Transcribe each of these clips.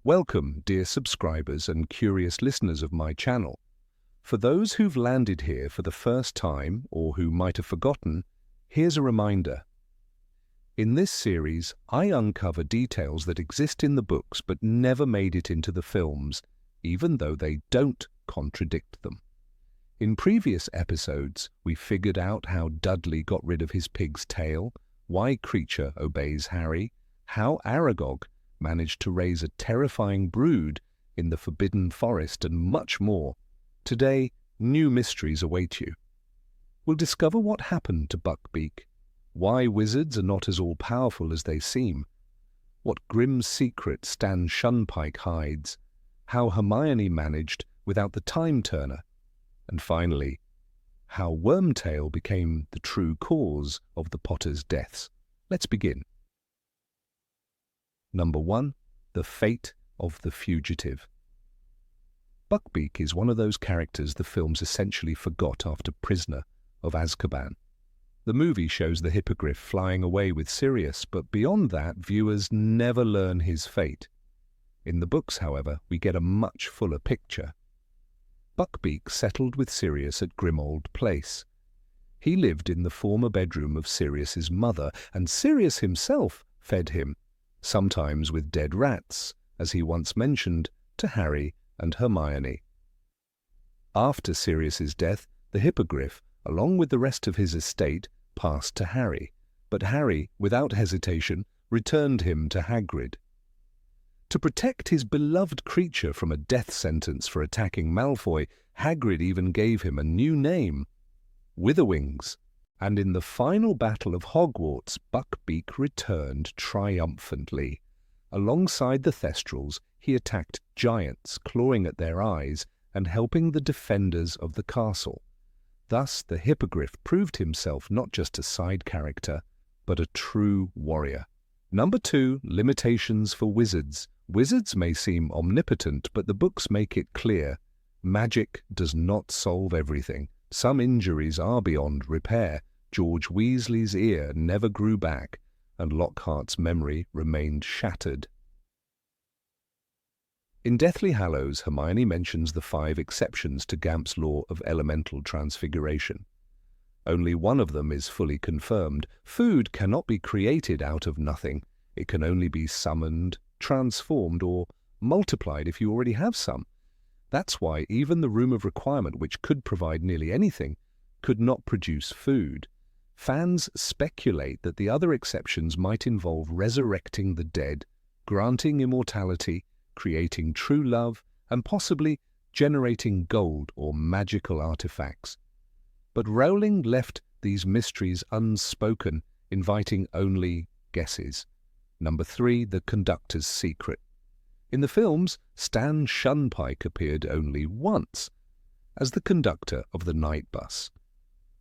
Welcome, dear subscribers and curious listeners of my channel. For those who've landed here for the first time or who might have forgotten, here's a reminder. In this series, I uncover details that exist in the books but never made it into the films, even though they don't contradict them. In previous episodes, we figured out how Dudley got rid of his pig's tail, why Kreacher obeys Harry, how Aragog managed to raise a terrifying brood in the Forbidden Forest, and much more. Today, new mysteries await you. We'll discover what happened to Buckbeak, why wizards are not as all-powerful as they seem, what grim secret Stan Shunpike hides, how Hermione managed without the Time Turner, and finally, how Wormtail became the true cause of the Potters' deaths. Let's begin. Number 1. The Fate of the Fugitive. Buckbeak is one of those characters the films essentially forgot after Prisoner of Azkaban. The movie shows the hippogriff flying away with Sirius, but beyond that, viewers never learn his fate. In the books, however, we get a much fuller picture. Buckbeak settled with Sirius at Grimmauld Place. He lived in the former bedroom of Sirius's mother, and Sirius himself fed him, sometimes with dead rats, as he once mentioned to Harry and Hermione. After Sirius's death, the hippogriff, along with the rest of his estate, passed to Harry, but Harry, without hesitation, returned him to Hagrid. To protect his beloved creature from a death sentence for attacking Malfoy, Hagrid even gave him a new name, Witherwings. And in the final battle of Hogwarts, Buckbeak returned triumphantly. Alongside the Thestrals, he attacked giants, clawing at their eyes and helping the defenders of the castle. Thus, the hippogriff proved himself not just a side character, but a true warrior. Number 2. Limitations for wizards. Wizards may seem omnipotent, but the books make it clear. Magic does not solve everything. Some injuries are beyond repair. George Weasley's ear never grew back, and Lockhart's memory remained shattered. In Deathly Hallows, Hermione mentions the 5 exceptions to Gamp's law of elemental transfiguration. Only one of them is fully confirmed. Food cannot be created out of nothing. It can only be summoned, transformed, or multiplied if you already have some. That's why even the Room of Requirement, which could provide nearly anything, could not produce food. Fans speculate that the other exceptions might involve resurrecting the dead, granting immortality, creating true love, and possibly generating gold or magical artifacts. But Rowling left these mysteries unspoken, inviting only guesses. Number 3. The Conductor's Secret. In the films, Stan Shunpike appeared only once, as the conductor of the night bus.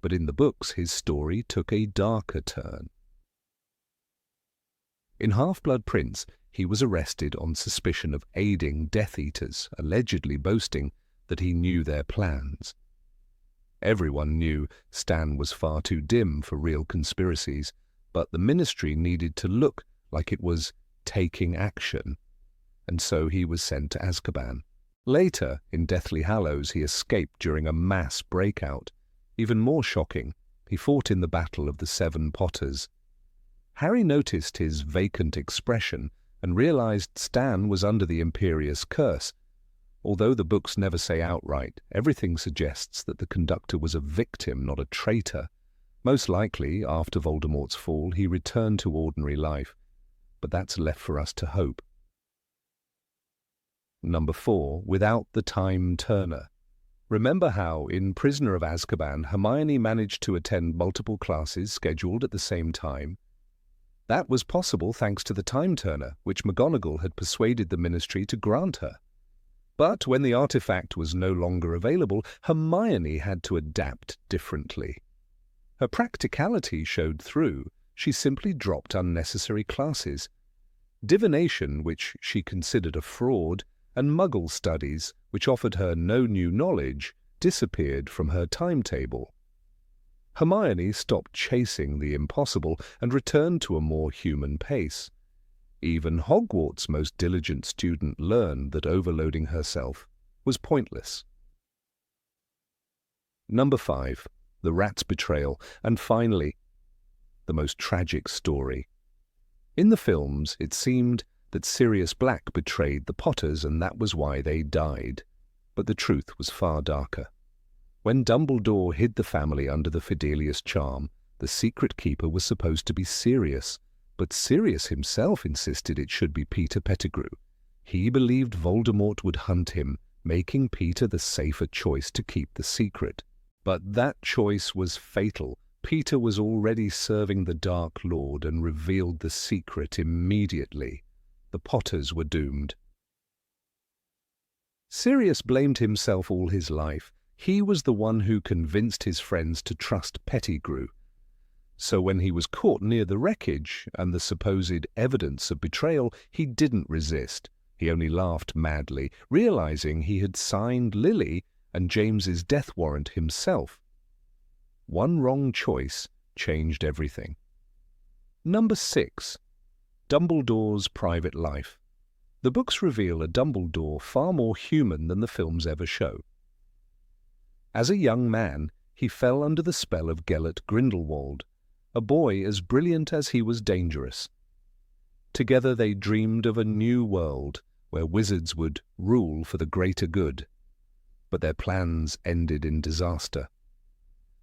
But in the books, his story took a darker turn. In Half-Blood Prince, he was arrested on suspicion of aiding Death Eaters, allegedly boasting that he knew their plans. Everyone knew Stan was far too dim for real conspiracies, but the Ministry needed to look like it was taking action, and so he was sent to Azkaban. Later, in Deathly Hallows, he escaped during a mass breakout. Even more shocking, he fought in the Battle of the 7 Potters. Harry noticed his vacant expression and realized Stan was under the Imperious curse. Although the books never say outright, everything suggests that the conductor was a victim, not a traitor. Most likely, after Voldemort's fall, he returned to ordinary life, but that's left for us to hope. Number 4. Without the Time Turner. Remember how, in Prisoner of Azkaban, Hermione managed to attend multiple classes scheduled at the same time? That was possible thanks to the Time Turner, which McGonagall had persuaded the Ministry to grant her. But when the artifact was no longer available, Hermione had to adapt differently. Her practicality showed through. She simply dropped unnecessary classes. Divination, which she considered a fraud, and Muggle studies, which offered her no new knowledge, disappeared from her timetable. Hermione stopped chasing the impossible and returned to a more human pace. Even Hogwarts' most diligent student learned that overloading herself was pointless. Number 5. The rat's betrayal, and finally, the most tragic story. In the films, it seemed that Sirius Black betrayed the Potters and that was why they died. But the truth was far darker. When Dumbledore hid the family under the Fidelius charm, the secret keeper was supposed to be Sirius, but Sirius himself insisted it should be Peter Pettigrew. He believed Voldemort would hunt him, making Peter the safer choice to keep the secret. But that choice was fatal. Peter was already serving the Dark Lord and revealed the secret immediately. The Potters were doomed. Sirius blamed himself all his life. He was the one who convinced his friends to trust Pettigrew. So when he was caught near the wreckage and the supposed evidence of betrayal, he didn't resist. He only laughed madly, realizing he had signed Lily and James's death warrant himself. One wrong choice changed everything. Number 6. Dumbledore's private life. The books reveal a Dumbledore far more human than the films ever show. As a young man, he fell under the spell of Gellert Grindelwald, a boy as brilliant as he was dangerous. Together they dreamed of a new world where wizards would rule for the greater good. But their plans ended in disaster.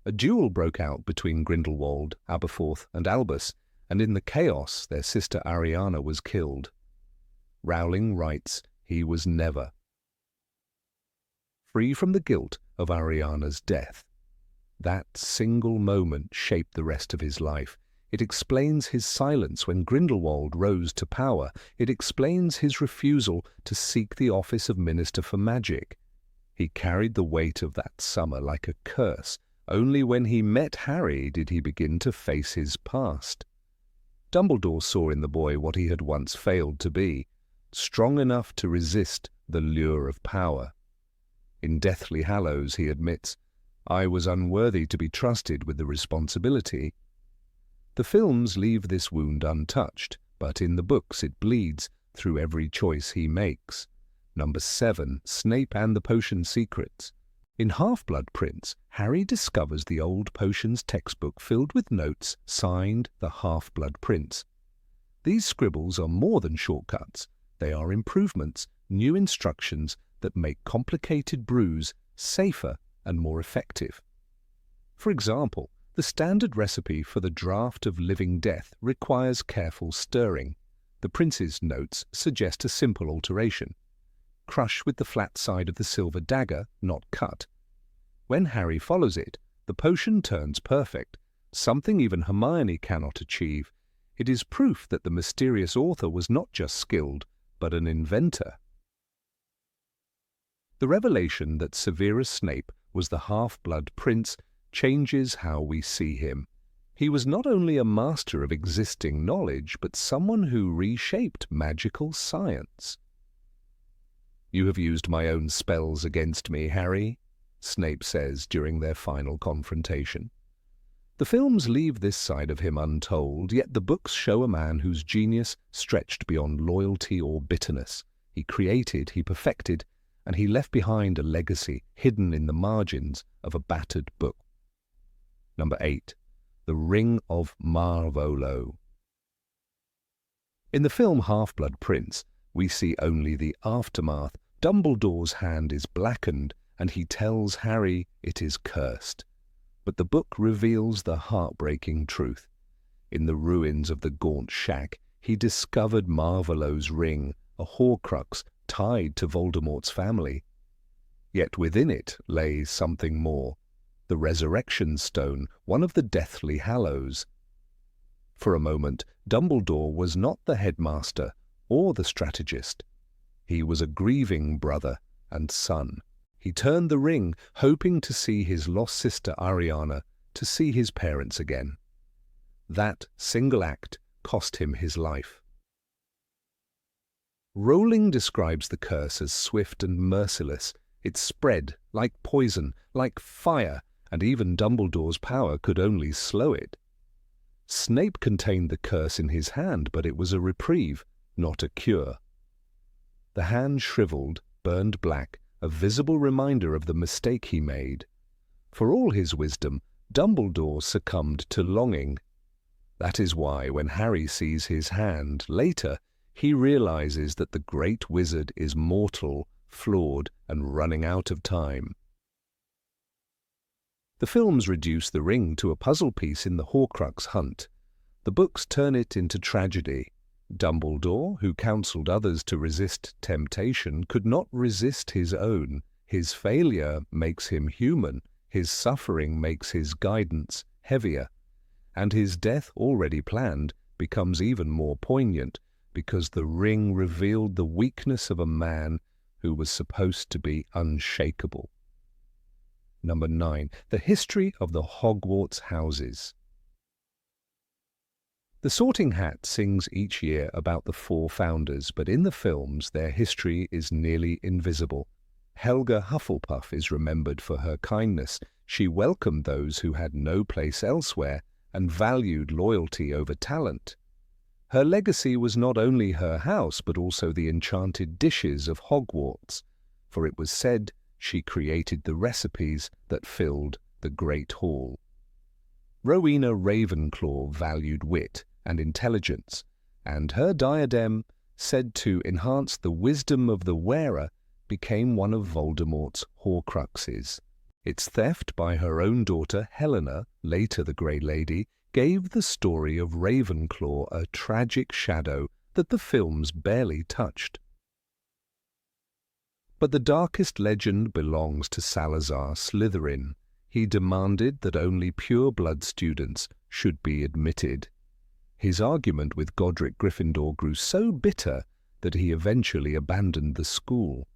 A duel broke out between Grindelwald, Aberforth, and Albus, and in the chaos their sister Ariana was killed. Rowling writes he was never free from the guilt of Ariana's death. That single moment shaped the rest of his life. It explains his silence when Grindelwald rose to power. It explains his refusal to seek the office of Minister for Magic. He carried the weight of that summer like a curse. Only when he met Harry did he begin to face his past. Dumbledore saw in the boy what he had once failed to be, strong enough to resist the lure of power. In Deathly Hallows he admits, "I was unworthy to be trusted with the responsibility." The films leave this wound untouched, but in the books it bleeds through every choice he makes. Number 7. Snape and the Potion Secrets. In Half-Blood Prince, Harry discovers the old potions textbook filled with notes signed the Half-Blood Prince. These scribbles are more than shortcuts. They are improvements, new instructions that make complicated brews safer and more effective. For example, the standard recipe for the draught of living death requires careful stirring. The prince's notes suggest a simple alteration. Crush with the flat side of the silver dagger, not cut. When Harry follows it, the potion turns perfect, something even Hermione cannot achieve. It is proof that the mysterious author was not just skilled, but an inventor. The revelation that Severus Snape was the Half-Blood Prince changes how we see him. He was not only a master of existing knowledge, but someone who reshaped magical science. "You have used my own spells against me, Harry," Snape says during their final confrontation. The films leave this side of him untold, yet the books show a man whose genius stretched beyond loyalty or bitterness. He created, he perfected, and he left behind a legacy hidden in the margins of a battered book. Number 8. The Ring of Marvolo. In the film Half-Blood Prince, we see only the aftermath. Dumbledore's hand is blackened, and he tells Harry it is cursed. But the book reveals the heartbreaking truth. In the ruins of the Gaunt shack, he discovered Marvolo's ring, a Horcrux tied to Voldemort's family. Yet within it lay something more, the Resurrection Stone, one of the Deathly Hallows. For a moment, Dumbledore was not the headmaster or the strategist. He was a grieving brother and son. He turned the ring, hoping to see his lost sister Ariana, to see his parents again. That single act cost him his life. Rowling describes the curse as swift and merciless. It spread like poison, like fire, and even Dumbledore's power could only slow it. Snape contained the curse in his hand, but it was a reprieve. not a cure. The hand shriveled, burned black, a visible reminder of the mistake he made. For all his wisdom, Dumbledore succumbed to longing. That is why, when Harry sees his hand later, he realizes that the great wizard is mortal, flawed, and running out of time. The films reduce the ring to a puzzle piece in the Horcrux hunt. The books turn it into tragedy. Dumbledore, who counselled others to resist temptation, could not resist his own. His failure makes him human. His suffering makes his guidance heavier. And his death, already planned, becomes even more poignant because the ring revealed the weakness of a man who was supposed to be unshakable. Number 9. The history of the Hogwarts houses. The Sorting Hat sings each year about the 4 founders, but in the films their history is nearly invisible. Helga Hufflepuff is remembered for her kindness. She welcomed those who had no place elsewhere and valued loyalty over talent. Her legacy was not only her house, but also the enchanted dishes of Hogwarts, for it was said she created the recipes that filled the Great Hall. Rowena Ravenclaw valued wit and intelligence, and her diadem, said to enhance the wisdom of the wearer, became one of Voldemort's Horcruxes. Its theft by her own daughter Helena, later the Grey Lady, gave the story of Ravenclaw a tragic shadow that the films barely touched. But the darkest legend belongs to Salazar Slytherin. He demanded that only pure-blood students should be admitted. His argument with Godric Gryffindor grew so bitter that he eventually abandoned the school.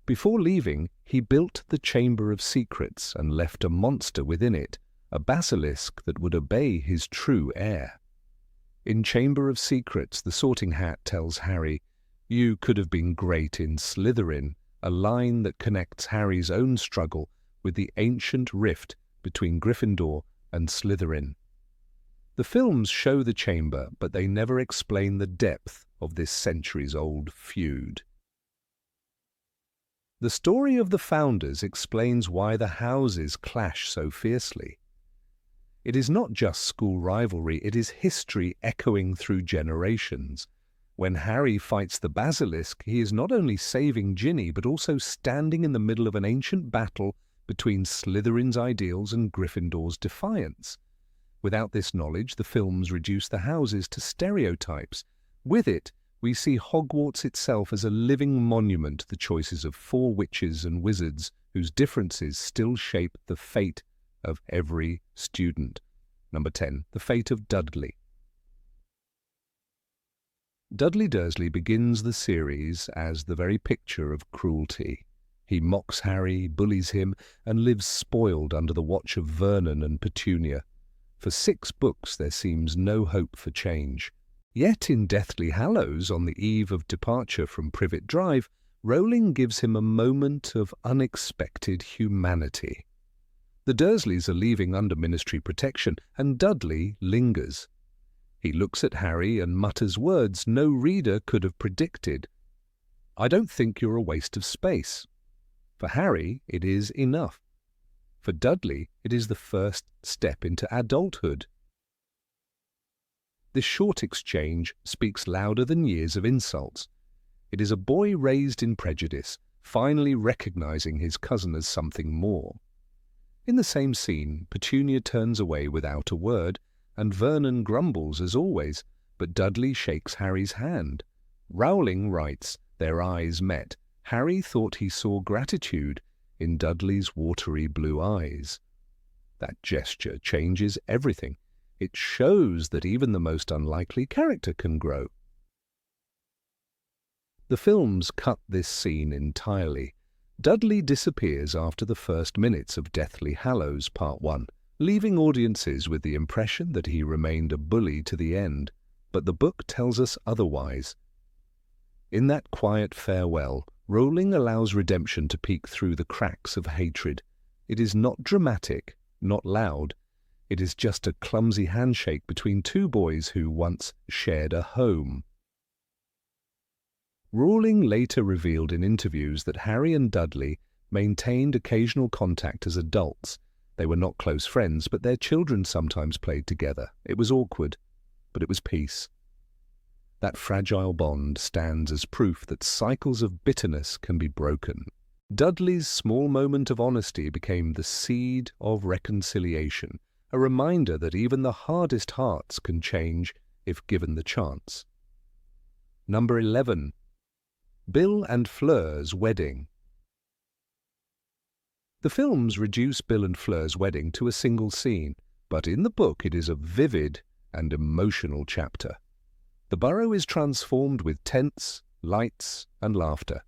Before leaving, he built the Chamber of Secrets and left a monster within it, a basilisk that would obey his true heir. In Chamber of Secrets, the Sorting Hat tells Harry, "You could have been great in Slytherin," a line that connects Harry's own struggle with the ancient rift between Gryffindor and Slytherin. The films show the chamber, but they never explain the depth of this centuries-old feud. The story of the founders explains why the houses clash so fiercely. It is not just school rivalry, it is history echoing through generations. When Harry fights the basilisk, he is not only saving Ginny, but also standing in the middle of an ancient battle between Slytherin's ideals and Gryffindor's defiance. Without this knowledge, the films reduce the houses to stereotypes. With it, we see Hogwarts itself as a living monument to the choices of 4 witches and wizards whose differences still shape the fate of every student. Number 10. The fate of Dudley. Dudley Dursley begins the series as the very picture of cruelty. He mocks Harry, bullies him, and lives spoiled under the watch of Vernon and Petunia. For 6 books there seems no hope for change. Yet in Deathly Hallows, on the eve of departure from Privet Drive, Rowling gives him a moment of unexpected humanity. The Dursleys are leaving under ministry protection, and Dudley lingers. He looks at Harry and mutters words no reader could have predicted. "I don't think you're a waste of space." For Harry, it is enough. For Dudley, it is the first step into adulthood. This short exchange speaks louder than years of insults. It is a boy raised in prejudice, finally recognizing his cousin as something more. In the same scene, Petunia turns away without a word, and Vernon grumbles as always, but Dudley shakes Harry's hand. Rowling writes, "Their eyes met. Harry thought he saw gratitude in Dudley's watery blue eyes." That gesture changes everything. It shows that even the most unlikely character can grow. The films cut this scene entirely. Dudley disappears after the first minutes of Deathly Hallows Part 1, leaving audiences with the impression that he remained a bully to the end. But the book tells us otherwise. In that quiet farewell, Rowling allows redemption to peek through the cracks of hatred. It is not dramatic, not loud. It is just a clumsy handshake between 2 boys who once shared a home. Rowling later revealed in interviews that Harry and Dudley maintained occasional contact as adults. They were not close friends, but their children sometimes played together. It was awkward, but it was peace. That fragile bond stands as proof that cycles of bitterness can be broken. Dudley's small moment of honesty became the seed of reconciliation, a reminder that even the hardest hearts can change if given the chance. Number 11. Bill and Fleur's wedding. The films reduce Bill and Fleur's wedding to a single scene, but in the book it is a vivid and emotional chapter. The Burrow is transformed with tents, lights, and laughter.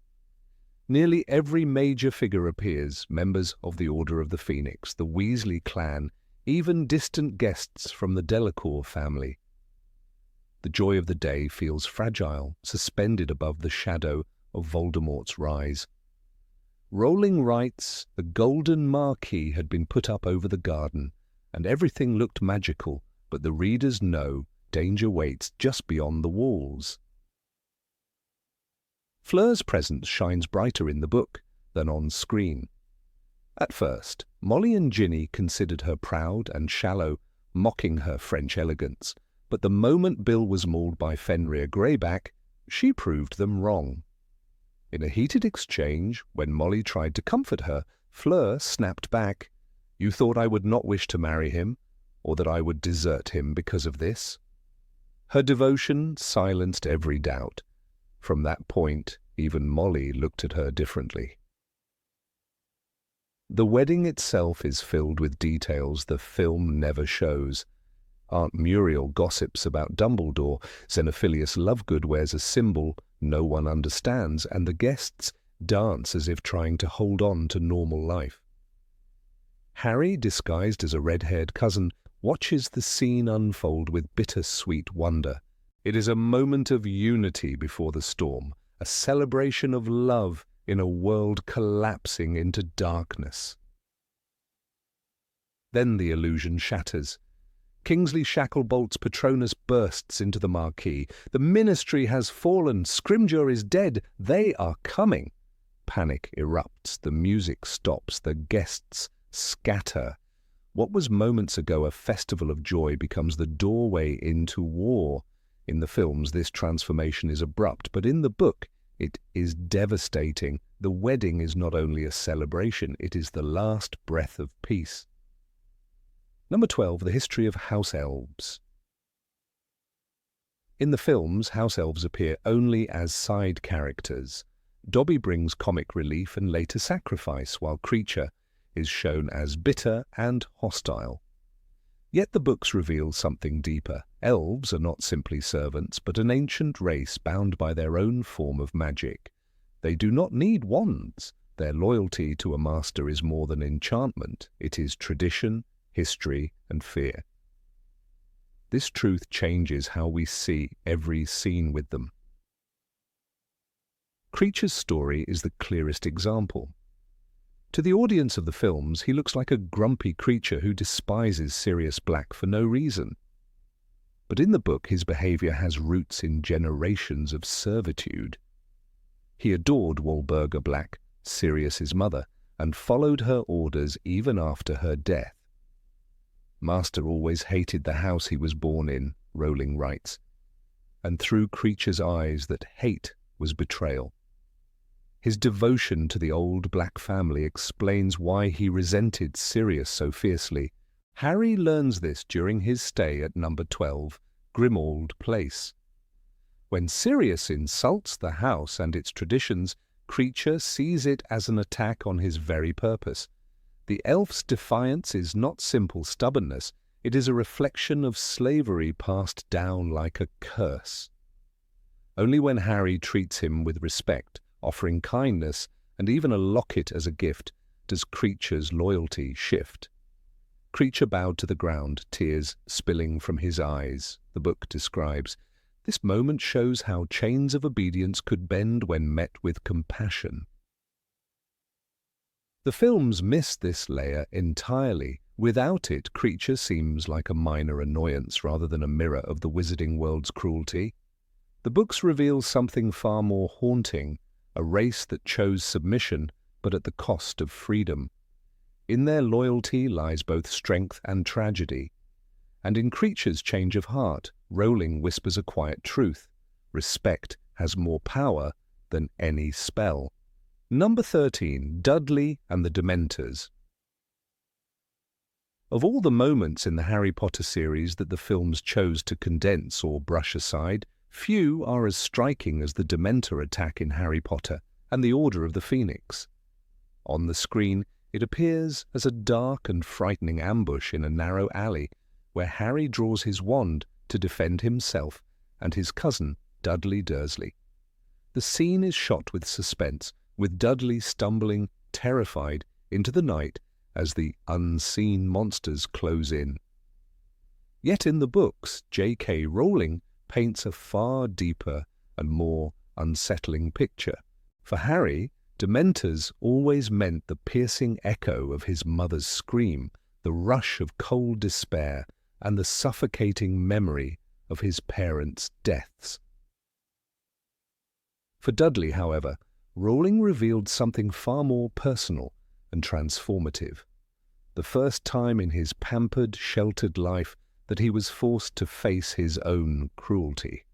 Nearly every major figure appears, members of the Order of the Phoenix, the Weasley clan, even distant guests from the Delacour family. The joy of the day feels fragile, suspended above the shadow of Voldemort's rise. Rowling writes, the golden marquee had been put up over the garden, and everything looked magical, but the readers know danger waits just beyond the walls. Fleur's presence shines brighter in the book than on screen. At first, Molly and Ginny considered her proud and shallow, mocking her French elegance, but the moment Bill was mauled by Fenrir Greyback, she proved them wrong. In a heated exchange, when Molly tried to comfort her, Fleur snapped back, "You thought I would not wish to marry him, or that I would desert him because of this?" Her devotion silenced every doubt. From that point, even Molly looked at her differently. The wedding itself is filled with details the film never shows. Aunt Muriel gossips about Dumbledore, Xenophilius Lovegood wears a symbol no one understands, and the guests dance as if trying to hold on to normal life. Harry, disguised as a red-haired cousin, watches the scene unfold with bittersweet wonder. It is a moment of unity before the storm, a celebration of love in a world collapsing into darkness. Then the illusion shatters. Kingsley Shacklebolt's Patronus bursts into the marquee. The Ministry has fallen. Scrimgeour is dead. They are coming. Panic erupts. The music stops. The guests scatter. What was moments ago a festival of joy becomes the doorway into war. In the films, this transformation is abrupt, but in the book, it is devastating. The wedding is not only a celebration, it is the last breath of peace. Number 12, the history of house elves. In the films, house elves appear only as side characters. Dobby brings comic relief and later sacrifice, while Kreacher is shown as bitter and hostile. Yet the books reveal something deeper. Elves are not simply servants, but an ancient race bound by their own form of magic. They do not need wands. Their loyalty to a master is more than enchantment. It is tradition, history, and fear. This truth changes how we see every scene with them. Kreacher's story is the clearest example. To the audience of the films, he looks like a grumpy creature who despises Sirius Black for no reason. But in the book, his behavior has roots in generations of servitude. He adored Walburga Black, Sirius's mother, and followed her orders even after her death. Master always hated the house he was born in, Rowling writes, and through Kreacher's eyes that hate was betrayal. His devotion to the old black family explains why he resented Sirius so fiercely. Harry learns this during his stay at number 12, Grimmauld Place. When Sirius insults the house and its traditions, Kreacher sees it as an attack on his very purpose. The elf's defiance is not simple stubbornness, it is a reflection of slavery passed down like a curse. Only when Harry treats him with respect, offering kindness and even a locket as a gift, does Kreacher's loyalty shift. Kreacher bowed to the ground, tears spilling from his eyes, the book describes. This moment shows how chains of obedience could bend when met with compassion. The films miss this layer entirely. Without it, Kreacher seems like a minor annoyance rather than a mirror of the wizarding world's cruelty. The books reveal something far more haunting, a race that chose submission, but at the cost of freedom. In their loyalty lies both strength and tragedy. And in Creature's change of heart, Rowling whispers a quiet truth. Respect has more power than any spell. Number 13. Dudley and the Dementors. Of all the moments in the Harry Potter series that the films chose to condense or brush aside, few are as striking as the Dementor attack in Harry Potter and the Order of the Phoenix. On the screen, it appears as a dark and frightening ambush in a narrow alley where Harry draws his wand to defend himself and his cousin, Dudley Dursley. The scene is shot with suspense, with Dudley stumbling, terrified, into the night as the unseen monsters close in. Yet in the books, J.K. Rowling paints a far deeper and more unsettling picture. For Harry, Dementors always meant the piercing echo of his mother's scream, the rush of cold despair, and the suffocating memory of his parents' deaths. For Dudley, however, Rowling revealed something far more personal and transformative. The first time in his pampered, sheltered life that he was forced to face his own cruelty.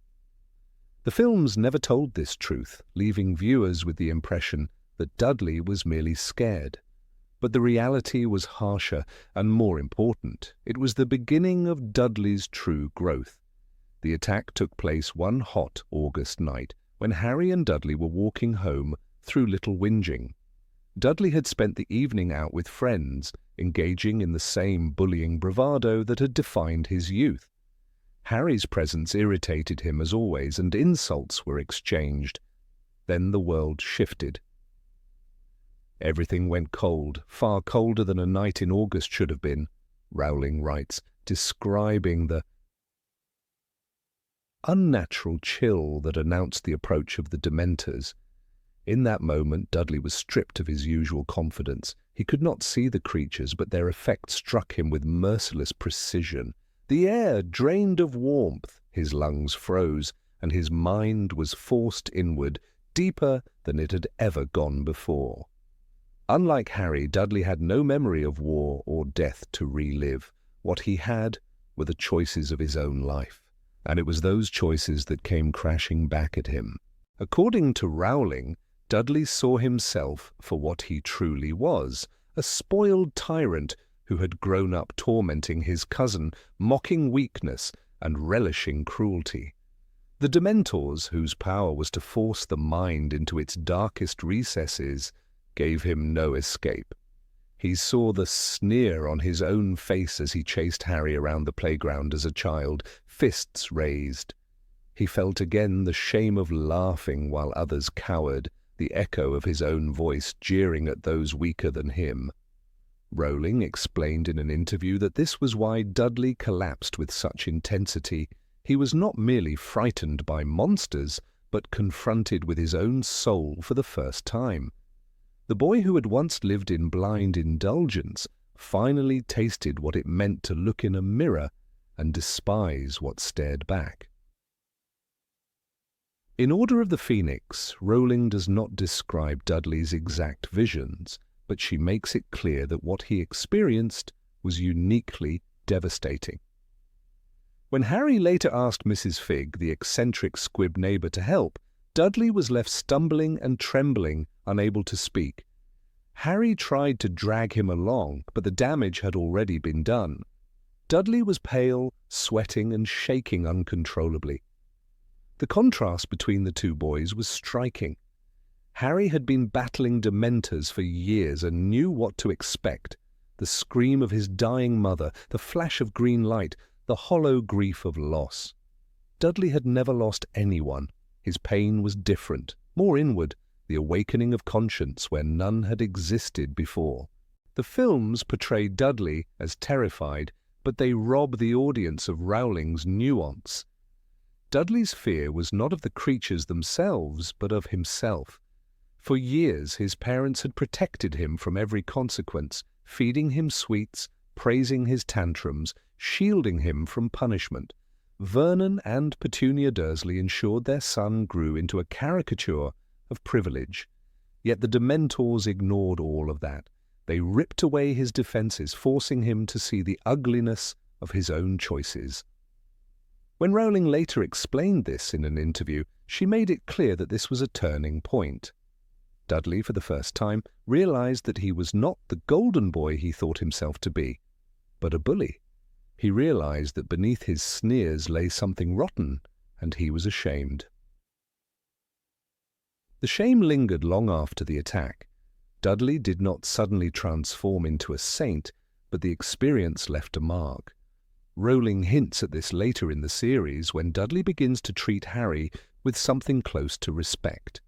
The films never told this truth, leaving viewers with the impression that Dudley was merely scared. But the reality was harsher and more important. It was the beginning of Dudley's true growth. The attack took place one hot August night when Harry and Dudley were walking home through Little Whinging. Dudley had spent the evening out with friends, engaging in the same bullying bravado that had defined his youth. Harry's presence irritated him as always, and insults were exchanged. Then the world shifted. Everything went cold, far colder than a night in August should have been, Rowling writes, describing the unnatural chill that announced the approach of the Dementors. In that moment, Dudley was stripped of his usual confidence. He could not see the creatures, but their effect struck him with merciless precision. The air drained of warmth, his lungs froze, and his mind was forced inward, deeper than it had ever gone before. Unlike Harry, Dudley had no memory of war or death to relive. What he had were the choices of his own life, and it was those choices that came crashing back at him. According to Rowling, Dudley saw himself for what he truly was, a spoiled tyrant who had grown up tormenting his cousin, mocking weakness and relishing cruelty. The Dementors, whose power was to force the mind into its darkest recesses, gave him no escape. He saw the sneer on his own face as he chased Harry around the playground as a child, fists raised. He felt again the shame of laughing while others cowered, the echo of his own voice jeering at those weaker than him. Rowling explained in an interview that this was why Dudley collapsed with such intensity. He was not merely frightened by monsters, but confronted with his own soul for the first time. The boy who had once lived in blind indulgence finally tasted what it meant to look in a mirror and despise what stared back. In Order of the Phoenix, Rowling does not describe Dudley's exact visions, but she makes it clear that what he experienced was uniquely devastating. When Harry later asked Mrs. Figg, the eccentric squib neighbour, to help, Dudley was left stumbling and trembling, unable to speak. Harry tried to drag him along, but the damage had already been done. Dudley was pale, sweating and shaking uncontrollably. The contrast between the two boys was striking. Harry had been battling Dementors for years and knew what to expect. The scream of his dying mother, the flash of green light, the hollow grief of loss. Dudley had never lost anyone. His pain was different, more inward, the awakening of conscience where none had existed before. The films portrayed Dudley as terrified, but they rob the audience of Rowling's nuance. Dudley's fear was not of the creatures themselves, but of himself. For years his parents had protected him from every consequence, feeding him sweets, praising his tantrums, shielding him from punishment. Vernon and Petunia Dursley ensured their son grew into a caricature of privilege. Yet the dementors ignored all of that. They ripped away his defences, forcing him to see the ugliness of his own choices. When Rowling later explained this in an interview, she made it clear that this was a turning point. Dudley, for the first time, realised that he was not the golden boy he thought himself to be, but a bully. He realised that beneath his sneers lay something rotten, and he was ashamed. The shame lingered long after the attack. Dudley did not suddenly transform into a saint, but the experience left a mark. Rowling hints at this later in the series when Dudley begins to treat Harry with something close to respect.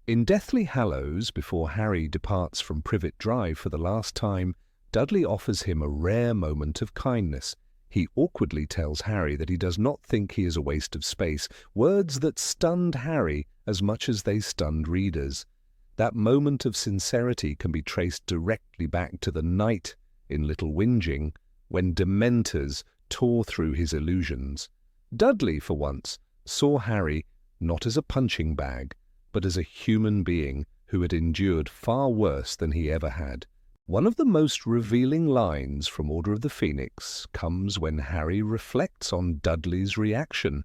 In Deathly Hallows, before Harry departs from Privet Drive for the last time, Dudley offers him a rare moment of kindness. He awkwardly tells Harry that he does not think he is a waste of space, words that stunned Harry as much as they stunned readers. That moment of sincerity can be traced directly back to the night in Little Whinging, when dementors tore through his illusions. Dudley, for once, saw Harry not as a punching bag, but as a human being who had endured far worse than he ever had. One of the most revealing lines from Order of the Phoenix comes when Harry reflects on Dudley's reaction.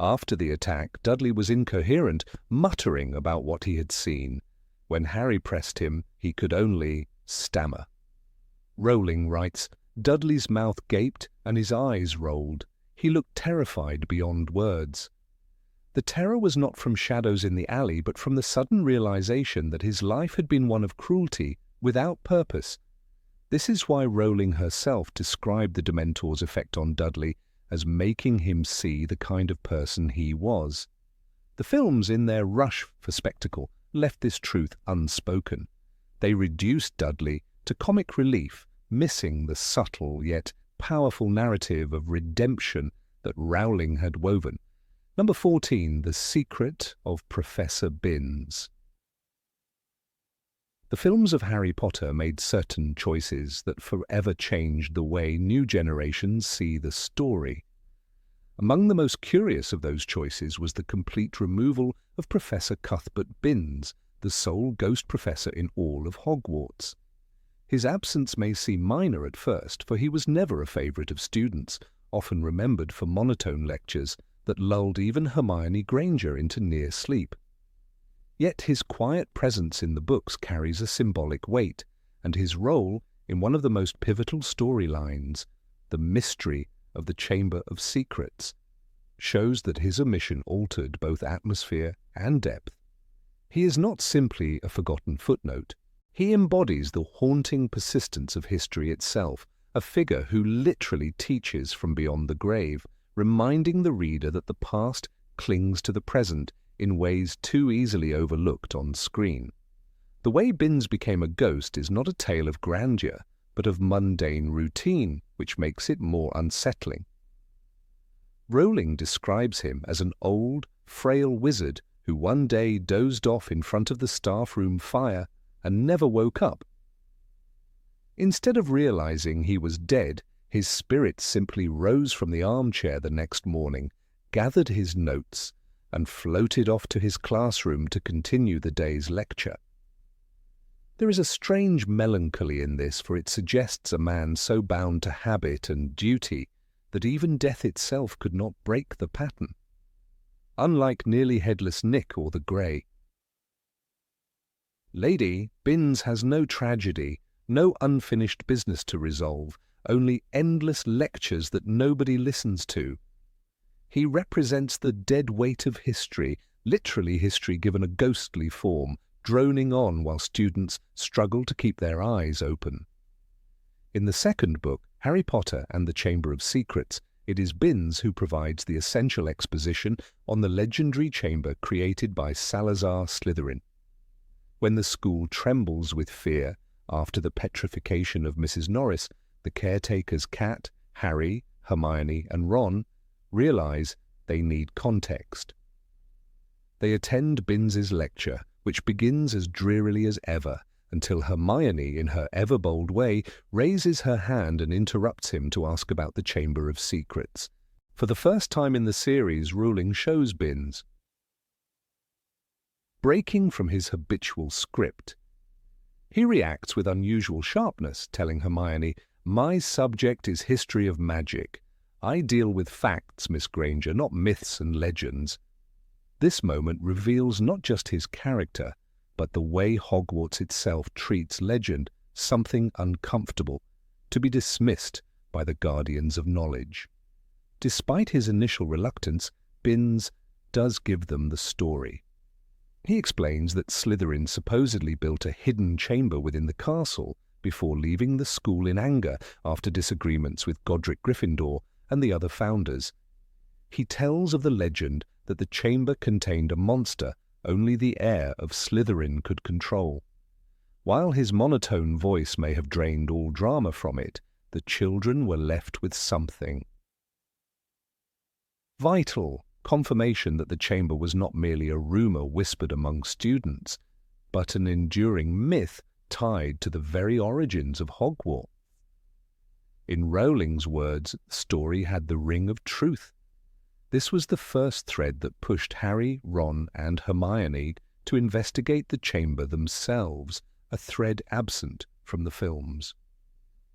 After the attack, Dudley was incoherent, muttering about what he had seen. When Harry pressed him, he could only stammer. Rowling writes, Dudley's mouth gaped and his eyes rolled. He looked terrified beyond words. The terror was not from shadows in the alley, but from the sudden realization that his life had been one of cruelty, without purpose. This is why Rowling herself described the Dementor's effect on Dudley as making him see the kind of person he was. The films, in their rush for spectacle, left this truth unspoken. They reduced Dudley to comic relief, missing the subtle yet powerful narrative of redemption that Rowling had woven. Number 14, The Secret of Professor Binns. The films of Harry Potter made certain choices that forever changed the way new generations see the story. Among the most curious of those choices was the complete removal of Professor Cuthbert Binns, the sole ghost professor in all of Hogwarts. His absence may seem minor at first, for he was never a favourite of students, often remembered for monotone lectures that lulled even Hermione Granger into near sleep. Yet his quiet presence in the books carries a symbolic weight, and his role in one of the most pivotal storylines, the mystery of the Chamber of Secrets, shows that his omission altered both atmosphere and depth. He is not simply a forgotten footnote. He embodies the haunting persistence of history itself, a figure who literally teaches from beyond the grave, reminding the reader that the past clings to the present in ways too easily overlooked on screen. The way Binns became a ghost is not a tale of grandeur, but of mundane routine, which makes it more unsettling. Rowling describes him as an old, frail wizard who one day dozed off in front of the staff room fire and never woke up. Instead of realizing he was dead, his spirit simply rose from the armchair the next morning, gathered his notes, and floated off to his classroom to continue the day's lecture. There is a strange melancholy in this, for it suggests a man so bound to habit and duty that even death itself could not break the pattern. Unlike Nearly Headless Nick or the Grey Lady, Binns has no tragedy, no unfinished business to resolve, only endless lectures that nobody listens to. He represents the dead weight of history, literally history given a ghostly form, droning on while students struggle to keep their eyes open. In the second book, Harry Potter and the Chamber of Secrets, it is Binns who provides the essential exposition on the legendary chamber created by Salazar Slytherin. When the school trembles with fear after the petrification of Mrs. Norris, the caretaker's cat, Harry, Hermione, and Ron realize they need context. They attend Binns's lecture, which begins as drearily as ever, until Hermione, in her ever-bold way, raises her hand and interrupts him to ask about the Chamber of Secrets. For the first time in the series, Rowling shows Binns breaking from his habitual script. He reacts with unusual sharpness, telling Hermione, "My subject is history of magic. I deal with facts, Miss Granger, not myths and legends." This moment reveals not just his character, but the way Hogwarts itself treats legend, something uncomfortable, to be dismissed by the guardians of knowledge. Despite his initial reluctance, Binns does give them the story. He explains that Slytherin supposedly built a hidden chamber within the castle before leaving the school in anger after disagreements with Godric Gryffindor and the other founders. He tells of the legend that the chamber contained a monster only the heir of Slytherin could control. While his monotone voice may have drained all drama from it, the children were left with something vital, confirmation that the chamber was not merely a rumour whispered among students, but an enduring myth tied to the very origins of Hogwarts. In Rowling's words, the story had the ring of truth. This was the first thread that pushed Harry, Ron, and Hermione to investigate the chamber themselves, a thread absent from the films.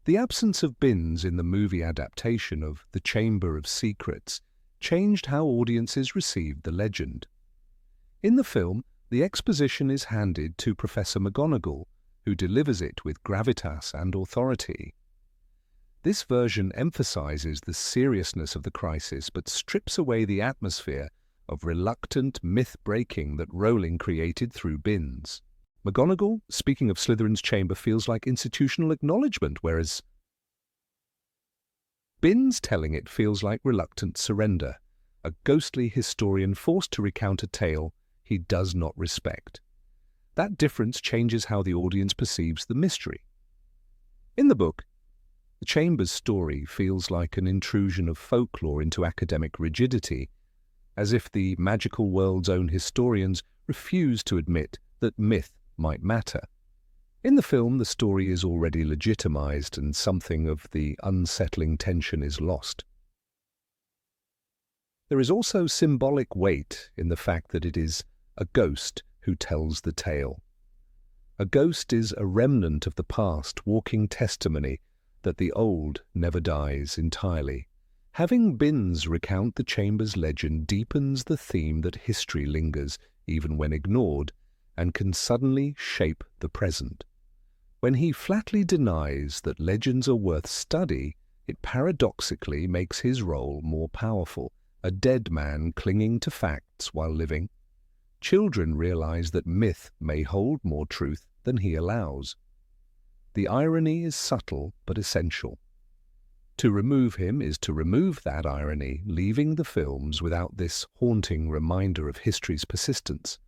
The absence of Binns in the movie adaptation of The Chamber of Secrets changed how audiences received the legend. In the film, the exposition is handed to Professor McGonagall, who delivers it with gravitas and authority. This version emphasizes the seriousness of the crisis but strips away the atmosphere of reluctant myth-breaking that Rowling created through Binns. McGonagall, speaking of Slytherin's chamber, feels like institutional acknowledgement, whereas Binns telling it feels like reluctant surrender, a ghostly historian forced to recount a tale he does not respect. That difference changes how the audience perceives the mystery. In the book, the chamber's story feels like an intrusion of folklore into academic rigidity, as if the magical world's own historians refuse to admit that myth might matter. In the film, the story is already legitimized and something of the unsettling tension is lost. There is also symbolic weight in the fact that it is a ghost who tells the tale. A ghost is a remnant of the past, walking testimony that the old never dies entirely. Having Binns recount the chamber's legend deepens the theme that history lingers even when ignored and can suddenly shape the present. When he flatly denies that legends are worth study, it paradoxically makes his role more powerful, a dead man clinging to facts while living. Children realize that myth may hold more truth than he allows. The irony is subtle but essential. To remove him is to remove that irony, leaving the films without this haunting reminder of history's persistence.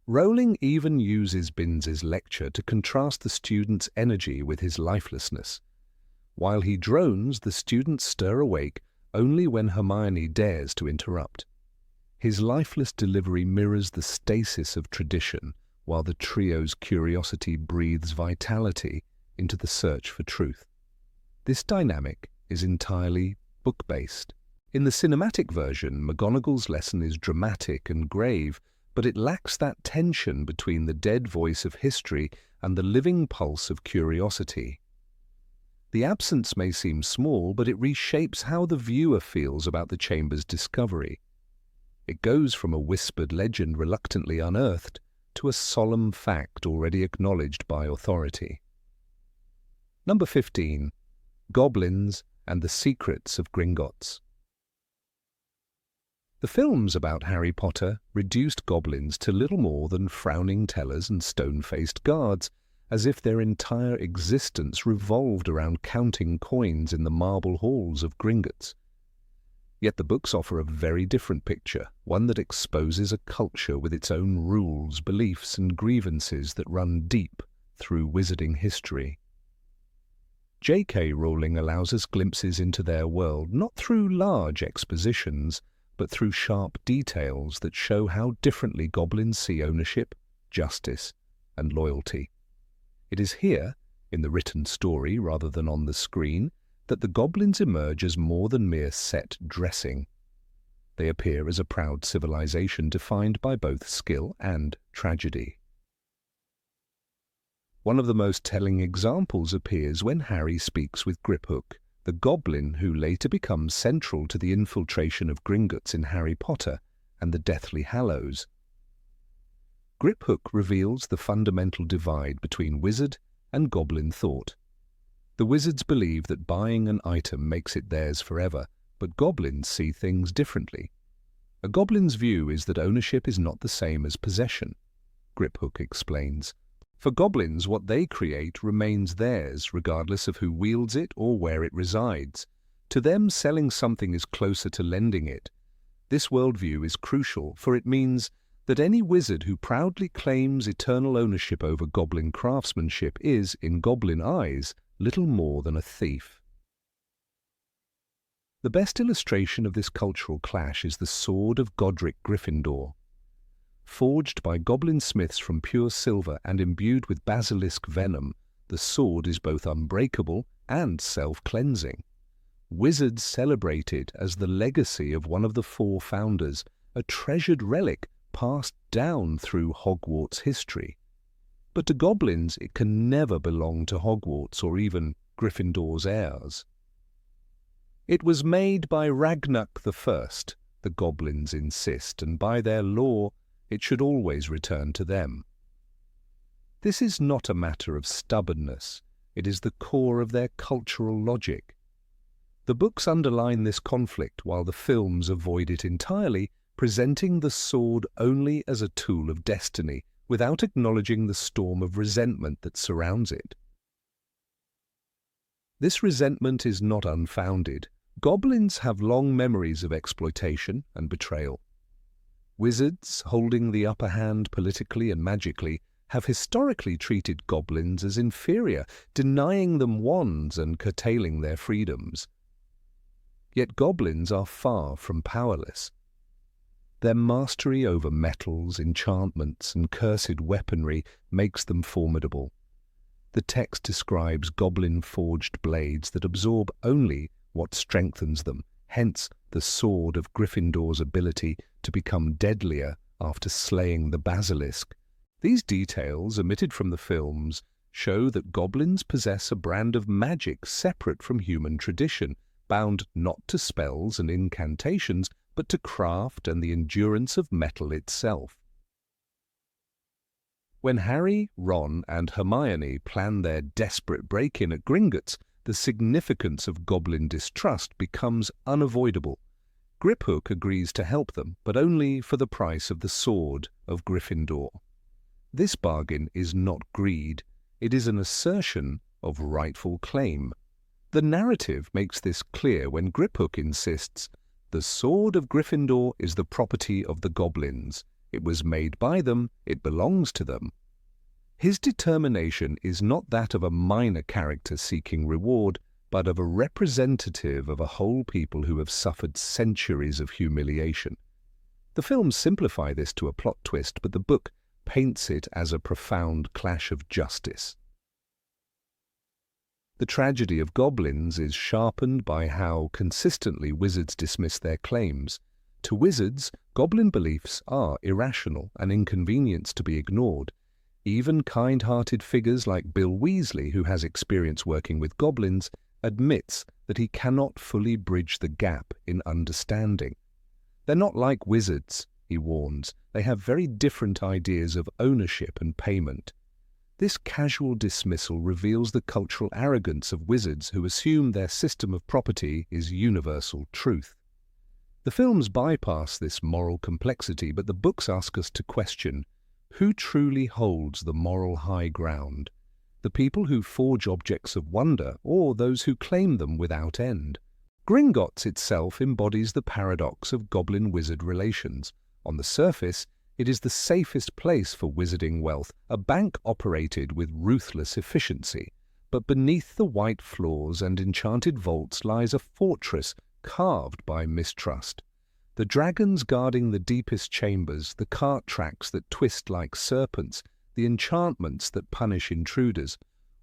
Rowling even uses Binns's lecture to contrast the student's energy with his lifelessness. While he drones, the students stir awake only when Hermione dares to interrupt. His lifeless delivery mirrors the stasis of tradition, while the trio's curiosity breathes vitality into the search for truth. This dynamic is entirely book-based. In the cinematic version, McGonagall's lesson is dramatic and grave, but it lacks that tension between the dead voice of history and the living pulse of curiosity. The absence may seem small, but it reshapes how the viewer feels about the chamber's discovery. It goes from a whispered legend reluctantly unearthed to a solemn fact already acknowledged by authority. Number 15. Goblins and the Secrets of Gringotts. The films about Harry Potter reduced goblins to little more than frowning tellers and stone-faced guards, as if their entire existence revolved around counting coins in the marble halls of Gringotts. Yet the books offer a very different picture, one that exposes a culture with its own rules, beliefs, and grievances that run deep through wizarding history. J.K. Rowling allows us glimpses into their world, not through large expositions, but through sharp details that show how differently goblins see ownership, justice, and loyalty. It is here, in the written story rather than on the screen, that the goblins emerge as more than mere set dressing. They appear as a proud civilization defined by both skill and tragedy. One of the most telling examples appears when Harry speaks with Griphook, the goblin who later becomes central to the infiltration of Gringotts in Harry Potter and the Deathly Hallows. Griphook reveals the fundamental divide between wizard and goblin thought. The wizards believe that buying an item makes it theirs forever, but goblins see things differently. A goblin's view is that ownership is not the same as possession. Griphook explains, "For goblins, what they create remains theirs, regardless of who wields it or where it resides. To them, selling something is closer to lending it. This worldview is crucial, for it means that any wizard who proudly claims eternal ownership over goblin craftsmanship is, in goblin eyes, little more than a thief." The best illustration of this cultural clash is the sword of Godric Gryffindor. Forged by goblin smiths from pure silver and imbued with basilisk venom, the sword is both unbreakable and self-cleansing. Wizards celebrate it as the legacy of one of the four founders, a treasured relic passed down through Hogwarts history. But to goblins, it can never belong to Hogwarts or even Gryffindor's heirs. "It was made by Ragnarok I, the goblins insist, and by their law, it should always return to them." This is not a matter of stubbornness, it is the core of their cultural logic. The books underline this conflict while the films avoid it entirely, presenting the sword only as a tool of destiny, without acknowledging the storm of resentment that surrounds it. This resentment is not unfounded. Goblins have long memories of exploitation and betrayal. Wizards, holding the upper hand politically and magically, have historically treated goblins as inferior, denying them wands and curtailing their freedoms. Yet goblins are far from powerless. Their mastery over metals, enchantments, and cursed weaponry makes them formidable. The text describes goblin-forged blades that absorb only what strengthens them, hence the sword of Gryffindor's ability to become deadlier after slaying the basilisk. These details, omitted from the films, show that goblins possess a brand of magic separate from human tradition, bound not to spells and incantations, but to craft and the endurance of metal itself. When Harry, Ron, and Hermione plan their desperate break-in at Gringotts, the significance of goblin distrust becomes unavoidable. Griphook agrees to help them, but only for the price of the sword of Gryffindor. This bargain is not greed, it is an assertion of rightful claim. The narrative makes this clear when Griphook insists, "The sword of Gryffindor is the property of the goblins. It was made by them, it belongs to them." His determination is not that of a minor character seeking reward, but of a representative of a whole people who have suffered centuries of humiliation. The films simplify this to a plot twist, but the book paints it as a profound clash of justice. The tragedy of goblins is sharpened by how consistently wizards dismiss their claims. To wizards, goblin beliefs are irrational and inconvenience to be ignored. Even kind-hearted figures like Bill Weasley, who has experience working with goblins, admits that he cannot fully bridge the gap in understanding. "They're not like wizards," he warns. "They have very different ideas of ownership and payment." This casual dismissal reveals the cultural arrogance of wizards who assume their system of property is universal truth. The films bypass this moral complexity, but the books ask us to question, who truly holds the moral high ground? The people who forge objects of wonder, or those who claim them without end? Gringotts itself embodies the paradox of goblin-wizard relations. On the surface, it is the safest place for wizarding wealth, a bank operated with ruthless efficiency. But beneath the white floors and enchanted vaults lies a fortress carved by mistrust. The dragons guarding the deepest chambers, the cart tracks that twist like serpents, the enchantments that punish intruders,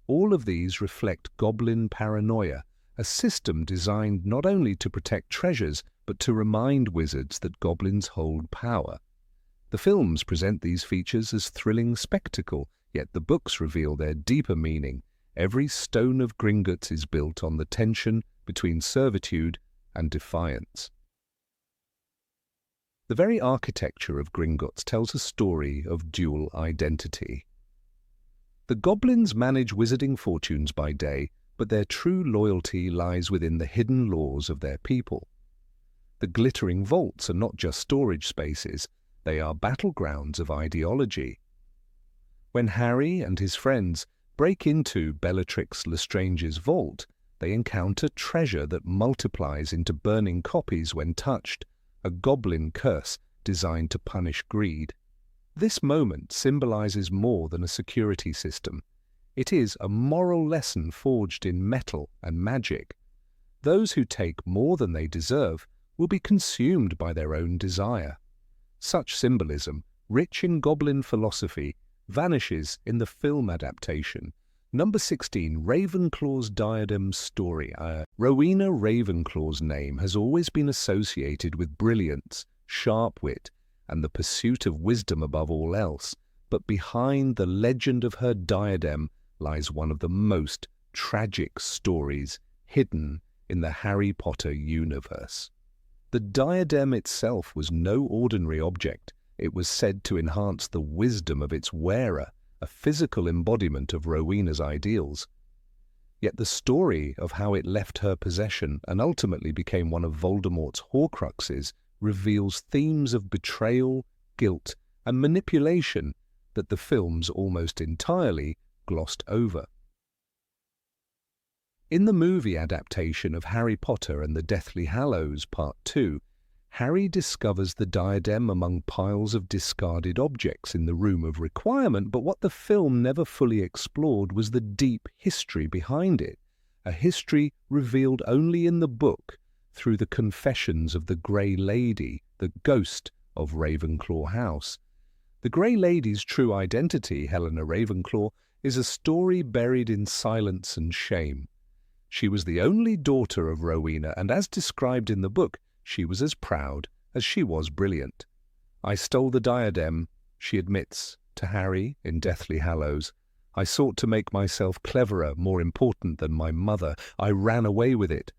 all of these reflect goblin paranoia, a system designed not only to protect treasures, but to remind wizards that goblins hold power. The films present these features as thrilling spectacle, yet the books reveal their deeper meaning. Every stone of Gringotts is built on the tension between servitude and defiance. The very architecture of Gringotts tells a story of dual identity. The goblins manage wizarding fortunes by day, but their true loyalty lies within the hidden laws of their people. The glittering vaults are not just storage spaces, they are battlegrounds of ideology. When Harry and his friends break into Bellatrix Lestrange's vault, they encounter treasure that multiplies into burning copies when touched, a goblin curse designed to punish greed. This moment symbolizes more than a security system. It is a moral lesson forged in metal and magic. Those who take more than they deserve will be consumed by their own desire. Such symbolism, rich in goblin philosophy, vanishes in the film adaptation. Number 16, Ravenclaw's Diadem Story. Rowena Ravenclaw's name has always been associated with brilliance, sharp wit, and the pursuit of wisdom above all else, but behind the legend of her diadem lies one of the most tragic stories hidden in the Harry Potter universe. The diadem itself was no ordinary object. It was said to enhance the wisdom of its wearer, a physical embodiment of Rowena's ideals. Yet the story of how it left her possession and ultimately became one of Voldemort's Horcruxes reveals themes of betrayal, guilt, and manipulation that the films almost entirely glossed over. In the movie adaptation of Harry Potter and the Deathly Hallows Part 2, Harry discovers the diadem among piles of discarded objects in the Room of Requirement, but what the film never fully explored was the deep history behind it, a history revealed only in the book through the confessions of the Grey Lady, the ghost of Ravenclaw House. The Grey Lady's true identity, Helena Ravenclaw, is a story buried in silence and shame. She was the only daughter of Rowena, and as described in the book, she was as proud as she was brilliant. "I stole the diadem," she admits to Harry in Deathly Hallows. "I sought to make myself cleverer, more important than my mother. I ran away with it."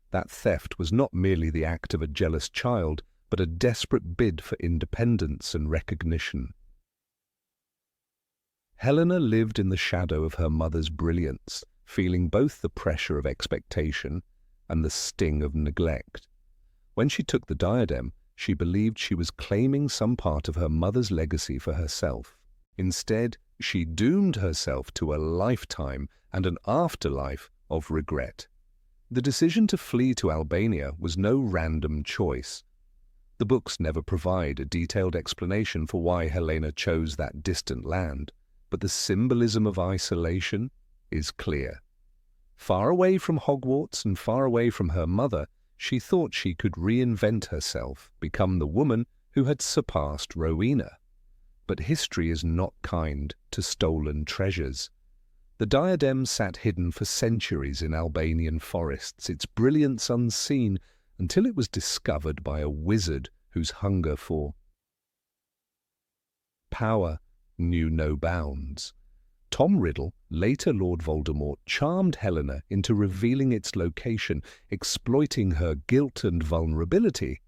That theft was not merely the act of a jealous child, but a desperate bid for independence and recognition. Helena lived in the shadow of her mother's brilliance, feeling both the pressure of expectation and the sting of neglect. When she took the diadem, she believed she was claiming some part of her mother's legacy for herself. Instead, she doomed herself to a lifetime and an afterlife of regret. The decision to flee to Albania was no random choice. The books never provide a detailed explanation for why Helena chose that distant land, but the symbolism of isolation is clear. Far away from Hogwarts and far away from her mother, she thought she could reinvent herself, become the woman who had surpassed Rowena. But history is not kind to stolen treasures. The diadem sat hidden for centuries in Albanian forests, its brilliance unseen, until it was discovered by a wizard whose hunger for power knew no bounds. Tom Riddle, later Lord Voldemort, charmed Helena into revealing its location, exploiting her guilt and vulnerability.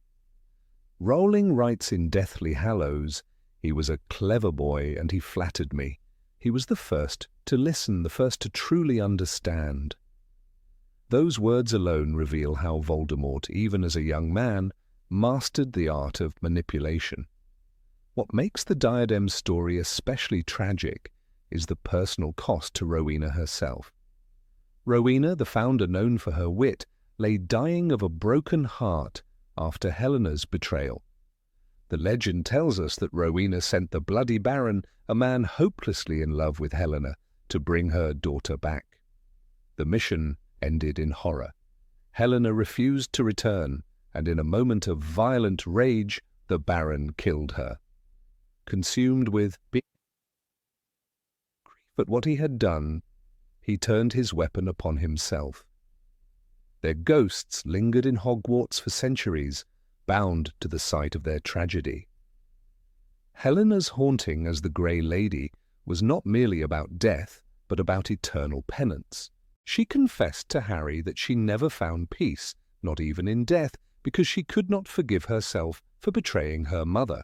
Rowling writes in Deathly Hallows, "He was a clever boy and he flattered me. He was the first to listen, the first to truly understand." Those words alone reveal how Voldemort, even as a young man, mastered the art of manipulation. What makes the diadem story especially tragic is the personal cost to Rowena herself. Rowena, the founder known for her wit, lay dying of a broken heart after Helena's betrayal. The legend tells us that Rowena sent the Bloody Baron, a man hopelessly in love with Helena, to bring her daughter back. The mission ended in horror. Helena refused to return, and in a moment of violent rage, the Baron killed her. Consumed with grief at what he had done, he turned his weapon upon himself. Their ghosts lingered in Hogwarts for centuries, bound to the site of their tragedy. Helena's haunting as the Grey Lady was not merely about death, but about eternal penance. She confessed to Harry that she never found peace, not even in death, because she could not forgive herself for betraying her mother.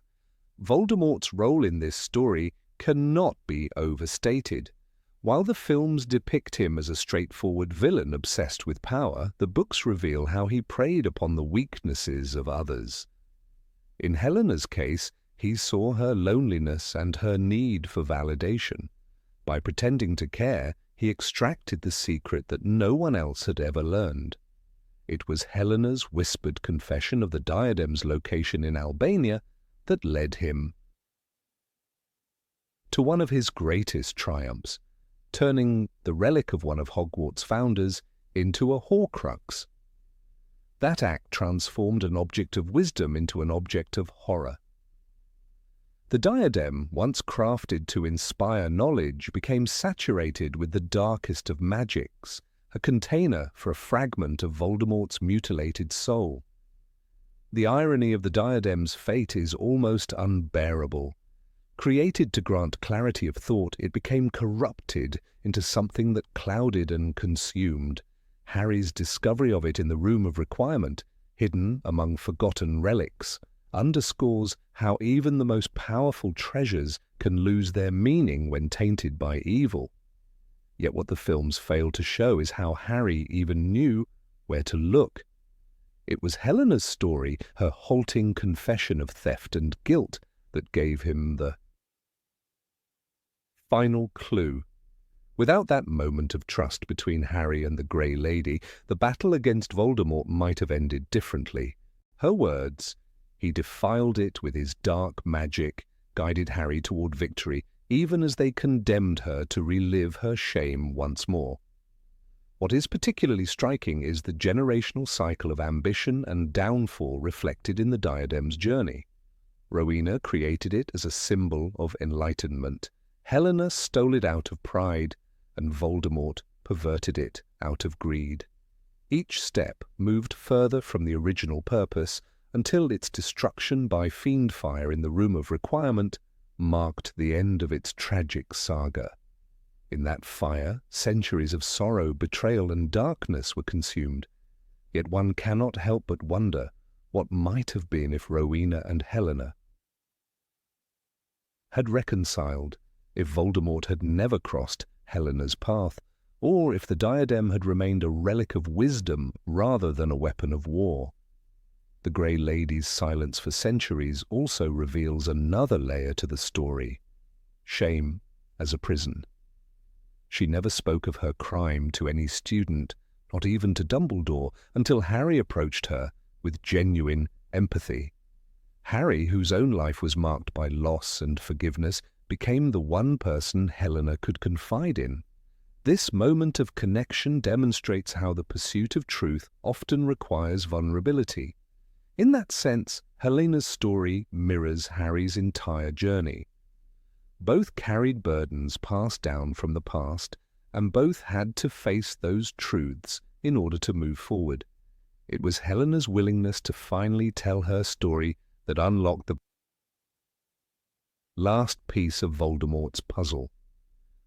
Voldemort's role in this story cannot be overstated. While the films depict him as a straightforward villain obsessed with power, the books reveal how he preyed upon the weaknesses of others. In Helena's case, he saw her loneliness and her need for validation. By pretending to care, he extracted the secret that no one else had ever learned. It was Helena's whispered confession of the diadem's location in Albania that led him to one of his greatest triumphs, turning the relic of one of Hogwarts' founders into a Horcrux. That act transformed an object of wisdom into an object of horror. The diadem, once crafted to inspire knowledge, became saturated with the darkest of magics, a container for a fragment of Voldemort's mutilated soul. The irony of the diadem's fate is almost unbearable. Created to grant clarity of thought, it became corrupted into something that clouded and consumed. Harry's discovery of it in the Room of Requirement, hidden among forgotten relics, underscores how even the most powerful treasures can lose their meaning when tainted by evil. Yet what the films fail to show is how Harry even knew where to look. It was Helena's story, her halting confession of theft and guilt, that gave him the final clue. Without that moment of trust between Harry and the Grey Lady, the battle against Voldemort might have ended differently. Her words, "He defiled it with his dark magic," guided Harry toward victory, even as they condemned her to relive her shame once more. What is particularly striking is the generational cycle of ambition and downfall reflected in the diadem's journey. Rowena created it as a symbol of enlightenment. Helena stole it out of pride, and Voldemort perverted it out of greed. Each step moved further from the original purpose until its destruction by fiendfire in the Room of Requirement marked the end of its tragic saga. In that fire, centuries of sorrow, betrayal, and darkness were consumed. Yet one cannot help but wonder what might have been if Rowena and Helena had reconciled, if Voldemort had never crossed Helena's path, or if the diadem had remained a relic of wisdom rather than a weapon of war. The Grey Lady's silence for centuries also reveals another layer to the story: shame as a prison. She never spoke of her crime to any student, not even to Dumbledore, until Harry approached her with genuine empathy. Harry, whose own life was marked by loss and forgiveness, became the one person Helena could confide in. This moment of connection demonstrates how the pursuit of truth often requires vulnerability. In that sense, Helena's story mirrors Harry's entire journey. Both carried burdens passed down from the past, and both had to face those truths in order to move forward. It was Helena's willingness to finally tell her story that unlocked the last piece of Voldemort's puzzle.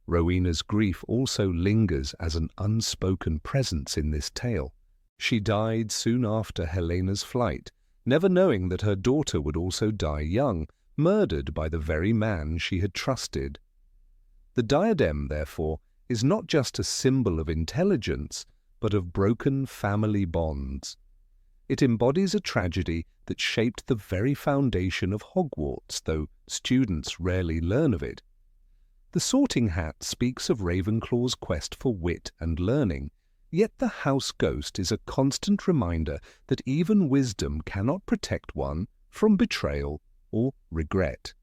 Rowena's grief also lingers as an unspoken presence in this tale. She died soon after Helena's flight, never knowing that her daughter would also die young, murdered by the very man she had trusted. The diadem, therefore, is not just a symbol of intelligence, but of broken family bonds. It embodies a tragedy that shaped the very foundation of Hogwarts, though students rarely learn of it. The Sorting Hat speaks of Ravenclaw's quest for wit and learning, yet the house ghost is a constant reminder that even wisdom cannot protect one from betrayal or regret.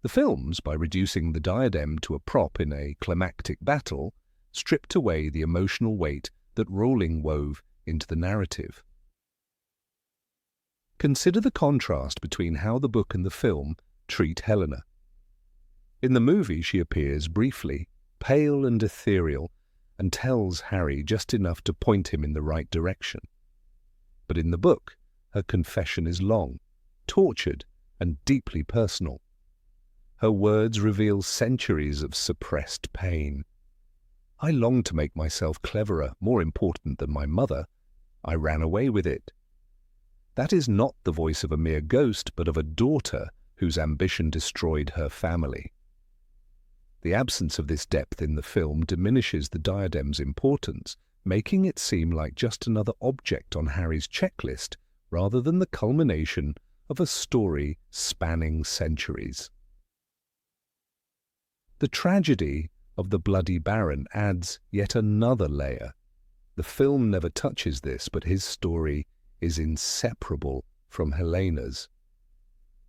The films, by reducing the diadem to a prop in a climactic battle, stripped away the emotional weight that Rowling wove into the narrative. Consider the contrast between how the book and the film treat Helena. In the movie, she appears briefly, pale and ethereal, and tells Harry just enough to point him in the right direction. But in the book, her confession is long, tortured, and deeply personal. Her words reveal centuries of suppressed pain. "I longed to make myself cleverer, more important than my mother. I ran away with it." That is not the voice of a mere ghost, but of a daughter whose ambition destroyed her family. The absence of this depth in the film diminishes the diadem's importance, making it seem like just another object on Harry's checklist rather than the culmination of a story spanning centuries. The tragedy of the Bloody Baron adds yet another layer. The film never touches this, but his story is inseparable from Helena's.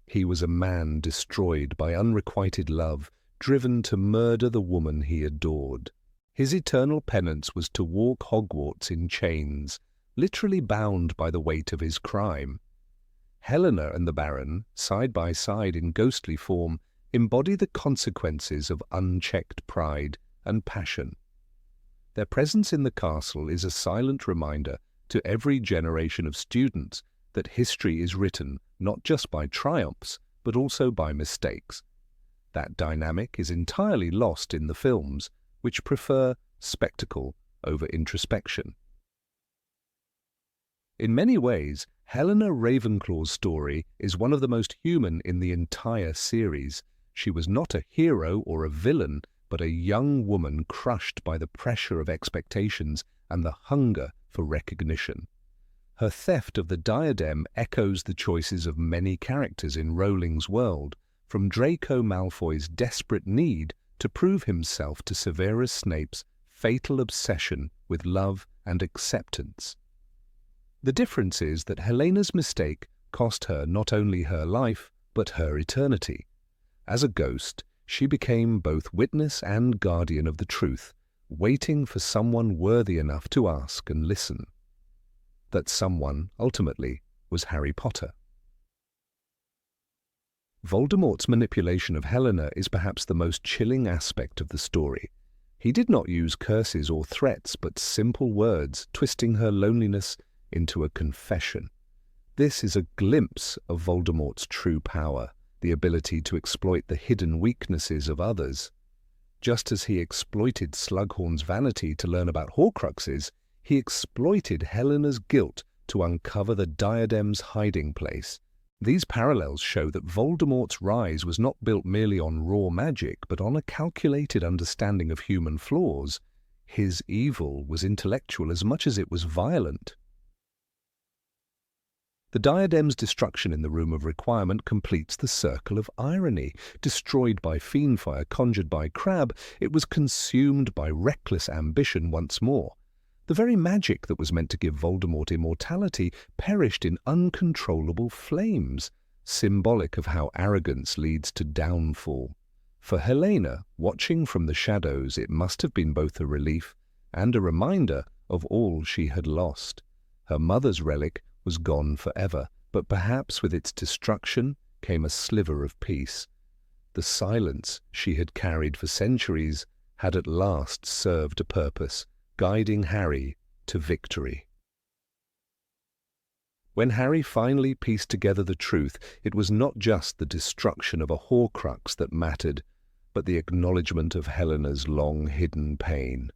He was a man destroyed by unrequited love, driven to murder the woman he adored. His eternal penance was to walk Hogwarts in chains, literally bound by the weight of his crime. Helena and the Baron, side by side in ghostly form, embody the consequences of unchecked pride and passion. Their presence in the castle is a silent reminder to every generation of students that history is written not just by triumphs, but also by mistakes. That dynamic is entirely lost in the films, which prefer spectacle over introspection. In many ways, Helena Ravenclaw's story is one of the most human in the entire series. She was not a hero or a villain, but a young woman crushed by the pressure of expectations and the hunger for recognition. Her theft of the diadem echoes the choices of many characters in Rowling's world, from Draco Malfoy's desperate need to prove himself to Severus Snape's fatal obsession with love and acceptance. The difference is that Helena's mistake cost her not only her life, but her eternity. As a ghost, she became both witness and guardian of the truth, waiting for someone worthy enough to ask and listen. That someone, ultimately, was Harry Potter. Voldemort's manipulation of Helena is perhaps the most chilling aspect of the story. He did not use curses or threats, but simple words, twisting her loneliness into a confession. This is a glimpse of Voldemort's true power, the ability to exploit the hidden weaknesses of others. Just as he exploited Slughorn's vanity to learn about Horcruxes, he exploited Helena's guilt to uncover the diadem's hiding place. These parallels show that Voldemort's rise was not built merely on raw magic, but on a calculated understanding of human flaws. His evil was intellectual as much as it was violent. The diadem's destruction in the Room of Requirement completes the circle of irony. Destroyed by fiendfire, conjured by Crabbe, it was consumed by reckless ambition once more. The very magic that was meant to give Voldemort immortality perished in uncontrollable flames, symbolic of how arrogance leads to downfall. For Helena, watching from the shadows, it must have been both a relief and a reminder of all she had lost. Her mother's relic was gone forever, but perhaps with its destruction came a sliver of peace. The silence she had carried for centuries had at last served a purpose, guiding Harry to victory. When Harry finally pieced together the truth, it was not just the destruction of a Horcrux that mattered, but the acknowledgement of Helena's long-hidden pain.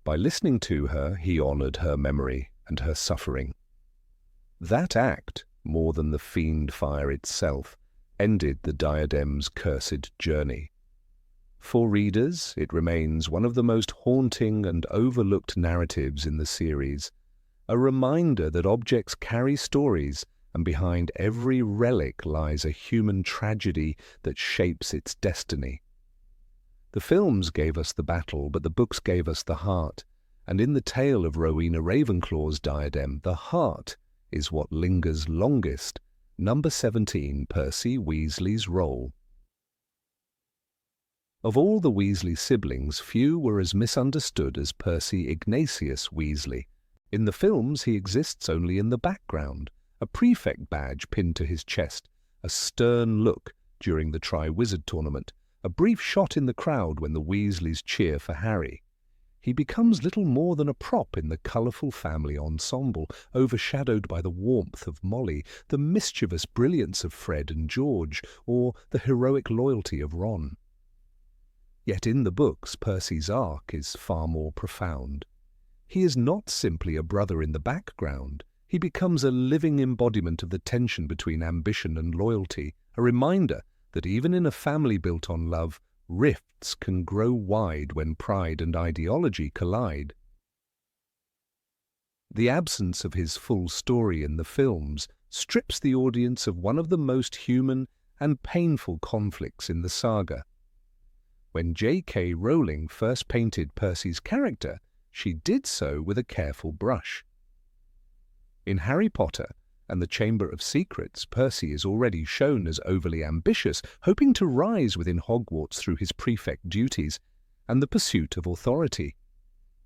By listening to her, he honored her memory and her suffering. That act, more than the fiend fire itself, ended the diadem's cursed journey. For readers, it remains one of the most haunting and overlooked narratives in the series, a reminder that objects carry stories, and behind every relic lies a human tragedy that shapes its destiny. The films gave us the battle, but the books gave us the heart, and in the tale of Rowena Ravenclaw's diadem, the heart is what lingers longest. Number 17, Percy Weasley's role. Of all the Weasley siblings, few were as misunderstood as Percy Ignatius Weasley. In the films, he exists only in the background, a prefect badge pinned to his chest, a stern look during the Triwizard Tournament, a brief shot in the crowd when the Weasleys cheer for Harry. he becomes little more than a prop in the colourful family ensemble, overshadowed by the warmth of Molly, the mischievous brilliance of Fred and George, or the heroic loyalty of Ron. Yet in the books, Percy's arc is far more profound. He is not simply a brother in the background. He becomes a living embodiment of the tension between ambition and loyalty, a reminder that even in a family built on love, rifts can grow wide when pride and ideology collide. The absence of his full story in the films strips the audience of one of the most human and painful conflicts in the saga. When J.K. Rowling first painted Percy's character, she did so with a careful brush. In Harry Potter and the Chamber of Secrets, Percy is already shown as overly ambitious, hoping to rise within Hogwarts through his prefect duties and the pursuit of authority.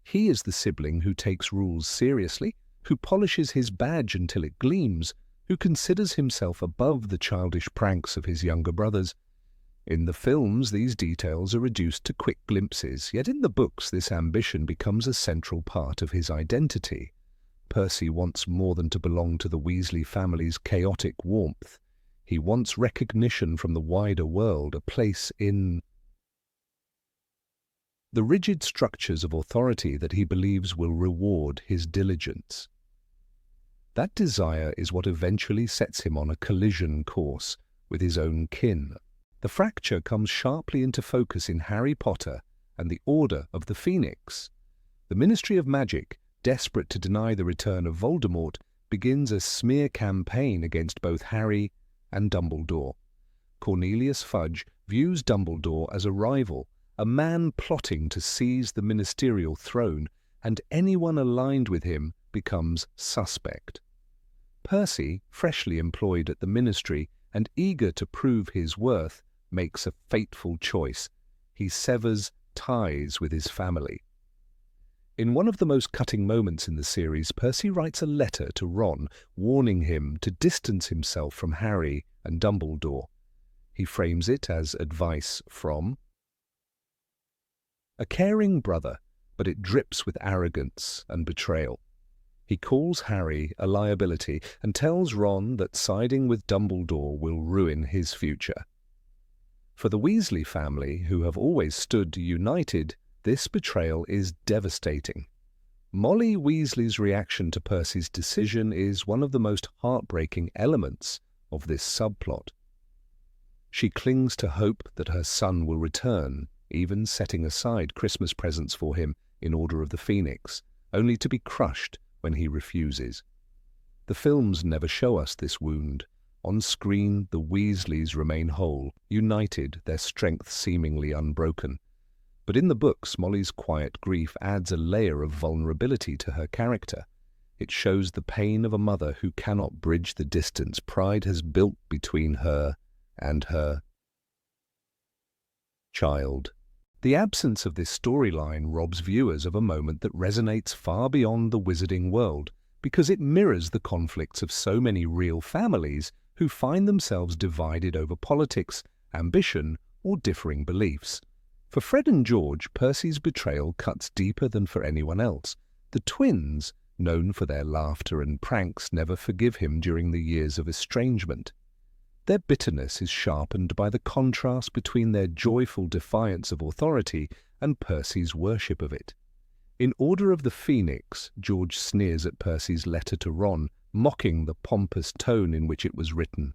He is the sibling who takes rules seriously, who polishes his badge until it gleams, who considers himself above the childish pranks of his younger brothers. In the films, these details are reduced to quick glimpses, yet in the books this ambition becomes a central part of his identity. Percy wants more than to belong to the Weasley family's chaotic warmth. He wants recognition from the wider world, a place in the rigid structures of authority that he believes will reward his diligence. That desire is what eventually sets him on a collision course with his own kin. The fracture comes sharply into focus in Harry Potter and the Order of the Phoenix. The Ministry of Magic, desperate to deny the return of Voldemort, begins a smear campaign against both Harry and Dumbledore. Cornelius Fudge views Dumbledore as a rival, a man plotting to seize the ministerial throne, and anyone aligned with him becomes suspect. Percy, freshly employed at the ministry and eager to prove his worth, makes a fateful choice. He severs ties with his family. In one of the most cutting moments in the series, Percy writes a letter to Ron, warning him to distance himself from Harry and Dumbledore. He frames it as advice from a caring brother, but it drips with arrogance and betrayal. He calls Harry a liability and tells Ron that siding with Dumbledore will ruin his future. For the Weasley family, who have always stood united, this betrayal is devastating. Molly Weasley's reaction to Percy's decision is one of the most heartbreaking elements of this subplot. She clings to hope that her son will return, even setting aside Christmas presents for him in Order of the Phoenix, only to be crushed when he refuses. The films never show us this wound. On screen, the Weasleys remain whole, united, their strength seemingly unbroken. But in the books, Molly's quiet grief adds a layer of vulnerability to her character. It shows the pain of a mother who cannot bridge the distance pride has built between her and her child. The absence of this storyline robs viewers of a moment that resonates far beyond the wizarding world, because it mirrors the conflicts of so many real families who find themselves divided over politics, ambition, or differing beliefs. For Fred and George, Percy's betrayal cuts deeper than for anyone else. The twins, known for their laughter and pranks, never forgive him during the years of estrangement. Their bitterness is sharpened by the contrast between their joyful defiance of authority and Percy's worship of it. In Order of the Phoenix, George sneers at Percy's letter to Ron, mocking the pompous tone in which it was written.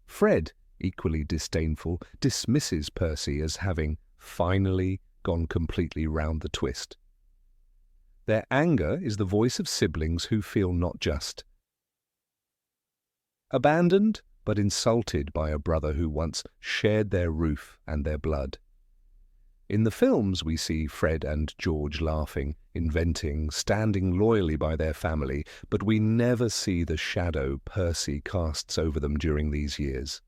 Fred, equally disdainful, dismisses Percy as having finally gone completely round the twist. Their anger is the voice of siblings who feel not just abandoned, but insulted by a brother who once shared their roof and their blood. In the films, we see Fred and George laughing, inventing, standing loyally by their family, but we never see the shadow Percy casts over them during these years.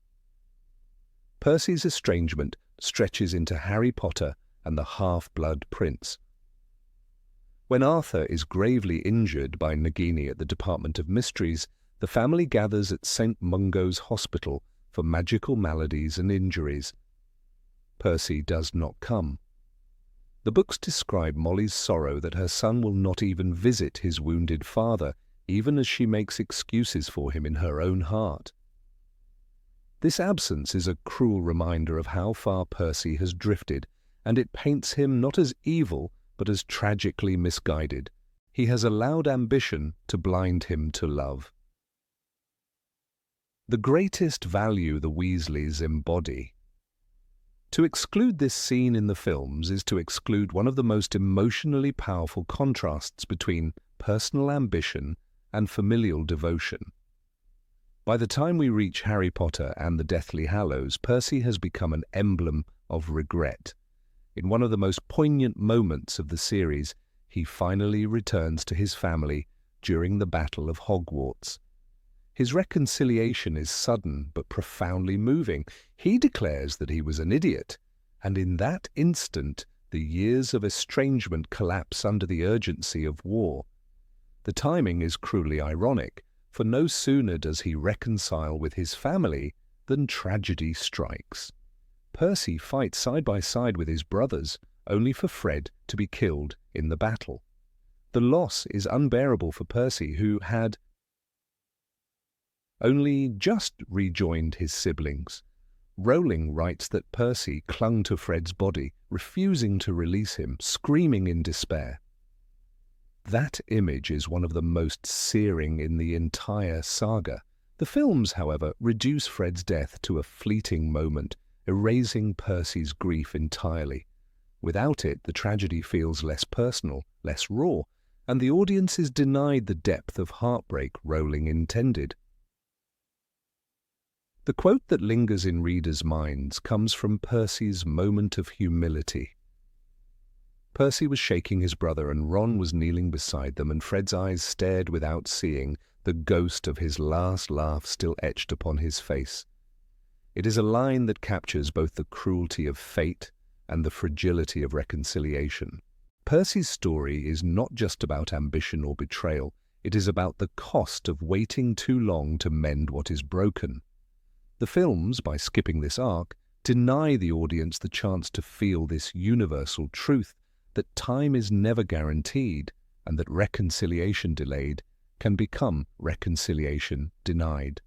Percy's estrangement stretches into Harry Potter and the Half-Blood Prince. When Arthur is gravely injured by Nagini at the Department of Mysteries, the family gathers at St. Mungo's Hospital for magical maladies and injuries. Percy does not come. The books describe Molly's sorrow that her son will not even visit his wounded father, even as she makes excuses for him in her own heart. This absence is a cruel reminder of how far Percy has drifted, and it paints him not as evil, but as tragically misguided. He has allowed ambition to blind him to love. The greatest value the Weasleys embody. To exclude this scene in the films is to exclude one of the most emotionally powerful contrasts between personal ambition and familial devotion. By the time we reach Harry Potter and the Deathly Hallows, Percy has become an emblem of regret. In one of the most poignant moments of the series, he finally returns to his family during the Battle of Hogwarts. His reconciliation is sudden but profoundly moving. He declares that he was an idiot, and in that instant, the years of estrangement collapse under the urgency of war. The timing is cruelly ironic, for no sooner does he reconcile with his family than tragedy strikes. Percy fights side by side with his brothers, only for Fred to be killed in the battle. The loss is unbearable for Percy, who had only just rejoined his siblings. Rowling writes that Percy clung to Fred's body, refusing to release him, screaming in despair. That image is one of the most searing in the entire saga. The films, however, reduce Fred's death to a fleeting moment, erasing Percy's grief entirely. Without it, the tragedy feels less personal, less raw, and the audience is denied the depth of heartbreak Rowling intended. The quote that lingers in readers' minds comes from Percy's moment of humility. Percy was shaking his brother, and Ron was kneeling beside them, and Fred's eyes stared without seeing, the ghost of his last laugh still etched upon his face. It is a line that captures both the cruelty of fate and the fragility of reconciliation. Percy's story is not just about ambition or betrayal, it is about the cost of waiting too long to mend what is broken. The films, by skipping this arc, deny the audience the chance to feel this universal truth that time is never guaranteed and that reconciliation delayed can become reconciliation denied.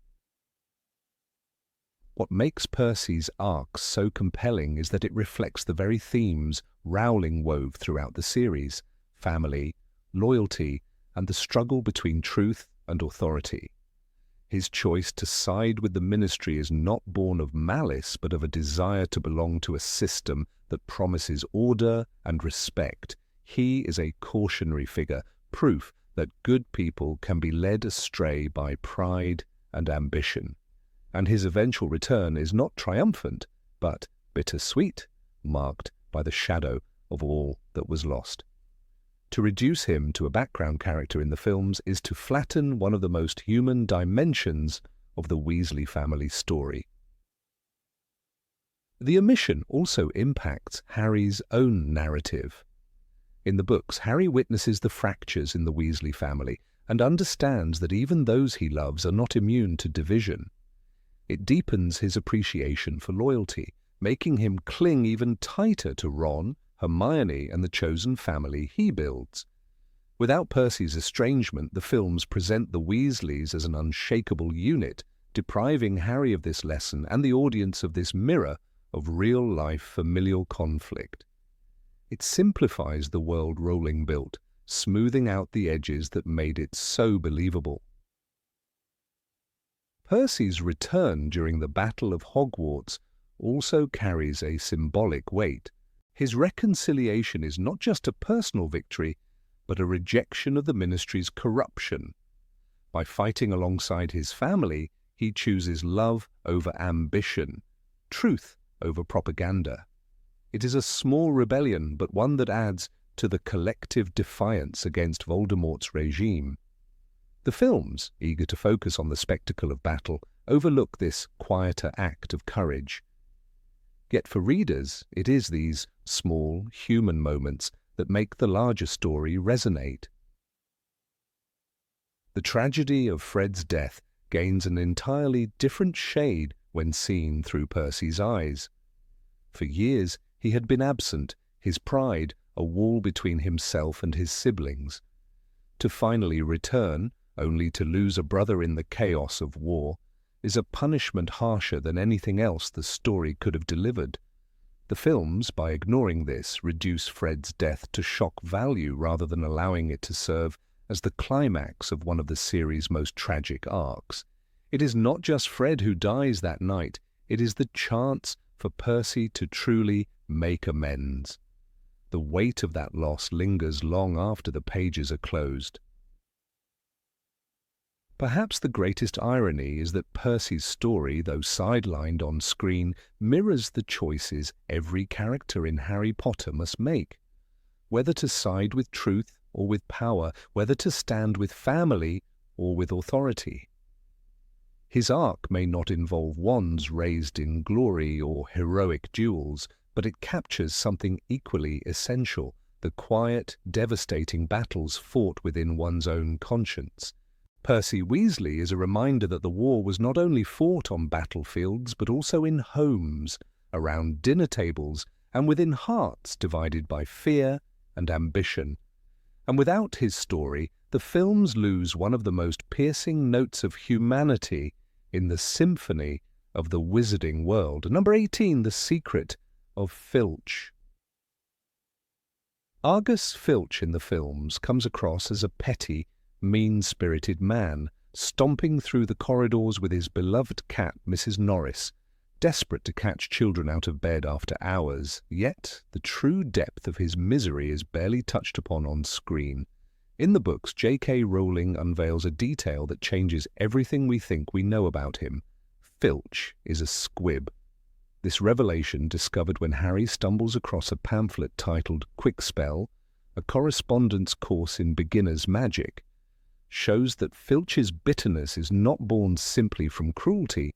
What makes Percy's arc so compelling is that it reflects the very themes Rowling wove throughout the series: family, loyalty, and the struggle between truth and authority. His choice to side with the Ministry is not born of malice, but of a desire to belong to a system that promises order and respect. He is a cautionary figure, proof that good people can be led astray by pride and ambition. And his eventual return is not triumphant, but bittersweet, marked by the shadow of all that was lost. To reduce him to a background character in the films is to flatten one of the most human dimensions of the Weasley family story. The omission also impacts Harry's own narrative. In the books, Harry witnesses the fractures in the Weasley family and understands that even those he loves are not immune to division. It deepens his appreciation for loyalty, making him cling even tighter to Ron, Hermione, and the chosen family he builds. Without Percy's estrangement, the films present the Weasleys as an unshakable unit, depriving Harry of this lesson and the audience of this mirror of real-life familial conflict. It simplifies the world Rowling built, smoothing out the edges that made it so believable. Percy's return during the Battle of Hogwarts also carries a symbolic weight. His reconciliation is not just a personal victory, but a rejection of the Ministry's corruption. By fighting alongside his family, he chooses love over ambition, truth over propaganda. It is a small rebellion, but one that adds to the collective defiance against Voldemort's regime. The films, eager to focus on the spectacle of battle, overlook this quieter act of courage. Yet for readers, it is these small, human moments that make the larger story resonate. The tragedy of Fred's death gains an entirely different shade when seen through Percy's eyes. For years he had been absent, his pride a wall between himself and his siblings. To finally return, only to lose a brother in the chaos of war, is a punishment harsher than anything else the story could have delivered. The films, by ignoring this, reduce Fred's death to shock value rather than allowing it to serve as the climax of one of the series' most tragic arcs. It is not just Fred who dies that night, it is the chance for Percy to truly make amends. The weight of that loss lingers long after the pages are closed. Perhaps the greatest irony is that Percy's story, though sidelined on screen, mirrors the choices every character in Harry Potter must make. Whether to side with truth or with power, whether to stand with family or with authority. His arc may not involve wands raised in glory or heroic duels, but it captures something equally essential, the quiet, devastating battles fought within one's own conscience. Percy Weasley is a reminder that the war was not only fought on battlefields, but also in homes, around dinner tables, and within hearts divided by fear and ambition. And without his story, the films lose one of the most piercing notes of humanity in the symphony of the wizarding world. Number 18, The Secret of Filch. Argus Filch in the films comes across as a petty, mean-spirited man, stomping through the corridors with his beloved cat, Mrs. Norris, desperate to catch children out of bed after hours. Yet the true depth of his misery is barely touched upon on screen. In the books, J.K. Rowling unveils a detail that changes everything we think we know about him. Filch is a squib. This revelation, discovered when Harry stumbles across a pamphlet titled Quick Spell, a correspondence course in beginner's magic, shows that Filch's bitterness is not born simply from cruelty,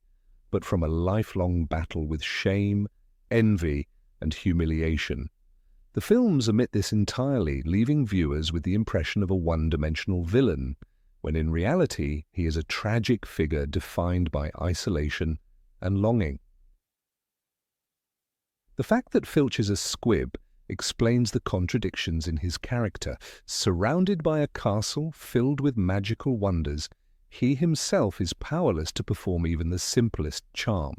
but from a lifelong battle with shame, envy, and humiliation. The films omit this entirely, leaving viewers with the impression of a one-dimensional villain, when in reality he is a tragic figure defined by isolation and longing. The fact that Filch is a squib explains the contradictions in his character. Surrounded by a castle filled with magical wonders, he himself is powerless to perform even the simplest charm.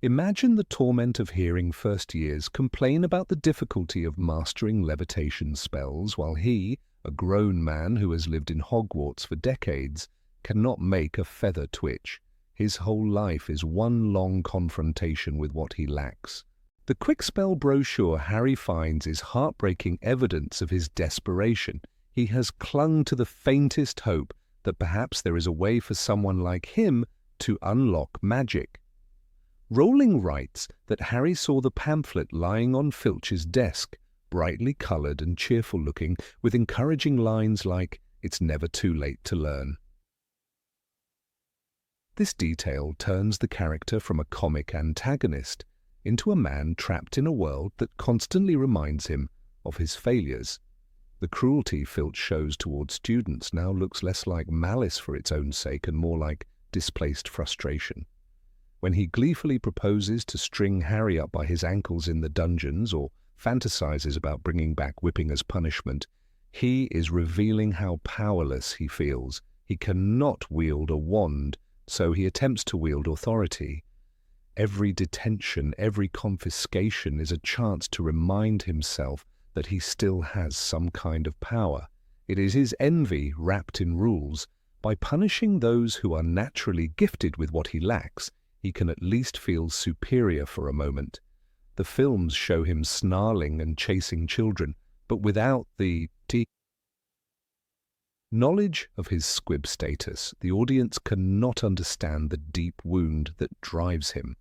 Imagine the torment of hearing first years complain about the difficulty of mastering levitation spells, while he, a grown man who has lived in Hogwarts for decades, cannot make a feather twitch. His whole life is one long confrontation with what he lacks. The Quick Spell brochure Harry finds is heartbreaking evidence of his desperation. He has clung to the faintest hope that perhaps there is a way for someone like him to unlock magic. Rowling writes that Harry saw the pamphlet lying on Filch's desk, brightly coloured and cheerful-looking, with encouraging lines like, "It's never too late to learn." This detail turns the character from a comic antagonist into a man trapped in a world that constantly reminds him of his failures. The cruelty Filch shows towards students now looks less like malice for its own sake and more like displaced frustration. When he gleefully proposes to string Harry up by his ankles in the dungeons or fantasizes about bringing back whipping as punishment, he is revealing how powerless he feels. He cannot wield a wand, so he attempts to wield authority. Every detention, every confiscation is a chance to remind himself that he still has some kind of power. It is his envy wrapped in rules. By punishing those who are naturally gifted with what he lacks, he can at least feel superior for a moment. The films show him snarling and chasing children, but without the knowledge of his squib status, the audience cannot understand the deep wound that drives him.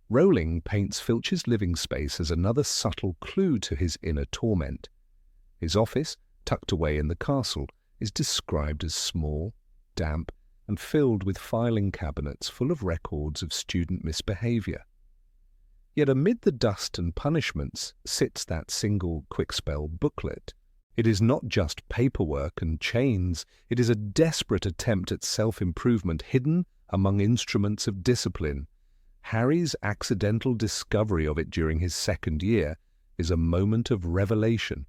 Rowling paints Filch's living space as another subtle clue to his inner torment. His office, tucked away in the castle, is described as small, damp, and filled with filing cabinets full of records of student misbehavior. Yet amid the dust and punishments sits that single quick-spell booklet. It is not just paperwork and chains, it is a desperate attempt at self-improvement hidden among instruments of discipline. Harry's accidental discovery of it during his second year is a moment of revelation.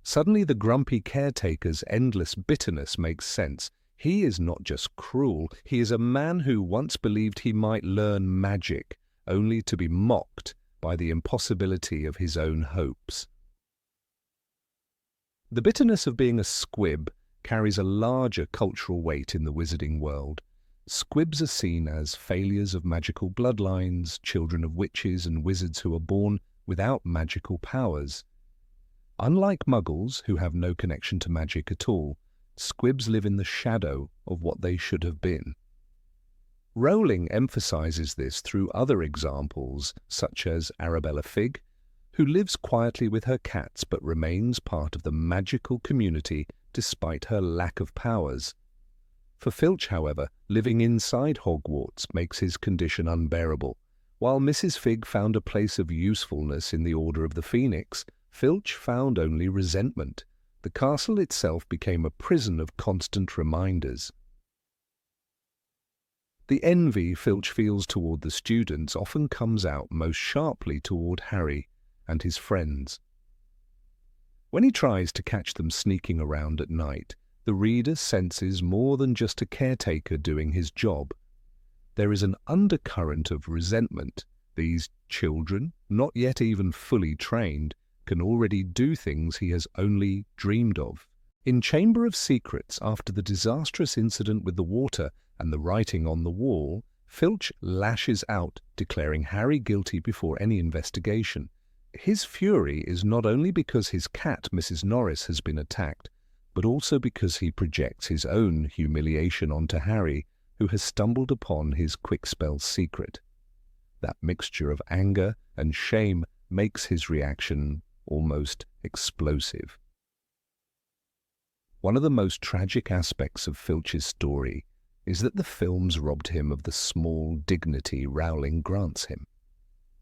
Suddenly the grumpy caretaker's endless bitterness makes sense. He is not just cruel, he is a man who once believed he might learn magic, only to be mocked by the impossibility of his own hopes. The bitterness of being a squib carries a larger cultural weight in the wizarding world. Squibs are seen as failures of magical bloodlines, children of witches and wizards who are born without magical powers. Unlike muggles, who have no connection to magic at all, squibs live in the shadow of what they should have been. Rowling emphasizes this through other examples, such as Arabella Figg, who lives quietly with her cats but remains part of the magical community despite her lack of powers. For Filch, however, living inside Hogwarts makes his condition unbearable. While Mrs. Figg found a place of usefulness in the Order of the Phoenix, Filch found only resentment. The castle itself became a prison of constant reminders. The envy Filch feels toward the students often comes out most sharply toward Harry and his friends. When he tries to catch them sneaking around at night, the reader senses more than just a caretaker doing his job. There is an undercurrent of resentment. These children, not yet even fully trained, can already do things he has only dreamed of. In Chamber of Secrets, after the disastrous incident with the water and the writing on the wall, Filch lashes out, declaring Harry guilty before any investigation. His fury is not only because his cat, Mrs. Norris, has been attacked, but also because he projects his own humiliation onto Harry, who has stumbled upon his quickspell secret. That mixture of anger and shame makes his reaction almost explosive. One of the most tragic aspects of Filch's story is that the films robbed him of the small dignity Rowling grants him.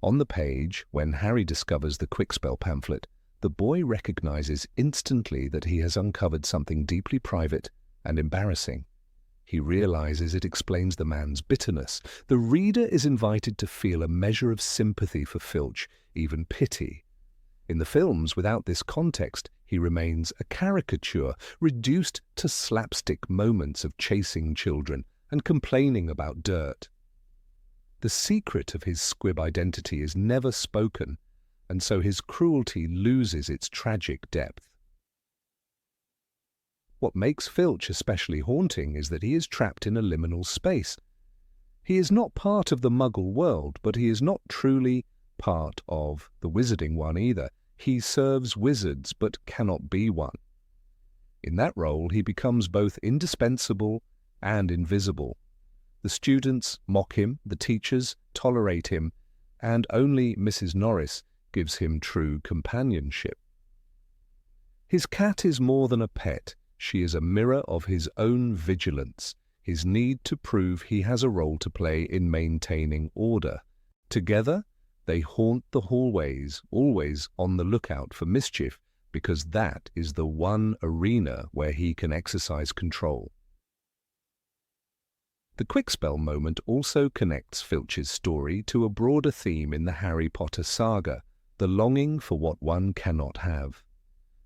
On the page, when Harry discovers the quickspell pamphlet, the boy recognizes instantly that he has uncovered something deeply private and embarrassing. He realizes it explains the man's bitterness. The reader is invited to feel a measure of sympathy for Filch, even pity. In the films, without this context, he remains a caricature, reduced to slapstick moments of chasing children and complaining about dirt. The secret of his squib identity is never spoken, and so his cruelty loses its tragic depth. What makes Filch especially haunting is that he is trapped in a liminal space. He is not part of the Muggle world, but he is not truly part of the wizarding one either. He serves wizards, but cannot be one. In that role, he becomes both indispensable and invisible. The students mock him, the teachers tolerate him, and only Mrs. Norris gives him true companionship. His cat is more than a pet. She is a mirror of his own vigilance, his need to prove he has a role to play in maintaining order. Together, they haunt the hallways, always on the lookout for mischief, because that is the one arena where he can exercise control. The quickspell moment also connects Filch's story to a broader theme in the Harry Potter saga, the longing for what one cannot have.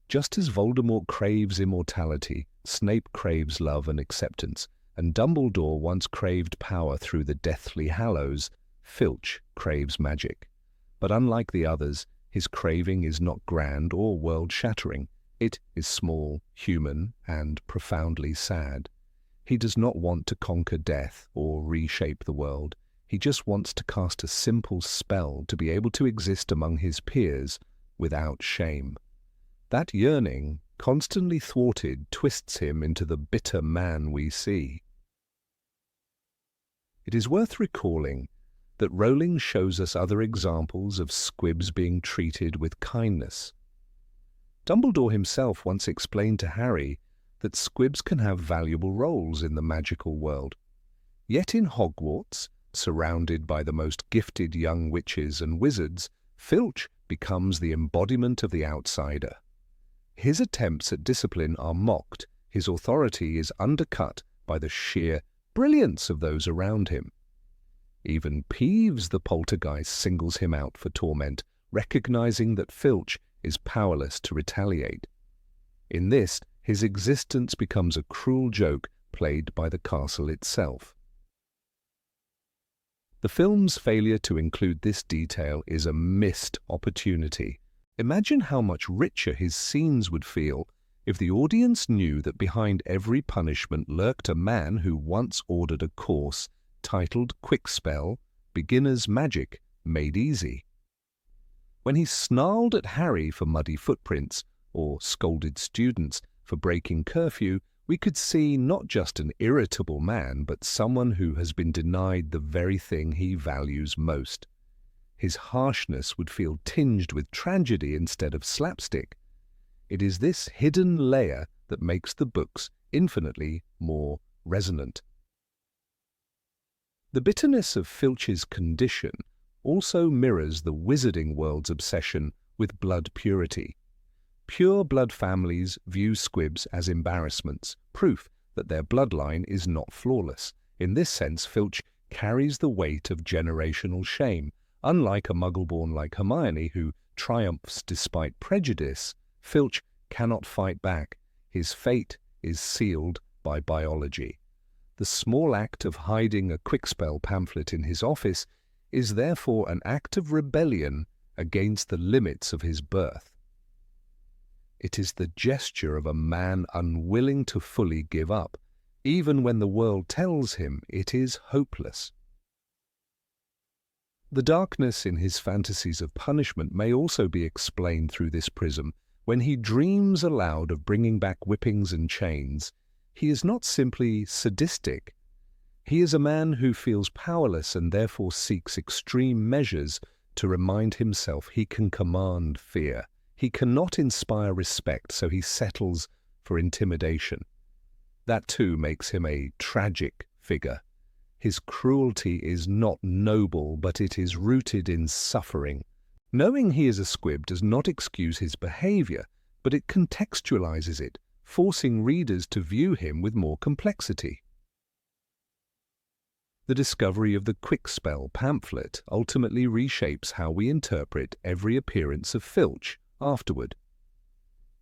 Just as Voldemort craves immortality, Snape craves love and acceptance, and Dumbledore once craved power through the Deathly Hallows, Filch craves magic. But unlike the others, his craving is not grand or world-shattering. It is small, human, and profoundly sad. He does not want to conquer death or reshape the world. He just wants to cast a simple spell to be able to exist among his peers without shame. That yearning, constantly thwarted, twists him into the bitter man we see. It is worth recalling that Rowling shows us other examples of squibs being treated with kindness. Dumbledore himself once explained to Harry that squibs can have valuable roles in the magical world. Yet in Hogwarts, surrounded by the most gifted young witches and wizards, Filch becomes the embodiment of the outsider. His attempts at discipline are mocked, his authority is undercut by the sheer brilliance of those around him. Even Peeves the poltergeist singles him out for torment, recognizing that Filch is powerless to retaliate. In this, his existence becomes a cruel joke played by the castle itself. The film's failure to include this detail is a missed opportunity. Imagine how much richer his scenes would feel if the audience knew that behind every punishment lurked a man who once ordered a course titled Quick Spell, Beginner's Magic Made Easy. When he snarled at Harry for muddy footprints, or scolded students for breaking curfew, we could see not just an irritable man, but someone who has been denied the very thing he values most. His harshness would feel tinged with tragedy instead of slapstick. It is this hidden layer that makes the books infinitely more resonant. The bitterness of Filch's condition also mirrors the wizarding world's obsession with blood purity. Pure blood families view squibs as embarrassments, proof that their bloodline is not flawless. In this sense, Filch carries the weight of generational shame. Unlike a muggle-born like Hermione, who triumphs despite prejudice, Filch cannot fight back. His fate is sealed by biology. The small act of hiding a quickspell pamphlet in his office is therefore an act of rebellion against the limits of his birth. It is the gesture of a man unwilling to fully give up, even when the world tells him it is hopeless. The darkness in his fantasies of punishment may also be explained through this prism. When he dreams aloud of bringing back whippings and chains, he is not simply sadistic. He is a man who feels powerless and therefore seeks extreme measures to remind himself he can command fear. He cannot inspire respect, so he settles for intimidation. That too makes him a tragic figure. His cruelty is not noble, but it is rooted in suffering. Knowing he is a squib does not excuse his behavior, but it contextualizes it, forcing readers to view him with more complexity. The discovery of the Quickspell pamphlet ultimately reshapes how we interpret every appearance of Filch afterward.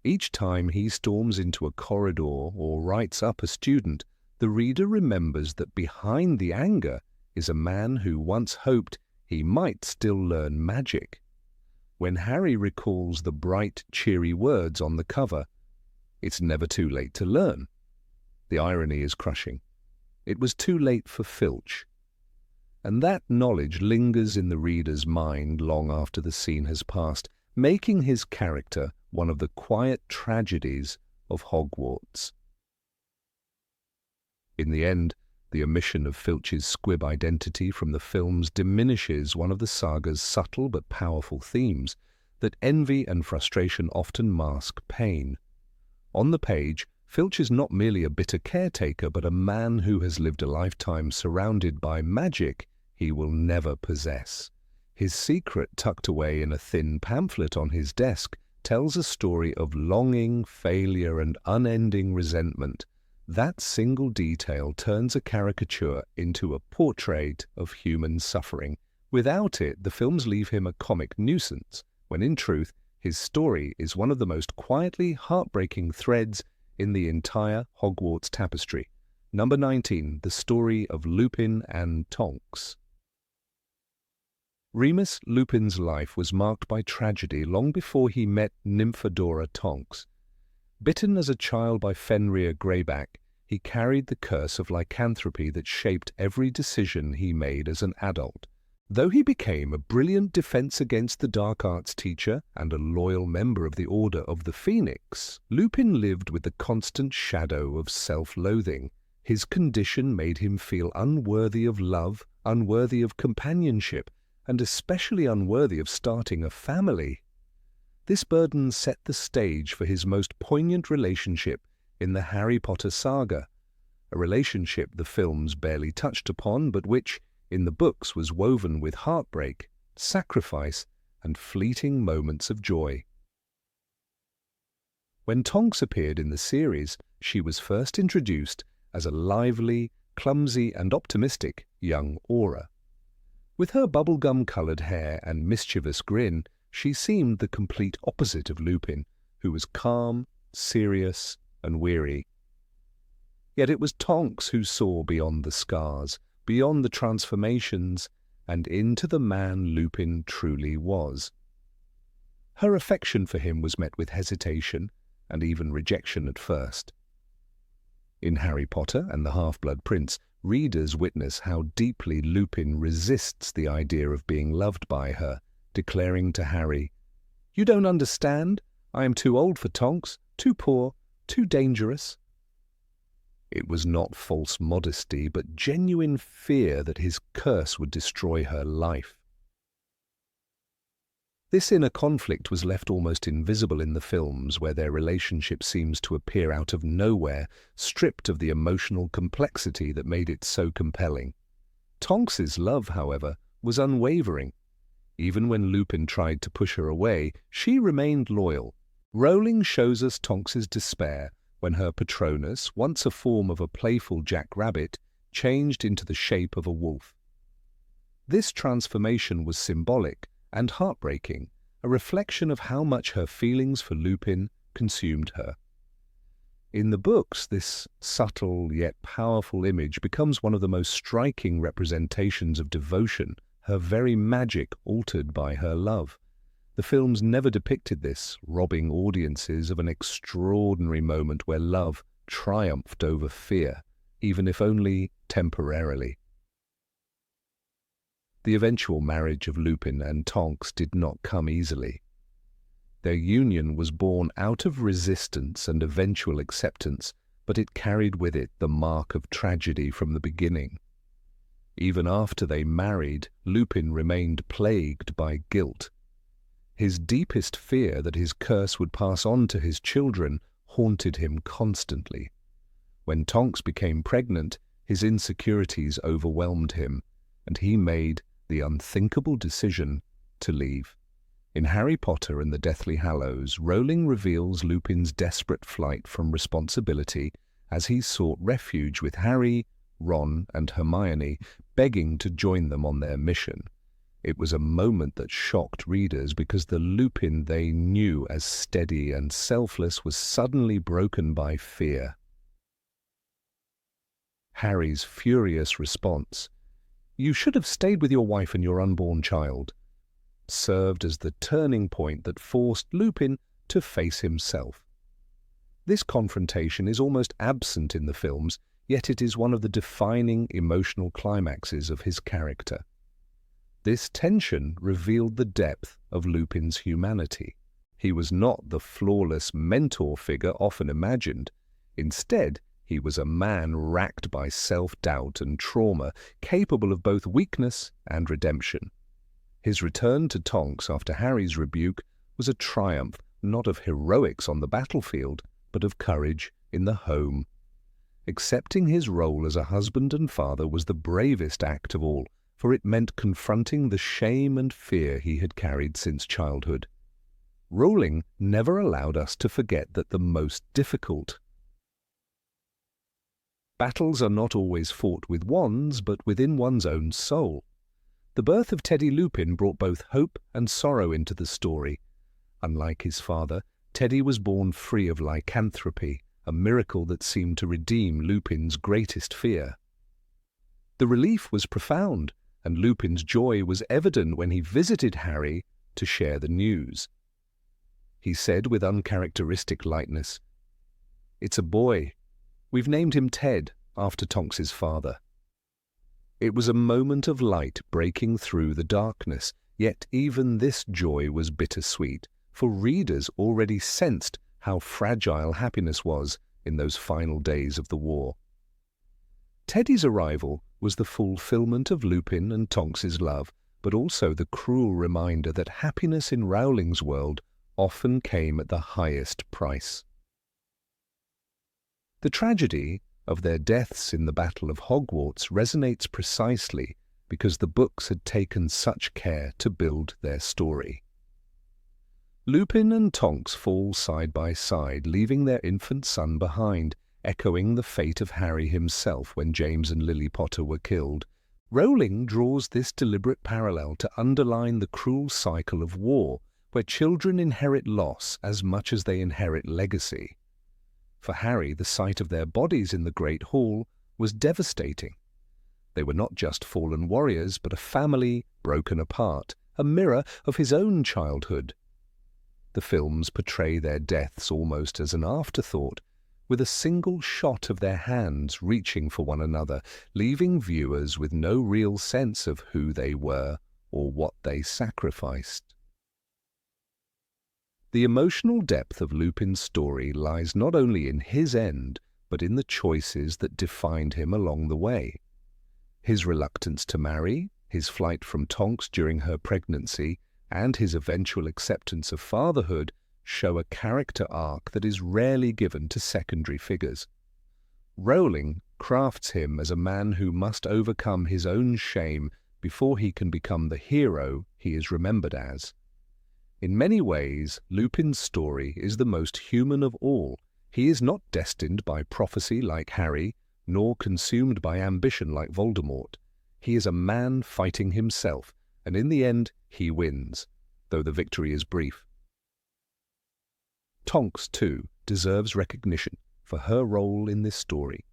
Each time he storms into a corridor or writes up a student, the reader remembers that behind the anger is a man who once hoped he might still learn magic. When Harry recalls the bright, cheery words on the cover, "It's never too late to learn," the irony is crushing. It was too late for Filch. And that knowledge lingers in the reader's mind long after the scene has passed, making his character one of the quiet tragedies of Hogwarts. In the end, the omission of Filch's squib identity from the films diminishes one of the saga's subtle but powerful themes, that envy and frustration often mask pain. On the page, Filch is not merely a bitter caretaker, but a man who has lived a lifetime surrounded by magic he will never possess. His secret, tucked away in a thin pamphlet on his desk, tells a story of longing, failure, and unending resentment. That single detail turns a caricature into a portrait of human suffering. Without it, the films leave him a comic nuisance, when in truth, his story is one of the most quietly heartbreaking threads in the entire Hogwarts tapestry. Number 19, the story of Lupin and Tonks. Remus Lupin's life was marked by tragedy long before he met Nymphadora Tonks. Bitten as a child by Fenrir Greyback, he carried the curse of lycanthropy that shaped every decision he made as an adult. Though he became a brilliant defense against the dark arts teacher and a loyal member of the Order of the Phoenix, Lupin lived with the constant shadow of self-loathing. His condition made him feel unworthy of love, unworthy of companionship, and especially unworthy of starting a family. This burden set the stage for his most poignant relationship in the Harry Potter saga, a relationship the films barely touched upon, but which, in the books, was woven with heartbreak, sacrifice, and fleeting moments of joy. When Tonks appeared in the series, she was first introduced as a lively, clumsy, and optimistic young Aura. With her bubblegum-coloured hair and mischievous grin, she seemed the complete opposite of Lupin, who was calm, serious, and weary. Yet it was Tonks who saw beyond the scars, beyond the transformations, and into the man Lupin truly was. Her affection for him was met with hesitation and even rejection at first. In Harry Potter and the Half-Blood Prince, readers witness how deeply Lupin resists the idea of being loved by her, declaring to Harry, "You don't understand. I am too old for Tonks, too poor, too dangerous." It was not false modesty, but genuine fear that his curse would destroy her life. This inner conflict was left almost invisible in the films, where their relationship seems to appear out of nowhere, stripped of the emotional complexity that made it so compelling. Tonks's love, however, was unwavering. Even when Lupin tried to push her away, she remained loyal. Rowling shows us Tonks's despair when her Patronus, once a form of a playful jackrabbit, changed into the shape of a wolf. This transformation was symbolic and heartbreaking, a reflection of how much her feelings for Lupin consumed her. In the books, this subtle yet powerful image becomes one of the most striking representations of devotion, her very magic altered by her love. The films never depicted this, robbing audiences of an extraordinary moment where love triumphed over fear, even if only temporarily. The eventual marriage of Lupin and Tonks did not come easily. Their union was born out of resistance and eventual acceptance, but it carried with it the mark of tragedy from the beginning. Even after they married, Lupin remained plagued by guilt. His deepest fear that his curse would pass on to his children haunted him constantly. When Tonks became pregnant, his insecurities overwhelmed him, and he made the unthinkable decision to leave. In Harry Potter and the Deathly Hallows, Rowling reveals Lupin's desperate flight from responsibility as he sought refuge with Harry, Ron, and Hermione, begging to join them on their mission. It was a moment that shocked readers because the Lupin they knew as steady and selfless was suddenly broken by fear. Harry's furious response, "You should have stayed with your wife and your unborn child," served as the turning point that forced Lupin to face himself. This confrontation is almost absent in the films, yet it is one of the defining emotional climaxes of his character. This tension revealed the depth of Lupin's humanity. He was not the flawless mentor figure often imagined. Instead, he was a man racked by self-doubt and trauma, capable of both weakness and redemption. His return to Tonks after Harry's rebuke was a triumph not of heroics on the battlefield, but of courage in the home. Accepting his role as a husband and father was the bravest act of all, for it meant confronting the shame and fear he had carried since childhood. Rowling never allowed us to forget that the most difficult battles are not always fought with wands, but within one's own soul. The birth of Teddy Lupin brought both hope and sorrow into the story. Unlike his father, Teddy was born free of lycanthropy, a miracle that seemed to redeem Lupin's greatest fear. The relief was profound, and Lupin's joy was evident when he visited Harry to share the news. He said with uncharacteristic lightness, "It's a boy. We've named him Ted, after Tonks's father." It was a moment of light breaking through the darkness, yet even this joy was bittersweet, for readers already sensed how fragile happiness was in those final days of the war. Teddy's arrival was the fulfillment of Lupin and Tonks's love, but also the cruel reminder that happiness in Rowling's world often came at the highest price. The tragedy of their deaths in the Battle of Hogwarts resonates precisely because the books had taken such care to build their story. Lupin and Tonks fall side by side, leaving their infant son behind, echoing the fate of Harry himself when James and Lily Potter were killed. Rowling draws this deliberate parallel to underline the cruel cycle of war, where children inherit loss as much as they inherit legacy. For Harry, the sight of their bodies in the Great Hall was devastating. They were not just fallen warriors, but a family broken apart, a mirror of his own childhood. The films portray their deaths almost as an afterthought, with a single shot of their hands reaching for one another, leaving viewers with no real sense of who they were or what they sacrificed. The emotional depth of Lupin's story lies not only in his end, but in the choices that defined him along the way. His reluctance to marry, his flight from Tonks during her pregnancy, and his eventual acceptance of fatherhood show a character arc that is rarely given to secondary figures. Rowling crafts him as a man who must overcome his own shame before he can become the hero he is remembered as. In many ways, Lupin's story is the most human of all. He is not destined by prophecy like Harry, nor consumed by ambition like Voldemort. He is a man fighting himself, and in the end he wins, though the victory is brief. Tonks, too, deserves recognition for her role in this story.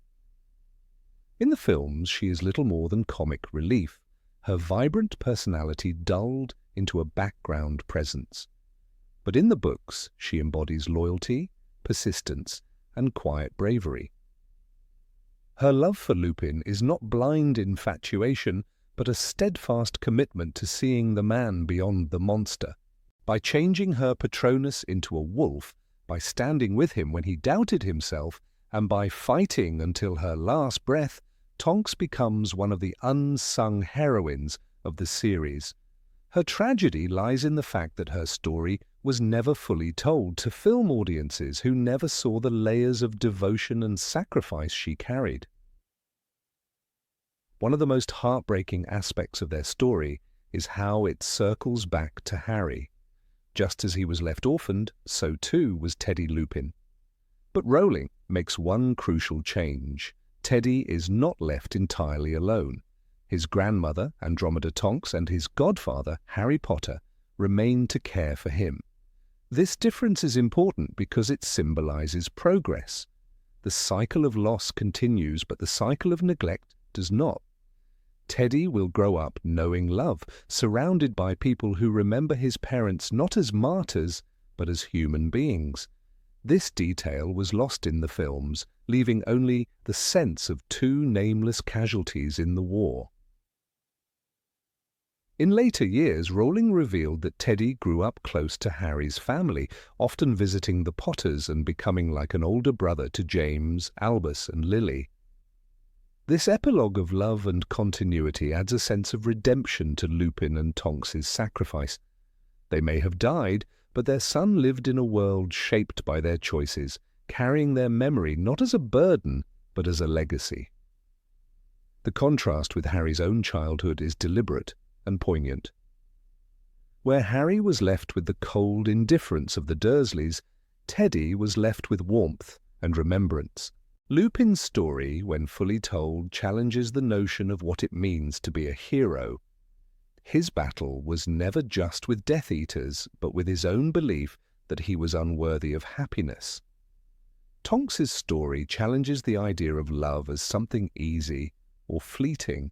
In the films, she is little more than comic relief, her vibrant personality dulled into a background presence. But in the books, she embodies loyalty, persistence, and quiet bravery. Her love for Lupin is not blind infatuation, but a steadfast commitment to seeing the man beyond the monster. By changing her Patronus into a wolf, by standing with him when he doubted himself, and by fighting until her last breath, Tonks becomes one of the unsung heroines of the series. Her tragedy lies in the fact that her story was never fully told to film audiences who never saw the layers of devotion and sacrifice she carried. One of the most heartbreaking aspects of their story is how it circles back to Harry. Just as he was left orphaned, so too was Teddy Lupin. But Rowling makes one crucial change. Teddy is not left entirely alone. His grandmother, Andromeda Tonks, and his godfather, Harry Potter, remain to care for him. This difference is important because it symbolizes progress. The cycle of loss continues, but the cycle of neglect does not. Teddy will grow up knowing love, surrounded by people who remember his parents not as martyrs, but as human beings. This detail was lost in the films, leaving only the sense of two nameless casualties in the war. In later years, Rowling revealed that Teddy grew up close to Harry's family, often visiting the Potters and becoming like an older brother to James, Albus, and Lily. This epilogue of love and continuity adds a sense of redemption to Lupin and Tonks' sacrifice. They may have died, but their son lived in a world shaped by their choices, carrying their memory not as a burden, but as a legacy. The contrast with Harry's own childhood is deliberate and poignant. Where Harry was left with the cold indifference of the Dursleys, Teddy was left with warmth and remembrance. Lupin's story, when fully told, challenges the notion of what it means to be a hero. His battle was never just with Death Eaters, but with his own belief that he was unworthy of happiness. Tonks' story challenges the idea of love as something easy or fleeting.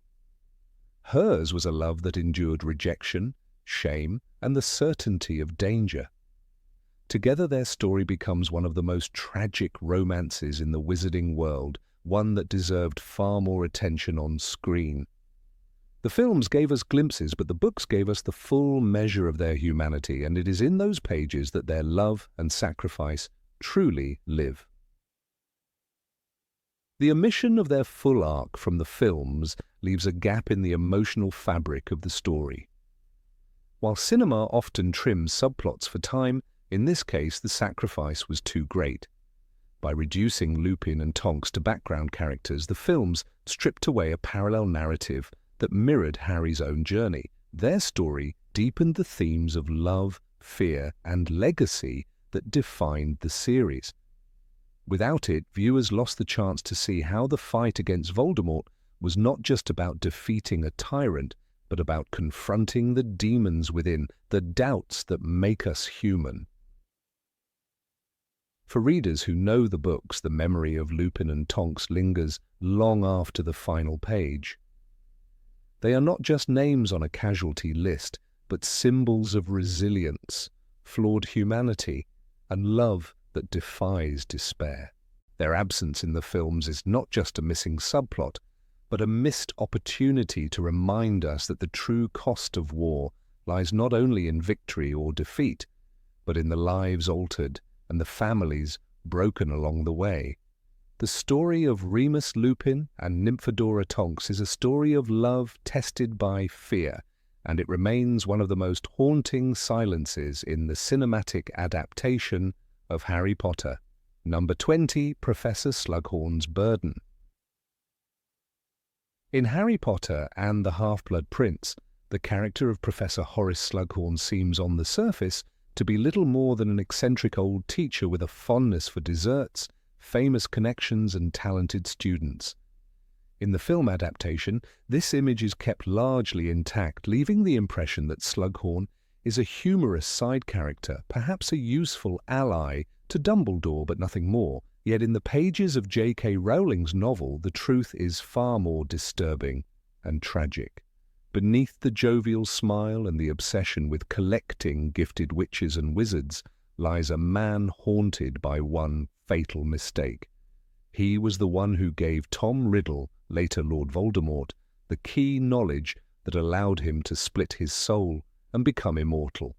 Hers was a love that endured rejection, shame, and the certainty of danger. Together their story becomes one of the most tragic romances in the wizarding world, one that deserved far more attention on screen. The films gave us glimpses, but the books gave us the full measure of their humanity, and it is in those pages that their love and sacrifice truly live. The omission of their full arc from the films leaves a gap in the emotional fabric of the story. While cinema often trims subplots for time, in this case the sacrifice was too great. By reducing Lupin and Tonks to background characters, the films stripped away a parallel narrative that mirrored Harry's own journey. Their story deepened the themes of love, fear, and legacy that defined the series. Without it, viewers lost the chance to see how the fight against Voldemort was not just about defeating a tyrant, but about confronting the demons within, the doubts that make us human. For readers who know the books, the memory of Lupin and Tonks lingers long after the final page. They are not just names on a casualty list, but symbols of resilience, flawed humanity, and love that defies despair. Their absence in the films is not just a missing subplot, but a missed opportunity to remind us that the true cost of war lies not only in victory or defeat, but in the lives altered and the families broken along the way. The story of Remus Lupin and Nymphadora Tonks is a story of love tested by fear, and it remains one of the most haunting silences in the cinematic adaptation of Harry Potter. Number 20, Professor Slughorn's Burden. In Harry Potter and the Half-Blood Prince, the character of Professor Horace Slughorn seems on the surface to be little more than an eccentric old teacher with a fondness for desserts, famous connections and talented students. In the film adaptation, this image is kept largely intact, leaving the impression that Slughorn is a humorous side character, perhaps a useful ally to Dumbledore but nothing more. Yet in the pages of J.K. Rowling's novel, the truth is far more disturbing and tragic. Beneath the jovial smile and the obsession with collecting gifted witches and wizards lies a man haunted by one fatal mistake. He was the one who gave Tom Riddle, later Lord Voldemort, the key knowledge that allowed him to split his soul and become immortal.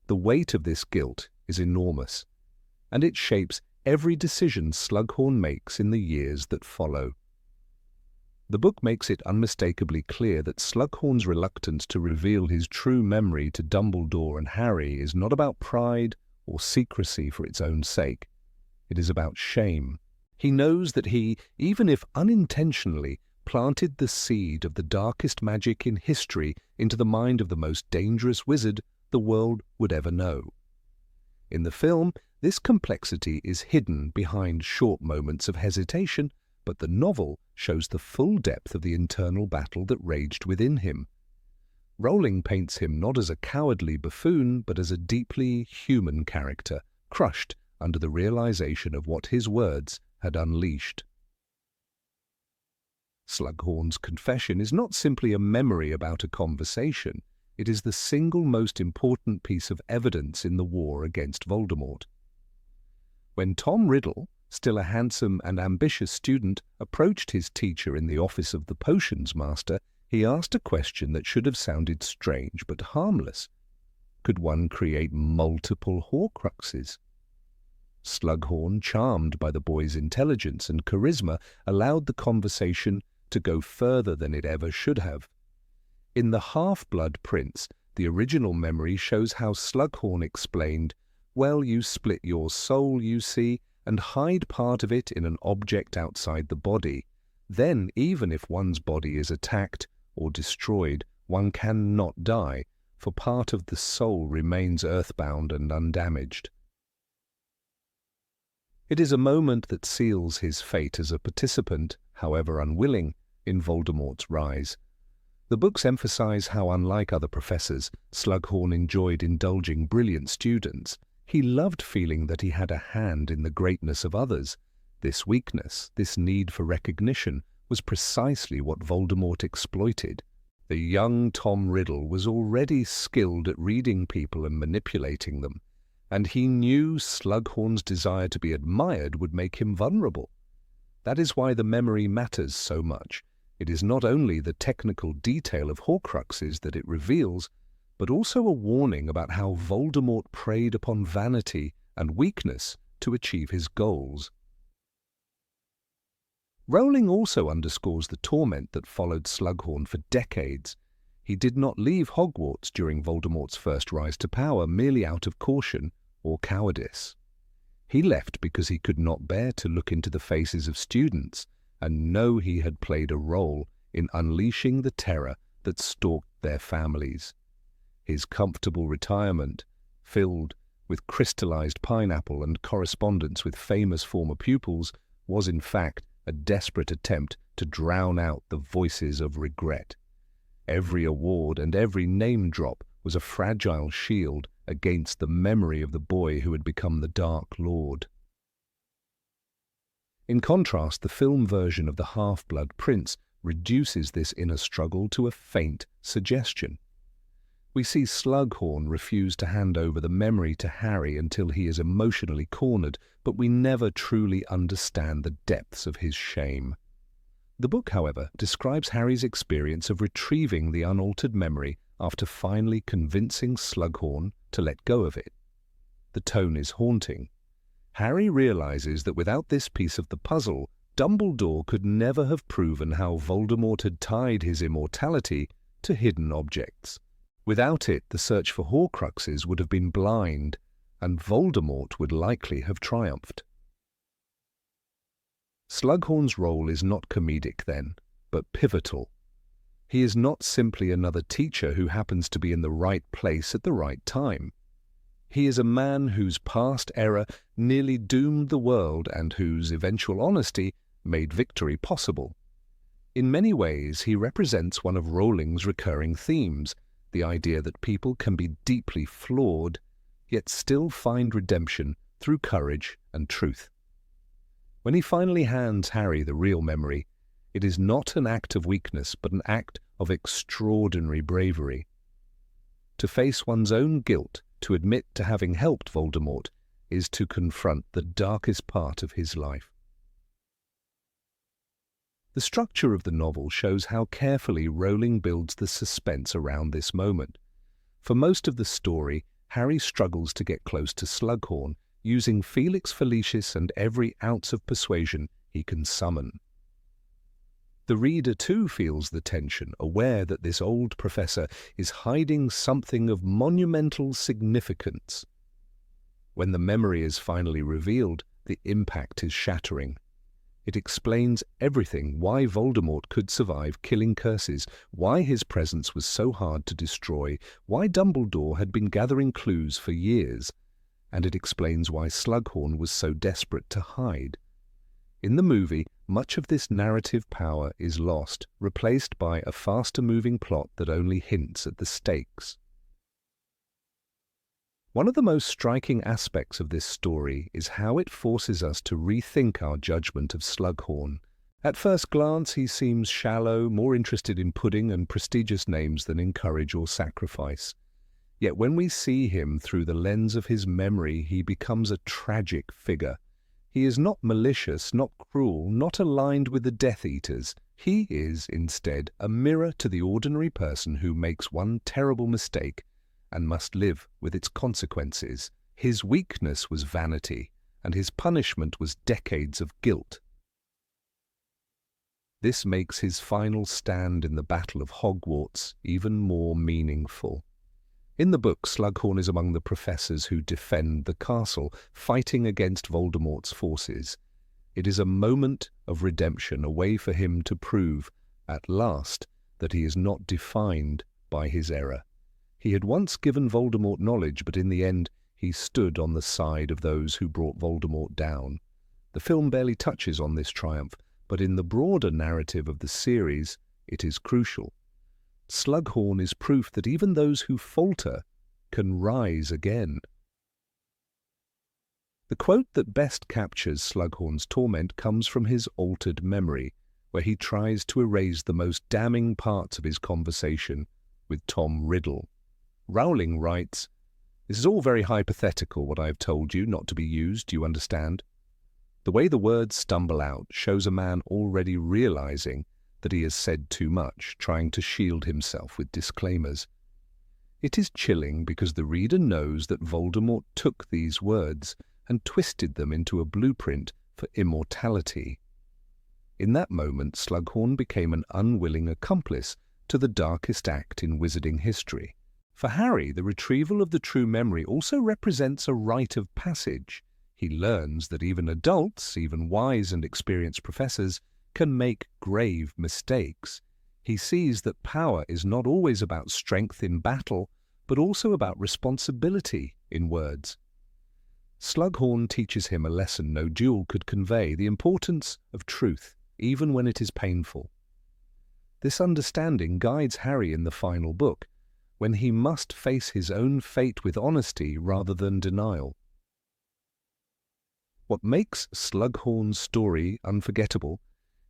The weight of this guilt is enormous, and it shapes every decision Slughorn makes in the years that follow. The book makes it unmistakably clear that Slughorn's reluctance to reveal his true memory to Dumbledore and Harry is not about pride or secrecy for its own sake. It is about shame. He knows that he, even if unintentionally, planted the seed of the darkest magic in history into the mind of the most dangerous wizard the world would ever know. In the film, this complexity is hidden behind short moments of hesitation, but the novel shows the full depth of the internal battle that raged within him. Rowling paints him not as a cowardly buffoon, but as a deeply human character, crushed under the realization of what his words had unleashed. Slughorn's confession is not simply a memory about a conversation. It is the single most important piece of evidence in the war against Voldemort. When Tom Riddle, still a handsome and ambitious student, approached his teacher in the office of the potions master, he asked a question that should have sounded strange but harmless. Could one create multiple Horcruxes? Slughorn, charmed by the boy's intelligence and charisma, allowed the conversation to go further than it ever should have. In The Half-Blood Prince, the original memory shows how Slughorn explained, "Well, you split your soul, you see, and hide part of it in an object outside the body. Then, even if one's body is attacked or destroyed, one cannot die, for part of the soul remains earthbound and undamaged." It is a moment that seals his fate as a participant, however unwilling, in Voldemort's rise. The books emphasize how, unlike other professors, Slughorn enjoyed indulging brilliant students. He loved feeling that he had a hand in the greatness of others. This weakness, this need for recognition, was precisely what Voldemort exploited. The young Tom Riddle was already skilled at reading people and manipulating them, and he knew Slughorn's desire to be admired would make him vulnerable. That is why the memory matters so much. It is not only the technical detail of Horcruxes that it reveals, but also a warning about how Voldemort preyed upon vanity and weakness to achieve his goals. Rowling also underscores the torment that followed Slughorn for decades. He did not leave Hogwarts during Voldemort's first rise to power merely out of caution or cowardice. He left because he could not bear to look into the faces of students and know he had played a role in unleashing the terror that stalked their families. His comfortable retirement, filled with crystallized pineapple and correspondence with famous former pupils, was in fact a desperate attempt to drown out the voices of regret. Every award and every name drop was a fragile shield against the memory of the boy who had become the Dark Lord. In contrast, the film version of The Half-Blood Prince reduces this inner struggle to a faint suggestion. We see Slughorn refuse to hand over the memory to Harry until he is emotionally cornered, but we never truly understand the depths of his shame. The book, however, describes Harry's experience of retrieving the unaltered memory after finally convincing Slughorn to let go of it. The tone is haunting. Harry realizes that without this piece of the puzzle, Dumbledore could never have proven how Voldemort had tied his immortality to hidden objects. Without it, the search for Horcruxes would have been blind, and Voldemort would likely have triumphed. Slughorn's role is not comedic then, but pivotal. He is not simply another teacher who happens to be in the right place at the right time. He is a man whose past error nearly doomed the world and whose eventual honesty made victory possible. In many ways, he represents one of Rowling's recurring themes, the idea that people can be deeply flawed, yet still find redemption through courage and truth. When he finally hands Harry the real memory, it is not an act of weakness, but an act of extraordinary bravery. To face one's own guilt, to admit to having helped Voldemort, is to confront the darkest part of his life. The structure of the novel shows how carefully Rowling builds the suspense around this moment. For most of the story, Harry struggles to get close to Slughorn, using Felix Felicis and every ounce of persuasion he can summon. The reader too feels the tension, aware that this old professor is hiding something of monumental significance. When the memory is finally revealed, the impact is shattering. It explains everything: why Voldemort could survive killing curses, why his presence was so hard to destroy, why Dumbledore had been gathering clues for years, and it explains why Slughorn was so desperate to hide. In the movie, much of this narrative power is lost, replaced by a faster-moving plot that only hints at the stakes. One of the most striking aspects of this story is how it forces us to rethink our judgment of Slughorn. At first glance, he seems shallow, more interested in pudding and prestigious names than in courage or sacrifice. Yet when we see him through the lens of his memory, he becomes a tragic figure. He is not malicious, not cruel, not aligned with the Death Eaters. He is, instead, a mirror to the ordinary person who makes one terrible mistake and must live with its consequences. His weakness was vanity, and his punishment was decades of guilt. This makes his final stand in the Battle of Hogwarts even more meaningful. In the book, Slughorn is among the professors who defend the castle, fighting against Voldemort's forces. It is a moment of redemption, a way for him to prove, at last, that he is not defined by his error. He had once given Voldemort knowledge, but in the end he stood on the side of those who brought Voldemort down. The film barely touches on this triumph, but in the broader narrative of the series, it is crucial. Slughorn is proof that even those who falter can rise again. The quote that best captures Slughorn's torment comes from his altered memory, where he tries to erase the most damning parts of his conversation with Tom Riddle. Rowling writes, "This is all very hypothetical, what I have told you, not to be used, you understand?" The way the words stumble out shows a man already realizing that he has said too much, trying to shield himself with disclaimers. It is chilling because the reader knows that Voldemort took these words and twisted them into a blueprint for immortality. In that moment, Slughorn became an unwilling accomplice to the darkest act in wizarding history. For Harry, the retrieval of the true memory also represents a rite of passage. He learns that even adults, even wise and experienced professors, can make grave mistakes. He sees that power is not always about strength in battle, but also about responsibility in words. Slughorn teaches him a lesson no duel could convey: the importance of truth, even when it is painful. This understanding guides Harry in the final book, when he must face his own fate with honesty rather than denial. What makes Slughorn's story unforgettable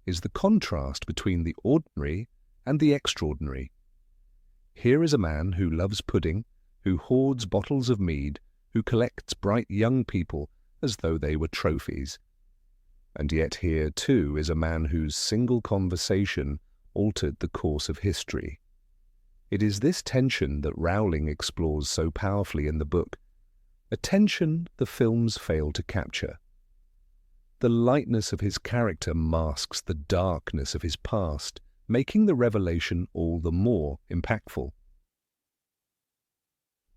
is the contrast between the ordinary and the extraordinary. Here is a man who loves pudding, who hoards bottles of mead, who collects bright young people as though they were trophies. And yet here, too, is a man whose single conversation altered the course of history. It is this tension that Rowling explores so powerfully in the book, a tension the films fail to capture. The lightness of his character masks the darkness of his past, making the revelation all the more impactful.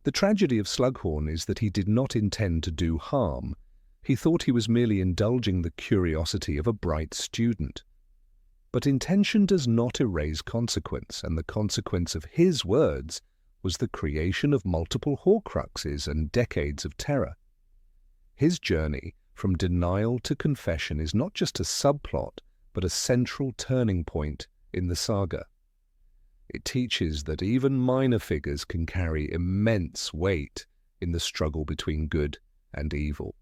The tragedy of Slughorn is that he did not intend to do harm. He thought he was merely indulging the curiosity of a bright student. But intention does not erase consequence, and the consequence of his words was the creation of multiple Horcruxes and decades of terror. His journey from denial to confession is not just a subplot, but a central turning point in the saga. It teaches that even minor figures can carry immense weight in the struggle between good and evil.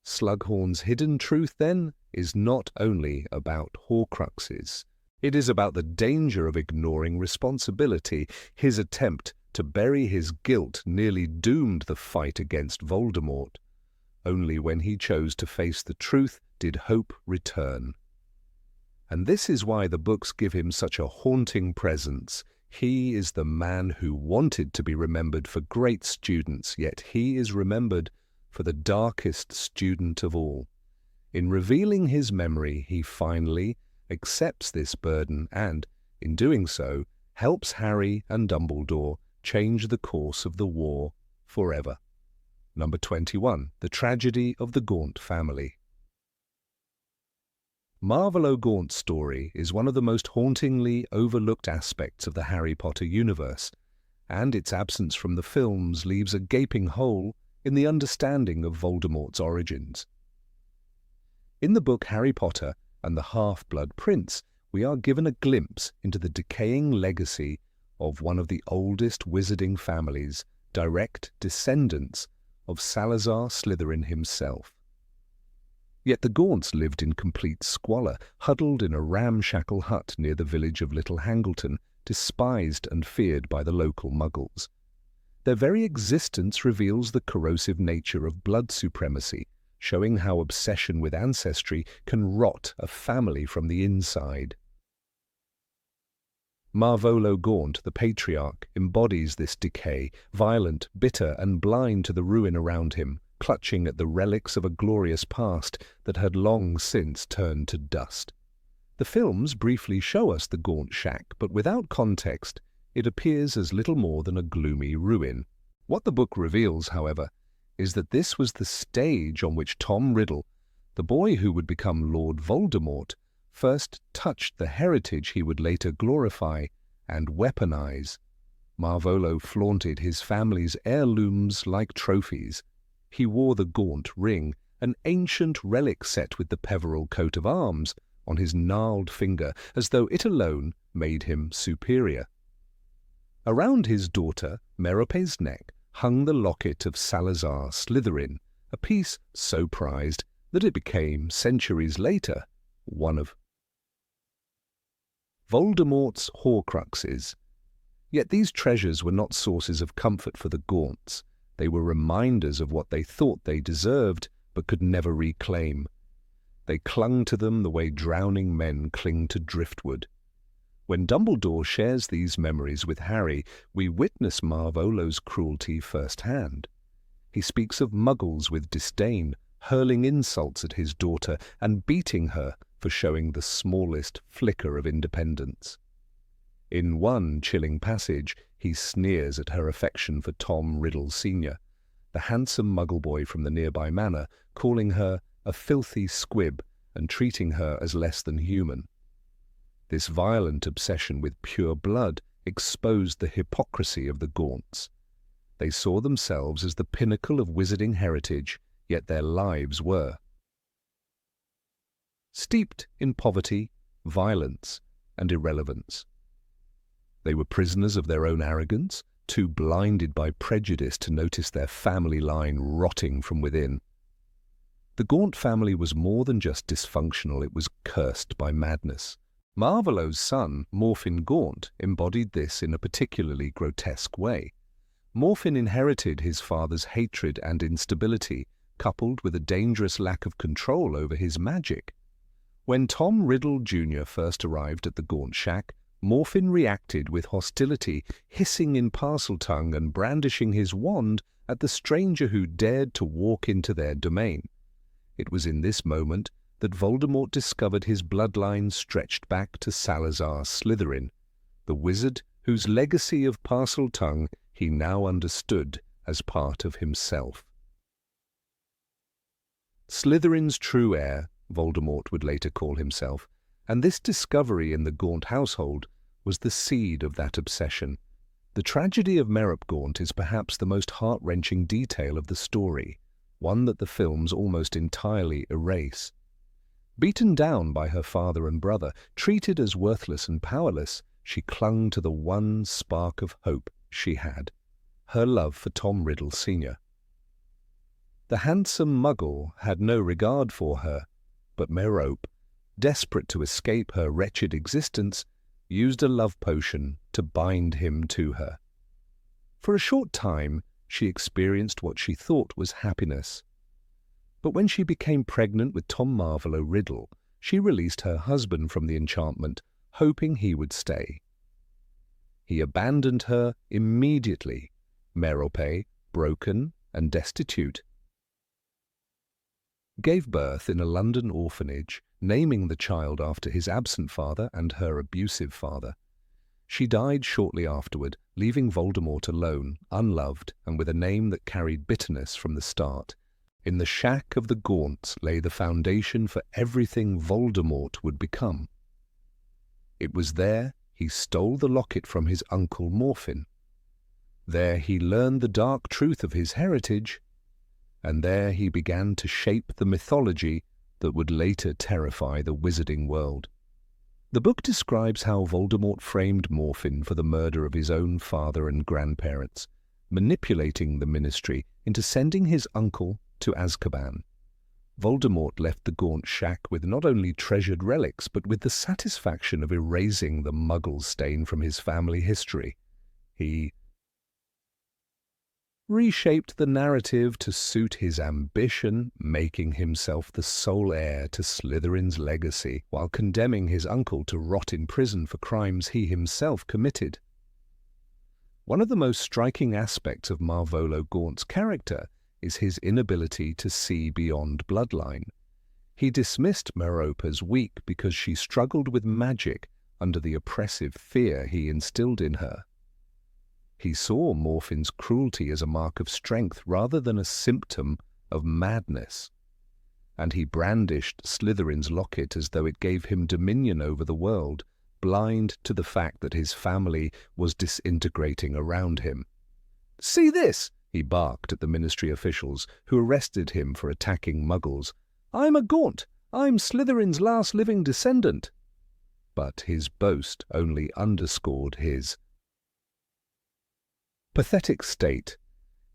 Slughorn's hidden truth, then, is not only about Horcruxes. It is about the danger of ignoring responsibility. His attempt to bury his guilt nearly doomed the fight against Voldemort. Only when he chose to face the truth did hope return. And this is why the books give him such a haunting presence. He is the man who wanted to be remembered for great students, yet he is remembered for the darkest student of all. In revealing his memory, he finally accepts this burden and, in doing so, helps Harry and Dumbledore change the course of the war forever. Number 21. The Tragedy of the Gaunt Family. Marvolo Gaunt's story is one of the most hauntingly overlooked aspects of the Harry Potter universe, and its absence from the films leaves a gaping hole in the understanding of Voldemort's origins. In the book Harry Potter and the Half-Blood Prince, we are given a glimpse into the decaying legacy of one of the oldest wizarding families, direct descendants of Salazar Slytherin himself. Yet the Gaunts lived in complete squalor, huddled in a ramshackle hut near the village of Little Hangleton, despised and feared by the local muggles. Their very existence reveals the corrosive nature of blood supremacy, showing how obsession with ancestry can rot a family from the inside. Marvolo Gaunt, the patriarch, embodies this decay, violent, bitter, and blind to the ruin around him, clutching at the relics of a glorious past that had long since turned to dust. The films briefly show us the Gaunt shack, but without context, it appears as little more than a gloomy ruin. What the book reveals, however, is that this was the stage on which Tom Riddle, the boy who would become Lord Voldemort, first touched the heritage he would later glorify and weaponize. Marvolo flaunted his family's heirlooms like trophies. He wore the Gaunt ring, an ancient relic set with the Peverell coat of arms, on his gnarled finger, as though it alone made him superior. Around his daughter, Merope's neck, hung the locket of Salazar Slytherin, a piece so prized that it became, centuries later, one of Voldemort's Horcruxes. Yet these treasures were not sources of comfort for the Gaunts. They were reminders of what they thought they deserved, but could never reclaim. They clung to them the way drowning men cling to driftwood. When Dumbledore shares these memories with Harry, we witness Marvolo's cruelty firsthand. He speaks of muggles with disdain, hurling insults at his daughter and beating her for showing the smallest flicker of independence. In one chilling passage, he sneers at her affection for Tom Riddle Sr., the handsome muggle boy from the nearby manor, calling her a filthy squib and treating her as less than human. This violent obsession with pure blood exposed the hypocrisy of the Gaunts. They saw themselves as the pinnacle of wizarding heritage, yet their lives were steeped in poverty, violence, and irrelevance. They were prisoners of their own arrogance, too blinded by prejudice to notice their family line rotting from within. The Gaunt family was more than just dysfunctional, it was cursed by madness. Marvolo's son, Morfin Gaunt, embodied this in a particularly grotesque way. Morfin inherited his father's hatred and instability, coupled with a dangerous lack of control over his magic. When Tom Riddle Jr. first arrived at the Gaunt shack, Morfin reacted with hostility, hissing in Parseltongue and brandishing his wand at the stranger who dared to walk into their domain. It was in this moment that Voldemort discovered his bloodline stretched back to Salazar Slytherin, the wizard whose legacy of Parseltongue he now understood as part of himself. Slytherin's true heir, Voldemort would later call himself, and this discovery in the Gaunt household was the seed of that obsession. The tragedy of Merop Gaunt is perhaps the most heart-wrenching detail of the story, one that the films almost entirely erase. Beaten down by her father and brother, treated as worthless and powerless, she clung to the one spark of hope she had, her love for Tom Riddle Sr. The handsome Muggle had no regard for her, but Merop, desperate to escape her wretched existence, used a love potion to bind him to her. For a short time, she experienced what she thought was happiness. But when she became pregnant with Tom Marvolo Riddle, she released her husband from the enchantment, hoping he would stay. He abandoned her immediately, Merope, broken and destitute, gave birth in a London orphanage, naming the child after his absent father and her abusive father. She died shortly afterward, leaving Voldemort alone, unloved, and with a name that carried bitterness from the start. In the shack of the Gaunts lay the foundation for everything Voldemort would become. It was there he stole the locket from his uncle Morfin. There he learned the dark truth of his heritage, and there he began to shape the mythology that would later terrify the wizarding world. The book describes how Voldemort framed Morfin for the murder of his own father and grandparents, manipulating the Ministry into sending his uncle to Azkaban. Voldemort left the Gaunt shack with not only treasured relics, but with the satisfaction of erasing the Muggle stain from his family history. He reshaped the narrative to suit his ambition, making himself the sole heir to Slytherin's legacy, while condemning his uncle to rot in prison for crimes he himself committed. One of the most striking aspects of Marvolo Gaunt's character is his inability to see beyond bloodline. He dismissed Merope as weak because she struggled with magic under the oppressive fear he instilled in her. He saw Morfin's cruelty as a mark of strength rather than a symptom of madness, and he brandished Slytherin's locket as though it gave him dominion over the world, blind to the fact that his family was disintegrating around him. "See this!" he barked at the Ministry officials, who arrested him for attacking Muggles. "I'm a Gaunt! I'm Slytherin's last living descendant!" But his boast only underscored his pathetic state,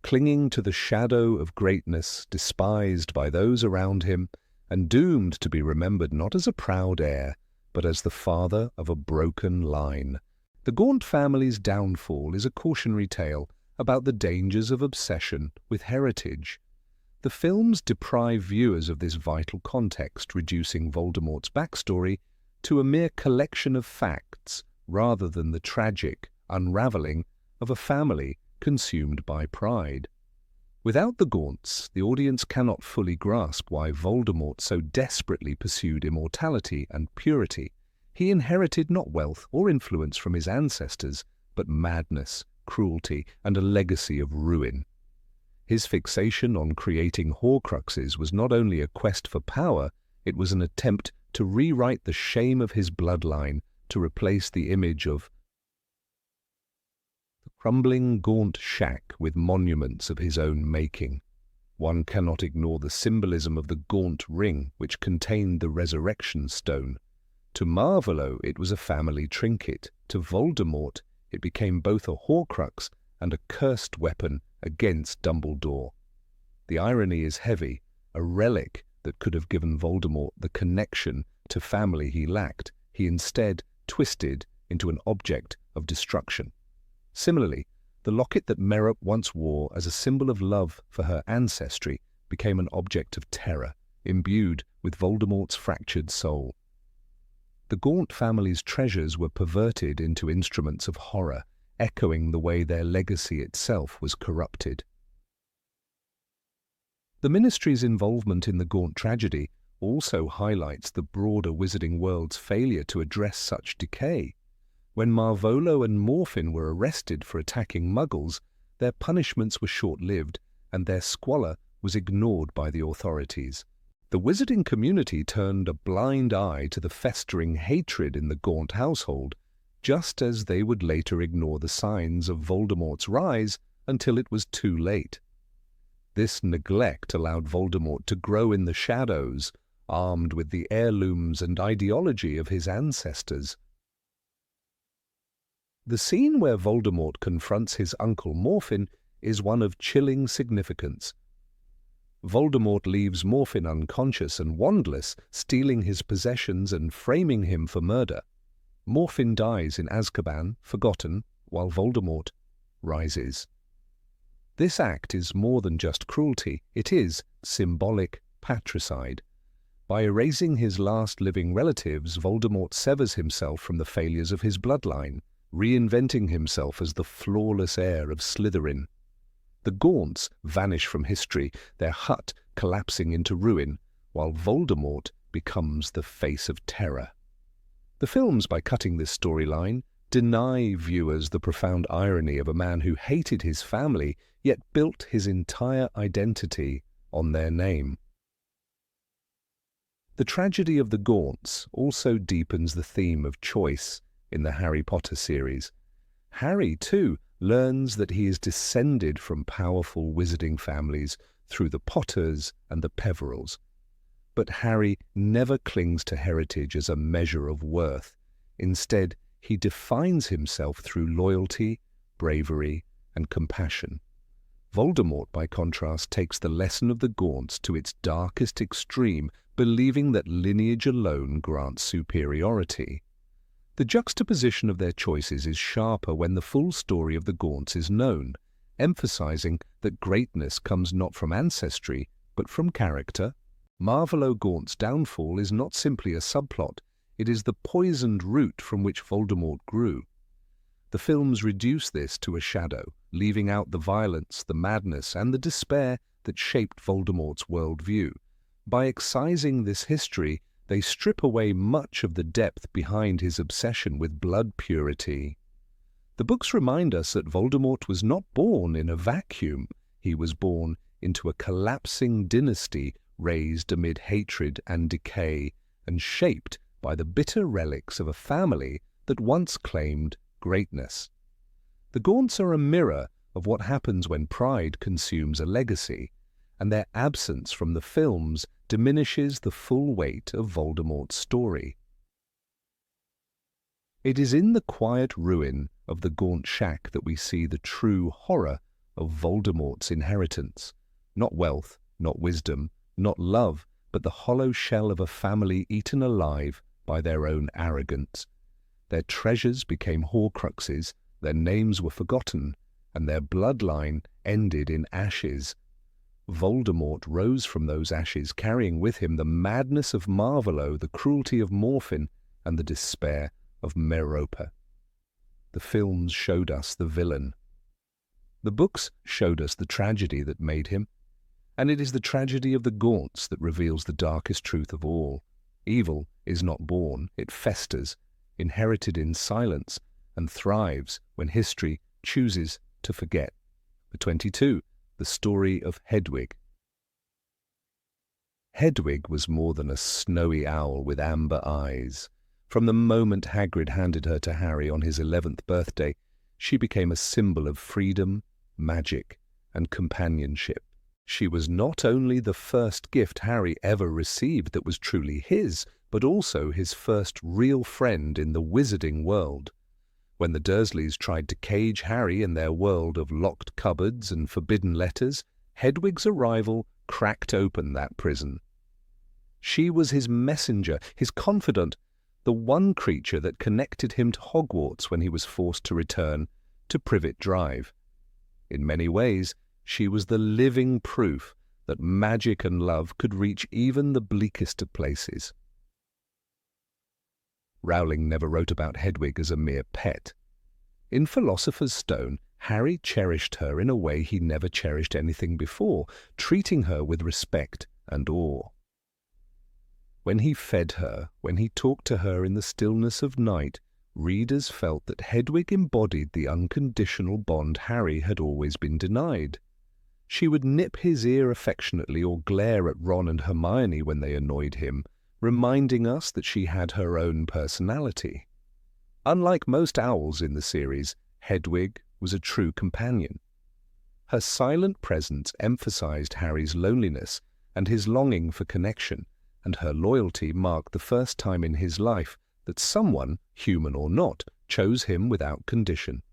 clinging to the shadow of greatness, despised by those around him, and doomed to be remembered not as a proud heir, but as the father of a broken line. The Gaunt family's downfall is a cautionary tale about the dangers of obsession with heritage. The films deprive viewers of this vital context, reducing Voldemort's backstory to a mere collection of facts rather than the tragic unravelling of a family consumed by pride. Without the Gaunts, the audience cannot fully grasp why Voldemort so desperately pursued immortality and purity. He inherited not wealth or influence from his ancestors, but madness, cruelty, and a legacy of ruin. His fixation on creating Horcruxes was not only a quest for power, it was an attempt to rewrite the shame of his bloodline, to replace the image of the crumbling gaunt shack with monuments of his own making. One cannot ignore the symbolism of the gaunt ring which contained the resurrection stone. To Marvolo it was a family trinket. To Voldemort it became both a Horcrux and a cursed weapon against Dumbledore. The irony is heavy. A relic that could have given Voldemort the connection to family he lacked, he instead twisted into an object of destruction. Similarly, the locket that Merope once wore as a symbol of love for her ancestry became an object of terror, imbued with Voldemort's fractured soul. The Gaunt family's treasures were perverted into instruments of horror, echoing the way their legacy itself was corrupted. The Ministry's involvement in the Gaunt tragedy also highlights the broader wizarding world's failure to address such decay. When Marvolo and Morphin were arrested for attacking Muggles, their punishments were short-lived and their squalor was ignored by the authorities. The wizarding community turned a blind eye to the festering hatred in the Gaunt household, just as they would later ignore the signs of Voldemort's rise until it was too late. This neglect allowed Voldemort to grow in the shadows, armed with the heirlooms and ideology of his ancestors. The scene where Voldemort confronts his uncle Morphin is one of chilling significance. Voldemort leaves Morphin unconscious and wandless, stealing his possessions and framing him for murder. Morphin dies in Azkaban, forgotten, while Voldemort rises. This act is more than just cruelty, it is symbolic patricide. By erasing his last living relatives, Voldemort severs himself from the failures of his bloodline, reinventing himself as the flawless heir of Slytherin. The Gaunts vanish from history, their hut collapsing into ruin, while Voldemort becomes the face of terror. The films, by cutting this storyline, deny viewers the profound irony of a man who hated his family, yet built his entire identity on their name. The tragedy of the Gaunts also deepens the theme of choice in the Harry Potter series. Harry, too, learns that he is descended from powerful wizarding families through the Potters and the Peverils. But Harry never clings to heritage as a measure of worth. Instead, he defines himself through loyalty, bravery, and compassion. Voldemort, by contrast, takes the lesson of the Gaunts to its darkest extreme, believing that lineage alone grants superiority. The juxtaposition of their choices is sharper when the full story of the Gaunts is known, emphasizing that greatness comes not from ancestry, but from character. Marvolo Gaunt's downfall is not simply a subplot, it is the poisoned root from which Voldemort grew. The films reduce this to a shadow, leaving out the violence, the madness, and the despair that shaped Voldemort's worldview. By excising this history, they strip away much of the depth behind his obsession with blood purity. The books remind us that Voldemort was not born in a vacuum. He was born into a collapsing dynasty raised amid hatred and decay, and shaped by the bitter relics of a family that once claimed greatness. The Gaunts are a mirror of what happens when pride consumes a legacy, and their absence from the films diminishes the full weight of Voldemort's story. It is in the quiet ruin of the Gaunt shack that we see the true horror of Voldemort's inheritance. Not wealth, not wisdom, not love, but the hollow shell of a family eaten alive by their own arrogance. Their treasures became Horcruxes, their names were forgotten, and their bloodline ended in ashes. Voldemort rose from those ashes, carrying with him the madness of Marvolo, the cruelty of Morphin, and the despair of Merope. The films showed us the villain. The books showed us the tragedy that made him, and it is the tragedy of the Gaunts that reveals the darkest truth of all. Evil is not born, it festers, inherited in silence, and thrives when history chooses to forget. For 22, the story of Hedwig. Hedwig was more than a snowy owl with amber eyes. From the moment Hagrid handed her to Harry on his 11th birthday, she became a symbol of freedom, magic, and companionship. She was not only the first gift Harry ever received that was truly his, but also his first real friend in the wizarding world. When the Dursleys tried to cage Harry in their world of locked cupboards and forbidden letters, Hedwig's arrival cracked open that prison. She was his messenger, his confidant, the one creature that connected him to Hogwarts when he was forced to return to Privet Drive. In many ways, she was the living proof that magic and love could reach even the bleakest of places. Rowling never wrote about Hedwig as a mere pet. In Philosopher's Stone, Harry cherished her in a way he never cherished anything before, treating her with respect and awe. When he fed her, when he talked to her in the stillness of night, readers felt that Hedwig embodied the unconditional bond Harry had always been denied. She would nip his ear affectionately or glare at Ron and Hermione when they annoyed him, reminding us that she had her own personality. Unlike most owls in the series, Hedwig was a true companion. Her silent presence emphasized Harry's loneliness and his longing for connection, and her loyalty marked the first time in his life that someone, human or not, chose him without condition.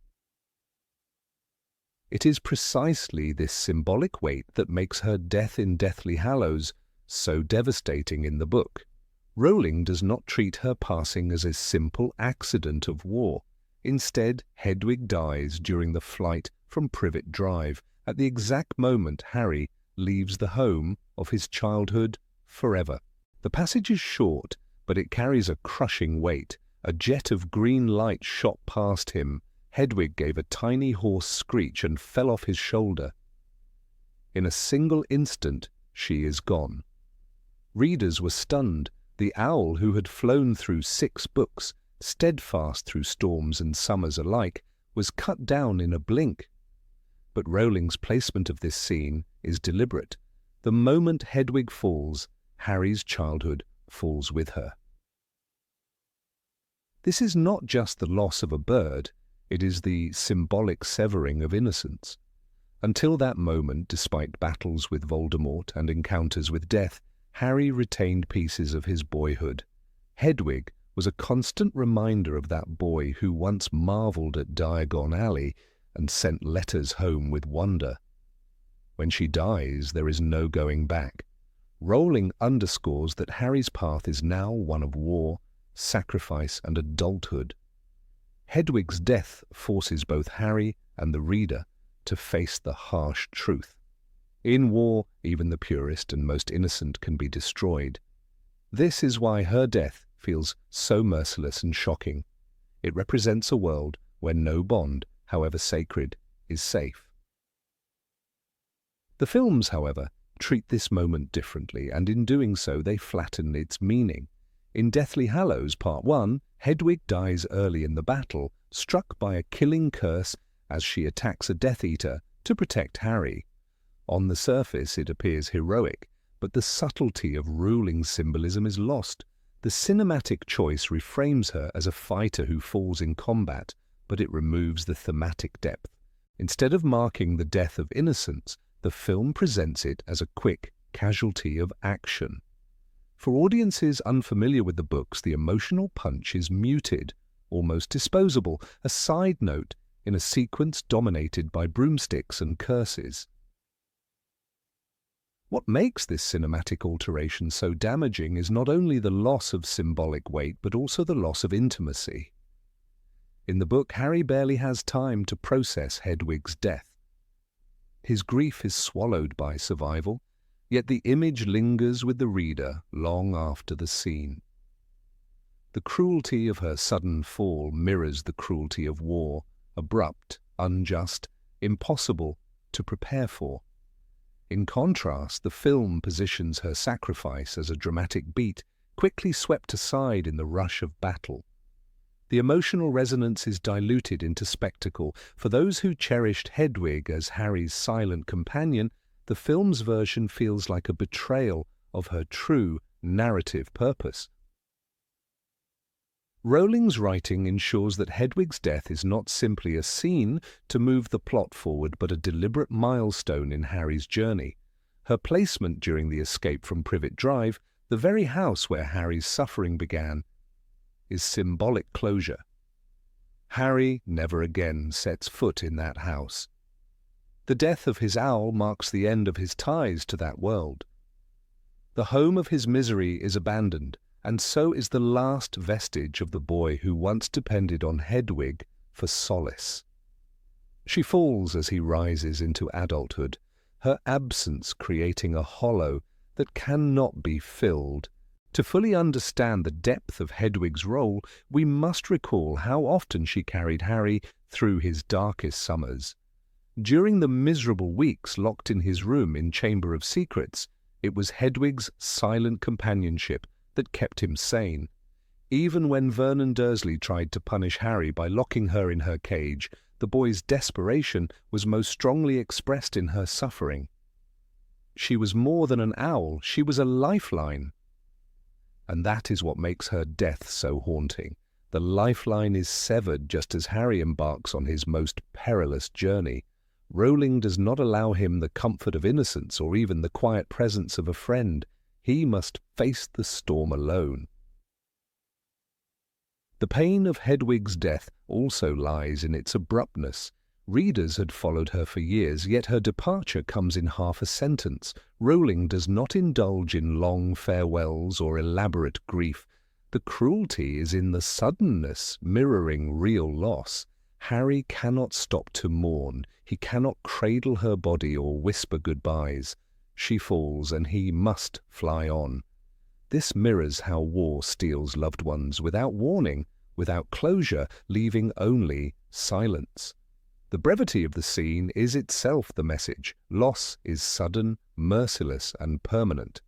It is precisely this symbolic weight that makes her death in Deathly Hallows so devastating in the book. Rowling does not treat her passing as a simple accident of war. Instead, Hedwig dies during the flight from Privet Drive, at the exact moment Harry leaves the home of his childhood forever. The passage is short, but it carries a crushing weight. A jet of green light shot past him. Hedwig gave a tiny hoarse screech and fell off his shoulder. In a single instant, she is gone. Readers were stunned. The owl who had flown through 6 books, steadfast through storms and summers alike, was cut down in a blink. But Rowling's placement of this scene is deliberate. The moment Hedwig falls, Harry's childhood falls with her. This is not just the loss of a bird, it is the symbolic severing of innocence. Until that moment, despite battles with Voldemort and encounters with death, Harry retained pieces of his boyhood. Hedwig was a constant reminder of that boy who once marveled at Diagon Alley and sent letters home with wonder. When she dies, there is no going back. Rowling underscores that Harry's path is now one of war, sacrifice, and adulthood. Hedwig's death forces both Harry and the reader to face the harsh truth. In war, even the purest and most innocent can be destroyed. This is why her death feels so merciless and shocking. It represents a world where no bond, however sacred, is safe. The films, however, treat this moment differently, and in doing so they flatten its meaning. In Deathly Hallows Part 1, Hedwig dies early in the battle, struck by a killing curse as she attacks a Death Eater to protect Harry. On the surface it appears heroic, but the subtlety of Rowling's symbolism is lost. The cinematic choice reframes her as a fighter who falls in combat, but it removes the thematic depth. Instead of marking the death of innocence, the film presents it as a quick casualty of action. For audiences unfamiliar with the books, the emotional punch is muted, almost disposable, a side note in a sequence dominated by broomsticks and curses. What makes this cinematic alteration so damaging is not only the loss of symbolic weight, but also the loss of intimacy. In the book, Harry barely has time to process Hedwig's death. His grief is swallowed by survival, yet the image lingers with the reader long after the scene. The cruelty of her sudden fall mirrors the cruelty of war, abrupt, unjust, impossible to prepare for. In contrast, the film positions her sacrifice as a dramatic beat, quickly swept aside in the rush of battle. The emotional resonance is diluted into spectacle. For those who cherished Hedwig as Harry's silent companion, the film's version feels like a betrayal of her true narrative purpose. Rowling's writing ensures that Hedwig's death is not simply a scene to move the plot forward, but a deliberate milestone in Harry's journey. Her placement during the escape from Privet Drive, the very house where Harry's suffering began, is symbolic closure. Harry never again sets foot in that house. The death of his owl marks the end of his ties to that world. The home of his misery is abandoned, and so is the last vestige of the boy who once depended on Hedwig for solace. She falls as he rises into adulthood, her absence creating a hollow that cannot be filled. To fully understand the depth of Hedwig's role, we must recall how often she carried Harry through his darkest summers. During the miserable weeks locked in his room in Chamber of Secrets, it was Hedwig's silent companionship that kept him sane. Even when Vernon Dursley tried to punish Harry by locking her in her cage, the boy's desperation was most strongly expressed in her suffering. She was more than an owl, she was a lifeline. And that is what makes her death so haunting. The lifeline is severed just as Harry embarks on his most perilous journey. Rowling does not allow him the comfort of innocence or even the quiet presence of a friend. He must face the storm alone. The pain of Hedwig's death also lies in its abruptness. Readers had followed her for years, yet her departure comes in half a sentence. Rowling does not indulge in long farewells or elaborate grief. The cruelty is in the suddenness, mirroring real loss. Harry cannot stop to mourn. He cannot cradle her body or whisper goodbyes. She falls, and he must fly on. This mirrors how war steals loved ones without warning, without closure, leaving only silence. The brevity of the scene is itself the message. Loss is sudden, merciless, and permanent.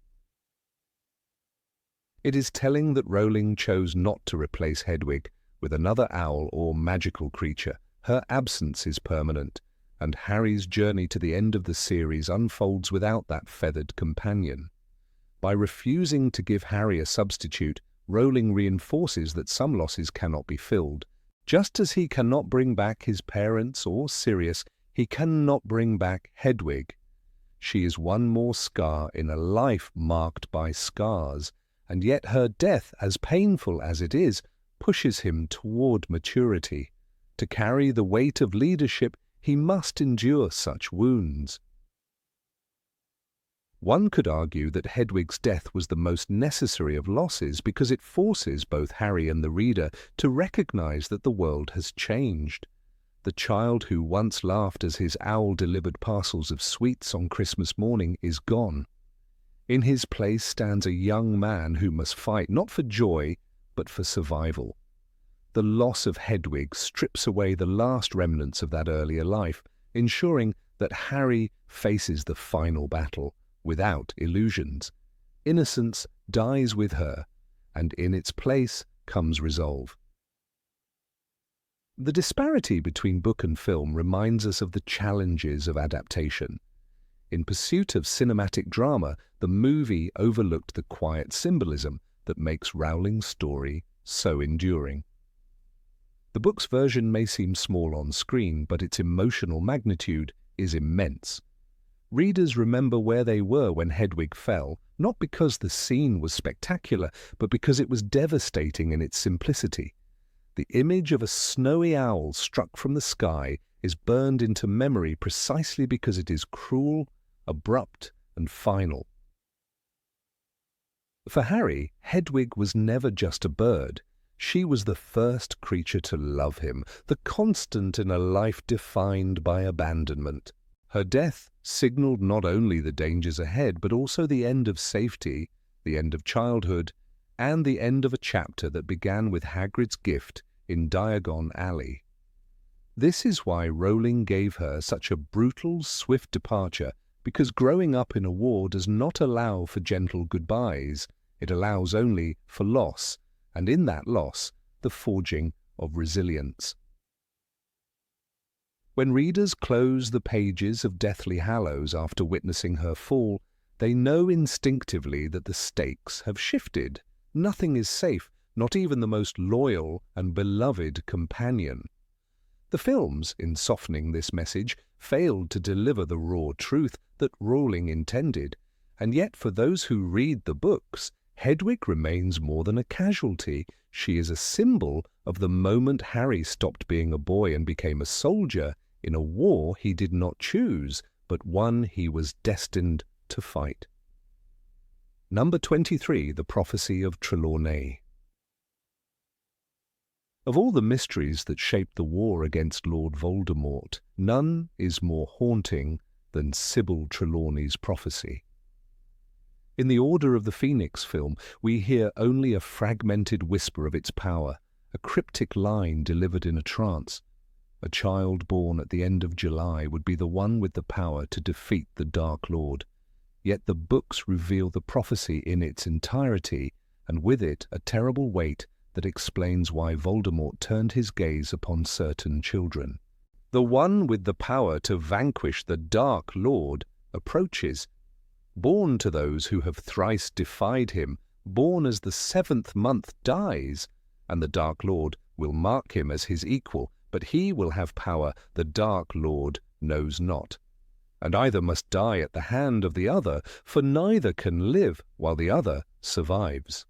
It is telling that Rowling chose not to replace Hedwig with another owl or magical creature. Her absence is permanent, and Harry's journey to the end of the series unfolds without that feathered companion. By refusing to give Harry a substitute, Rowling reinforces that some losses cannot be filled. Just as he cannot bring back his parents or Sirius, he cannot bring back Hedwig. She is one more scar in a life marked by scars, and yet her death, as painful as it is, pushes him toward maturity. To carry the weight of leadership, he must endure such wounds. One could argue that Hedwig's death was the most necessary of losses because it forces both Harry and the reader to recognize that the world has changed. The child who once laughed as his owl delivered parcels of sweets on Christmas morning is gone. In his place stands a young man who must fight not for joy, but for survival. The loss of Hedwig strips away the last remnants of that earlier life, ensuring that Harry faces the final battle without illusions. Innocence dies with her, and in its place comes resolve. The disparity between book and film reminds us of the challenges of adaptation. In pursuit of cinematic drama, the movie overlooked the quiet symbolism that makes Rowling's story so enduring. The book's version may seem small on screen, but its emotional magnitude is immense. Readers remember where they were when Hedwig fell, not because the scene was spectacular, but because it was devastating in its simplicity. The image of a snowy owl struck from the sky is burned into memory precisely because it is cruel, abrupt, and final. For Harry, Hedwig was never just a bird. She was the first creature to love him, the constant in a life defined by abandonment. Her death signaled not only the dangers ahead, but also the end of safety, the end of childhood, and the end of a chapter that began with Hagrid's gift in Diagon Alley. This is why Rowling gave her such a brutal, swift departure, because growing up in a war does not allow for gentle goodbyes. It allows only for loss, and in that loss, the forging of resilience. When readers close the pages of Deathly Hallows after witnessing her fall, they know instinctively that the stakes have shifted. Nothing is safe, not even the most loyal and beloved companion. The films, in softening this message, failed to deliver the raw truth that Rowling intended, and yet for those who read the books, Hedwig remains more than a casualty. She is a symbol of the moment Harry stopped being a boy and became a soldier in a war he did not choose, but one he was destined to fight. Number 23, The Prophecy of Trelawney. Of all the mysteries that shaped the war against Lord Voldemort, none is more haunting than Sybil Trelawney's prophecy. In the Order of the Phoenix film, we hear only a fragmented whisper of its power, a cryptic line delivered in a trance. A child born at the end of July would be the one with the power to defeat the Dark Lord. Yet the books reveal the prophecy in its entirety, and with it a terrible weight that explains why Voldemort turned his gaze upon certain children. The one with the power to vanquish the Dark Lord approaches, born to those who have thrice defied him, born as the 7th month dies, and the Dark Lord will mark him as his equal, but he will have power the Dark Lord knows not, and either must die at the hand of the other, for neither can live while the other survives.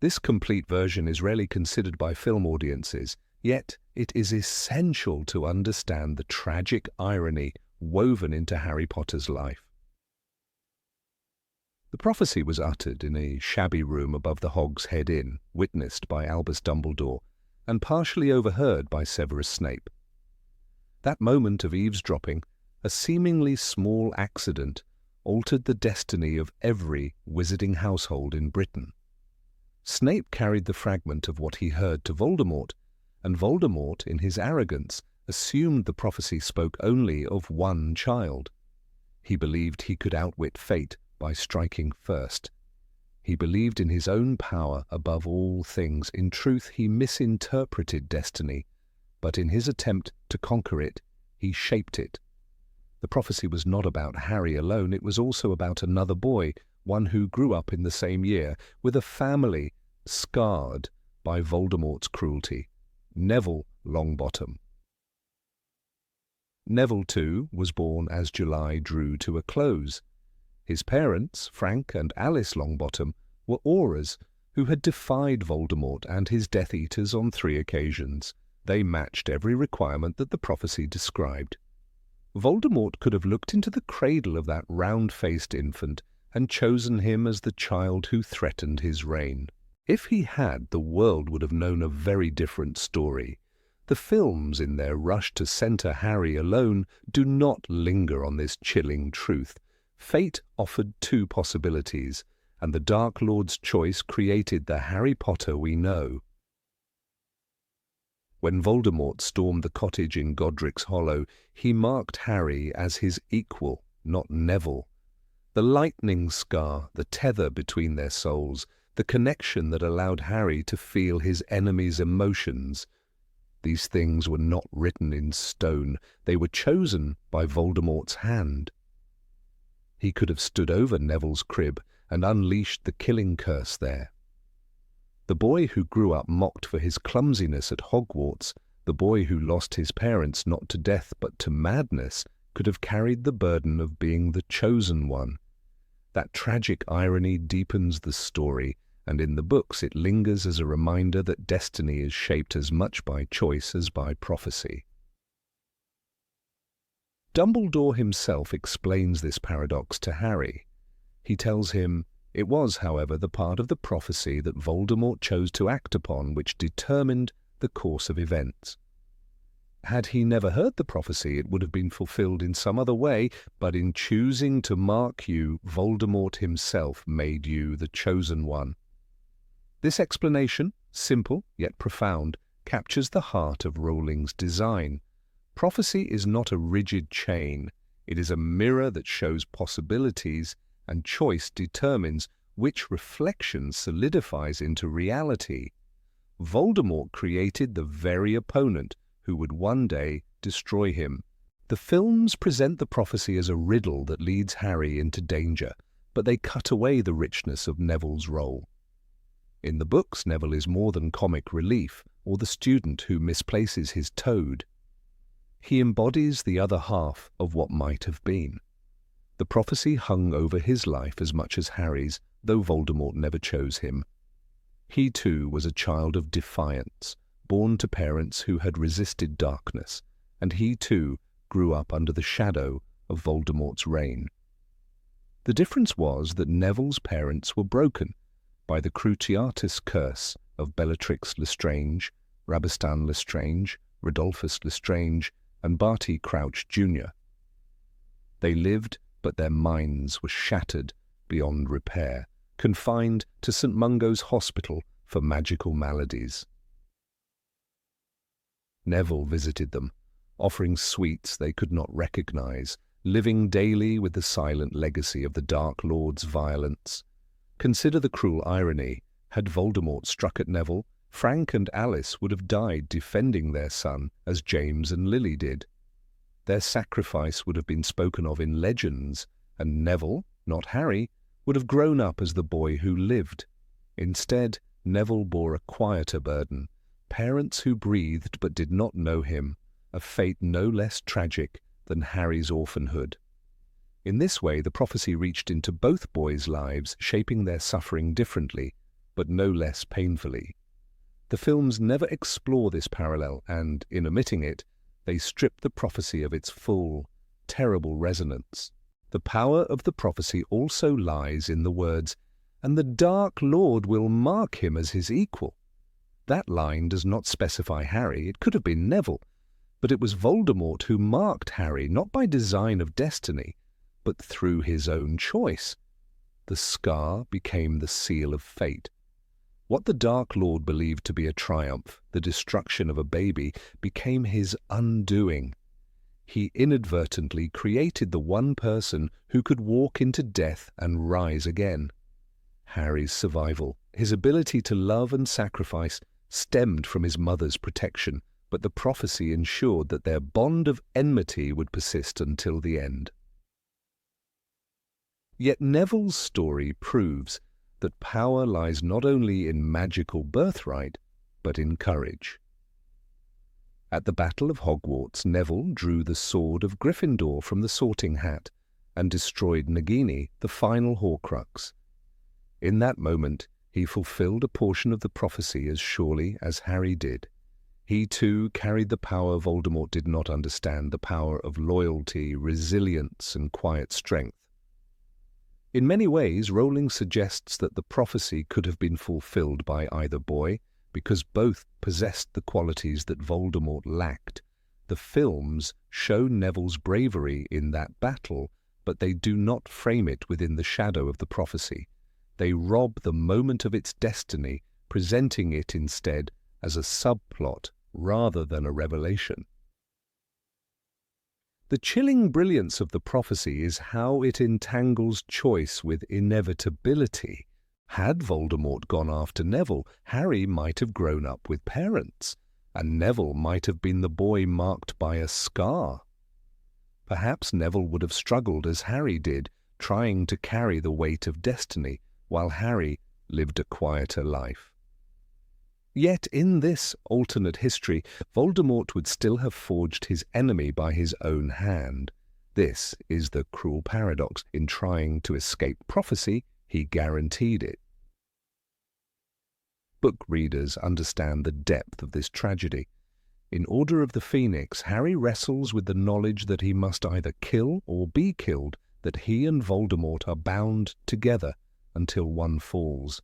This complete version is rarely considered by film audiences, yet it is essential to understand the tragic irony woven into Harry Potter's life. The prophecy was uttered in a shabby room above the Hog's Head Inn, witnessed by Albus Dumbledore, and partially overheard by Severus Snape. That moment of eavesdropping, a seemingly small accident, altered the destiny of every wizarding household in Britain. Snape carried the fragment of what he heard to Voldemort, and Voldemort, in his arrogance, assumed the prophecy spoke only of one child. He believed he could outwit fate by striking first. He believed in his own power above all things. In truth, he misinterpreted destiny, but in his attempt to conquer it, he shaped it. The prophecy was not about Harry alone, it was also about another boy, one who grew up in the same year, with a family scarred by Voldemort's cruelty, Neville Longbottom. Neville, too, was born as July drew to a close. His parents, Frank and Alice Longbottom, were Aurors who had defied Voldemort and his Death Eaters on 3 occasions. They matched every requirement that the prophecy described. Voldemort could have looked into the cradle of that round-faced infant and chosen him as the child who threatened his reign. If he had, the world would have known a very different story. The films, in their rush to centre Harry alone, do not linger on this chilling truth. Fate offered 2 possibilities, and the Dark Lord's choice created the Harry Potter we know. When Voldemort stormed the cottage in Godric's Hollow, he marked Harry as his equal, not Neville. The lightning scar, the tether between their souls, the connection that allowed Harry to feel his enemy's emotions. These things were not written in stone, they were chosen by Voldemort's hand. He could have stood over Neville's crib and unleashed the killing curse there. The boy who grew up mocked for his clumsiness at Hogwarts, the boy who lost his parents not to death but to madness, could have carried the burden of being the chosen one. That tragic irony deepens the story, and in the books it lingers as a reminder that destiny is shaped as much by choice as by prophecy. Dumbledore himself explains this paradox to Harry. He tells him, "It was, however, the part of the prophecy that Voldemort chose to act upon which determined the course of events. Had he never heard the prophecy, it would have been fulfilled in some other way, but in choosing to mark you, Voldemort himself made you the chosen one." This explanation, simple yet profound, captures the heart of Rowling's design. Prophecy is not a rigid chain. It is a mirror that shows possibilities, and choice determines which reflection solidifies into reality. Voldemort created the very opponent who would one day destroy him. The films present the prophecy as a riddle that leads Harry into danger, but they cut away the richness of Neville's role. In the books, Neville is more than comic relief or the student who misplaces his toad. He embodies the other half of what might have been. The prophecy hung over his life as much as Harry's, though Voldemort never chose him. He too was a child of defiance, born to parents who had resisted darkness, and he too grew up under the shadow of Voldemort's reign. The difference was that Neville's parents were broken by the Cruciatus curse of Bellatrix Lestrange, Rabistan Lestrange, Rodolphus Lestrange, and Barty Crouch Jr. They lived, but their minds were shattered beyond repair, confined to St. Mungo's Hospital for magical maladies. Neville visited them, offering sweets they could not recognize, living daily with the silent legacy of the Dark Lord's violence. Consider the cruel irony. Had Voldemort struck at Neville, Frank and Alice would have died defending their son, as James and Lily did. Their sacrifice would have been spoken of in legends, and Neville, not Harry, would have grown up as the boy who lived. Instead, Neville bore a quieter burden, parents who breathed but did not know him, a fate no less tragic than Harry's orphanhood. In this way, the prophecy reached into both boys' lives, shaping their suffering differently, but no less painfully. The films never explore this parallel, and, in omitting it, they strip the prophecy of its full, terrible resonance. The power of the prophecy also lies in the words, "And the Dark Lord will mark him as his equal." That line does not specify Harry. It could have been Neville, but it was Voldemort who marked Harry, not by design of destiny, but through his own choice. The scar became the seal of fate. What the Dark Lord believed to be a triumph, the destruction of a baby, became his undoing. He inadvertently created the one person who could walk into death and rise again. Harry's survival, his ability to love and sacrifice, stemmed from his mother's protection, but the prophecy ensured that their bond of enmity would persist until the end. Yet Neville's story proves that power lies not only in magical birthright, but in courage. At the Battle of Hogwarts, Neville drew the sword of Gryffindor from the Sorting Hat and destroyed Nagini, the final Horcrux. In that moment, he fulfilled a portion of the prophecy as surely as Harry did. He too carried the power Voldemort did not understand, the power of loyalty, resilience, and quiet strength. In many ways, Rowling suggests that the prophecy could have been fulfilled by either boy, because both possessed the qualities that Voldemort lacked. The films show Neville's bravery in that battle, but they do not frame it within the shadow of the prophecy. They rob the moment of its destiny, presenting it instead as a subplot rather than a revelation. The chilling brilliance of the prophecy is how it entangles choice with inevitability. Had Voldemort gone after Neville, Harry might have grown up with parents, and Neville might have been the boy marked by a scar. Perhaps Neville would have struggled as Harry did, trying to carry the weight of destiny, while Harry lived a quieter life. Yet in this alternate history, Voldemort would still have forged his enemy by his own hand. This is the cruel paradox. In trying to escape prophecy, he guaranteed it. Book readers understand the depth of this tragedy. In Order of the Phoenix, Harry wrestles with the knowledge that he must either kill or be killed, that he and Voldemort are bound together until one falls.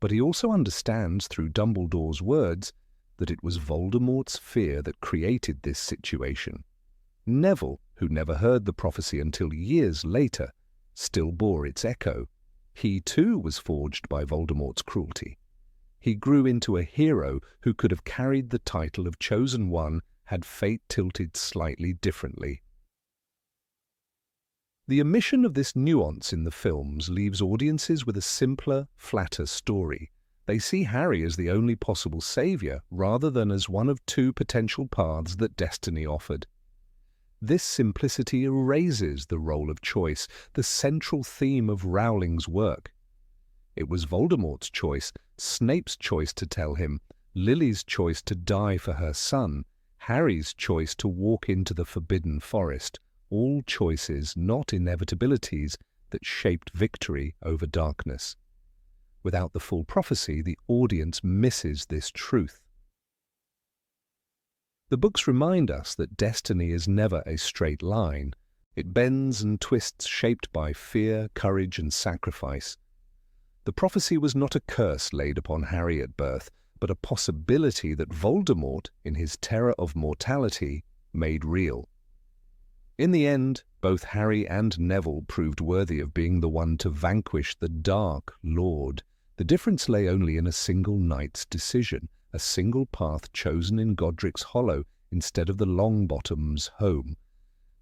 But he also understands through Dumbledore's words that it was Voldemort's fear that created this situation. Neville, who never heard the prophecy until years later, still bore its echo. He too was forged by Voldemort's cruelty. He grew into a hero who could have carried the title of Chosen One had fate tilted slightly differently. The omission of this nuance in the films leaves audiences with a simpler, flatter story. They see Harry as the only possible saviour, rather than as one of two potential paths that destiny offered. This simplicity erases the role of choice, the central theme of Rowling's work. It was Voldemort's choice, Snape's choice to tell him, Lily's choice to die for her son, Harry's choice to walk into the Forbidden Forest, all choices, not inevitabilities, that shaped victory over darkness. Without the full prophecy, the audience misses this truth. The books remind us that destiny is never a straight line. It bends and twists, shaped by fear, courage, and sacrifice. The prophecy was not a curse laid upon Harry at birth, but a possibility that Voldemort, in his terror of mortality, made real. In the end, both Harry and Neville proved worthy of being the one to vanquish the Dark Lord. The difference lay only in a single knight's decision, a single path chosen in Godric's Hollow instead of the Longbottom's home.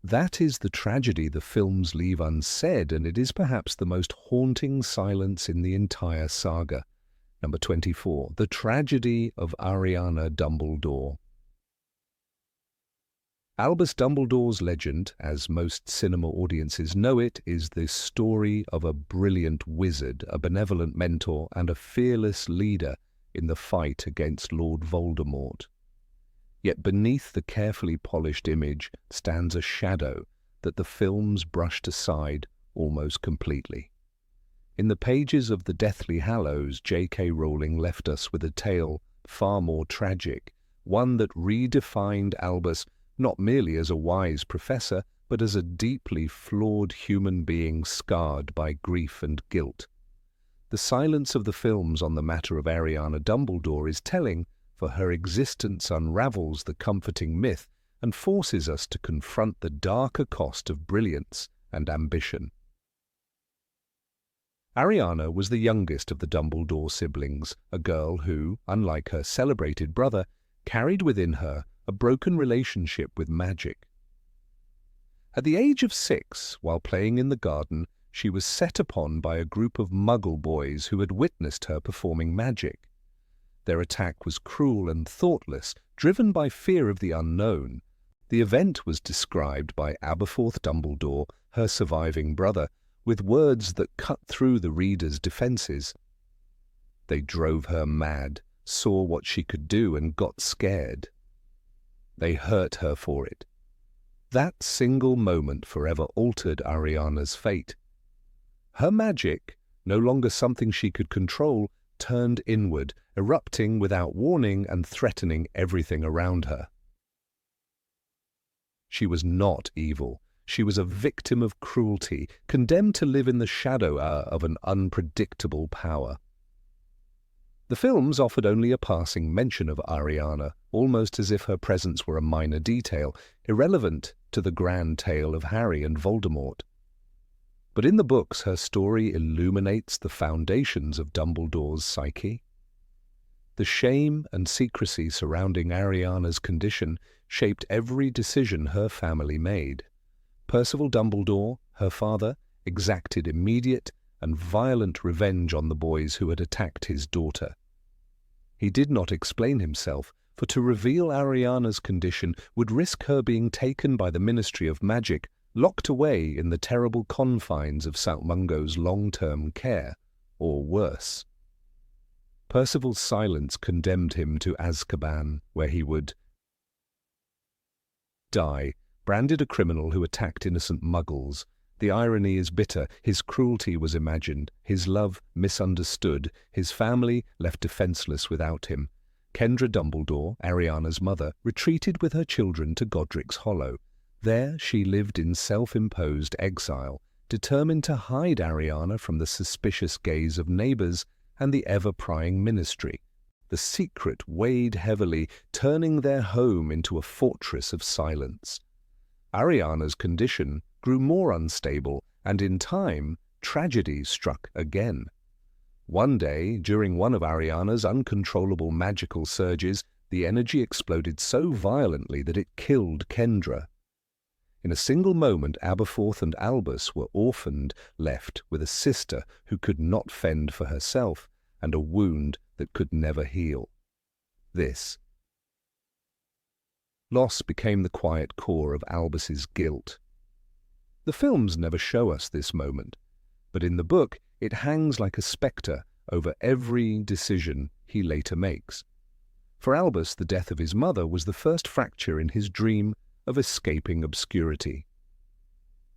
That is the tragedy the films leave unsaid, and it is perhaps the most haunting silence in the entire saga. Number 24. The Tragedy of Ariana Dumbledore. Albus Dumbledore's legend, as most cinema audiences know it, is the story of a brilliant wizard, a benevolent mentor, and a fearless leader in the fight against Lord Voldemort. Yet beneath the carefully polished image stands a shadow that the films brushed aside almost completely. In the pages of the Deathly Hallows, J.K. Rowling left us with a tale far more tragic, one that redefined Albus not merely as a wise professor, but as a deeply flawed human being scarred by grief and guilt. The silence of the films on the matter of Ariana Dumbledore is telling, for her existence unravels the comforting myth and forces us to confront the darker cost of brilliance and ambition. Ariana was the youngest of the Dumbledore siblings, a girl who, unlike her celebrated brother, carried within her a broken relationship with magic. At the age of 6, while playing in the garden, she was set upon by a group of Muggle boys who had witnessed her performing magic. Their attack was cruel and thoughtless, driven by fear of the unknown. The event was described by Aberforth Dumbledore, her surviving brother, with words that cut through the reader's defences. They drove her mad, saw what she could do, and got scared. They hurt her for it. That single moment forever altered Ariana's fate. Her magic, no longer something she could control, turned inward, erupting without warning and threatening everything around her. She was not evil. She was a victim of cruelty, condemned to live in the shadow of an unpredictable power. The films offered only a passing mention of Ariana, almost as if her presence were a minor detail, irrelevant to the grand tale of Harry and Voldemort. But in the books, her story illuminates the foundations of Dumbledore's psyche. The shame and secrecy surrounding Ariana's condition shaped every decision her family made. Percival Dumbledore, her father, exacted immediate and violent revenge on the boys who had attacked his daughter. He did not explain himself, for to reveal Ariana's condition would risk her being taken by the Ministry of Magic, locked away in the terrible confines of St. Mungo's long-term care, or worse. Percival's silence condemned him to Azkaban, where he would die, branded a criminal who attacked innocent muggles. The irony is bitter. His cruelty was imagined, his love misunderstood, his family left defenseless without him. Kendra Dumbledore, Ariana's mother, retreated with her children to Godric's Hollow. There she lived in self-imposed exile, determined to hide Ariana from the suspicious gaze of neighbours and the ever-prying ministry. The secret weighed heavily, turning their home into a fortress of silence. Ariana's condition grew more unstable, and in time, tragedy struck again. One day, during one of Ariana's uncontrollable magical surges, the energy exploded so violently that it killed Kendra. In a single moment, Aberforth and Albus were orphaned, left with a sister who could not fend for herself, and a wound that could never heal. This loss became the quiet core of Albus's guilt. The films never show us this moment, but in the book It hangs like a spectre over every decision he later makes. For Albus, the death of his mother was the first fracture in his dream of escaping obscurity.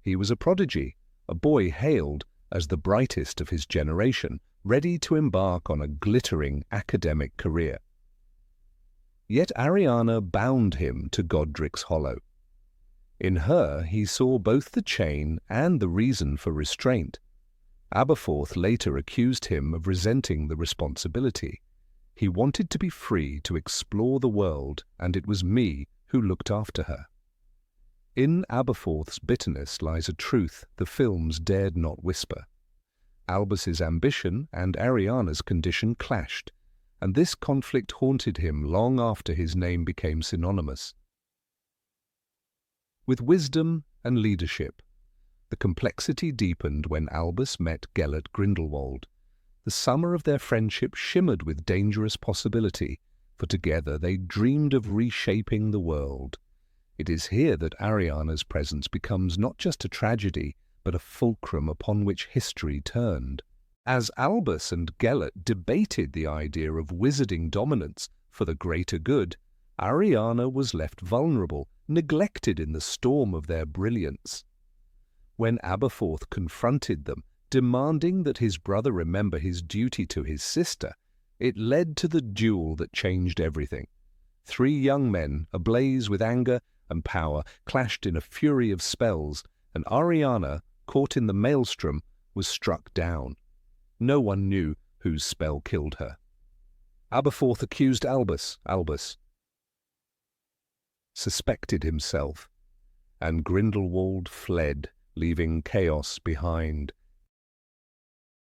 He was a prodigy, a boy hailed as the brightest of his generation, ready to embark on a glittering academic career. Yet Ariana bound him to Godric's Hollow. In her he saw both the chain and the reason for restraint. Aberforth later accused him of resenting the responsibility. He wanted to be free to explore the world, and it was me who looked after her. In Aberforth's bitterness lies a truth the films dared not whisper. Albus's ambition and Ariana's condition clashed, and this conflict haunted him long after his name became synonymous with wisdom and leadership. The complexity deepened when Albus met Gellert Grindelwald. The summer of their friendship shimmered with dangerous possibility, for together they dreamed of reshaping the world. It is here that Ariana's presence becomes not just a tragedy, but a fulcrum upon which history turned. As Albus and Gellert debated the idea of wizarding dominance for the greater good, Ariana was left vulnerable, neglected in the storm of their brilliance. When Aberforth confronted them, demanding that his brother remember his duty to his sister, it led to the duel that changed everything. 3 young men, ablaze with anger and power, clashed in a fury of spells, and Ariana, caught in the maelstrom, was struck down. No one knew whose spell killed her. Aberforth accused Albus. Albus suspected himself, and Grindelwald fled, leaving chaos behind.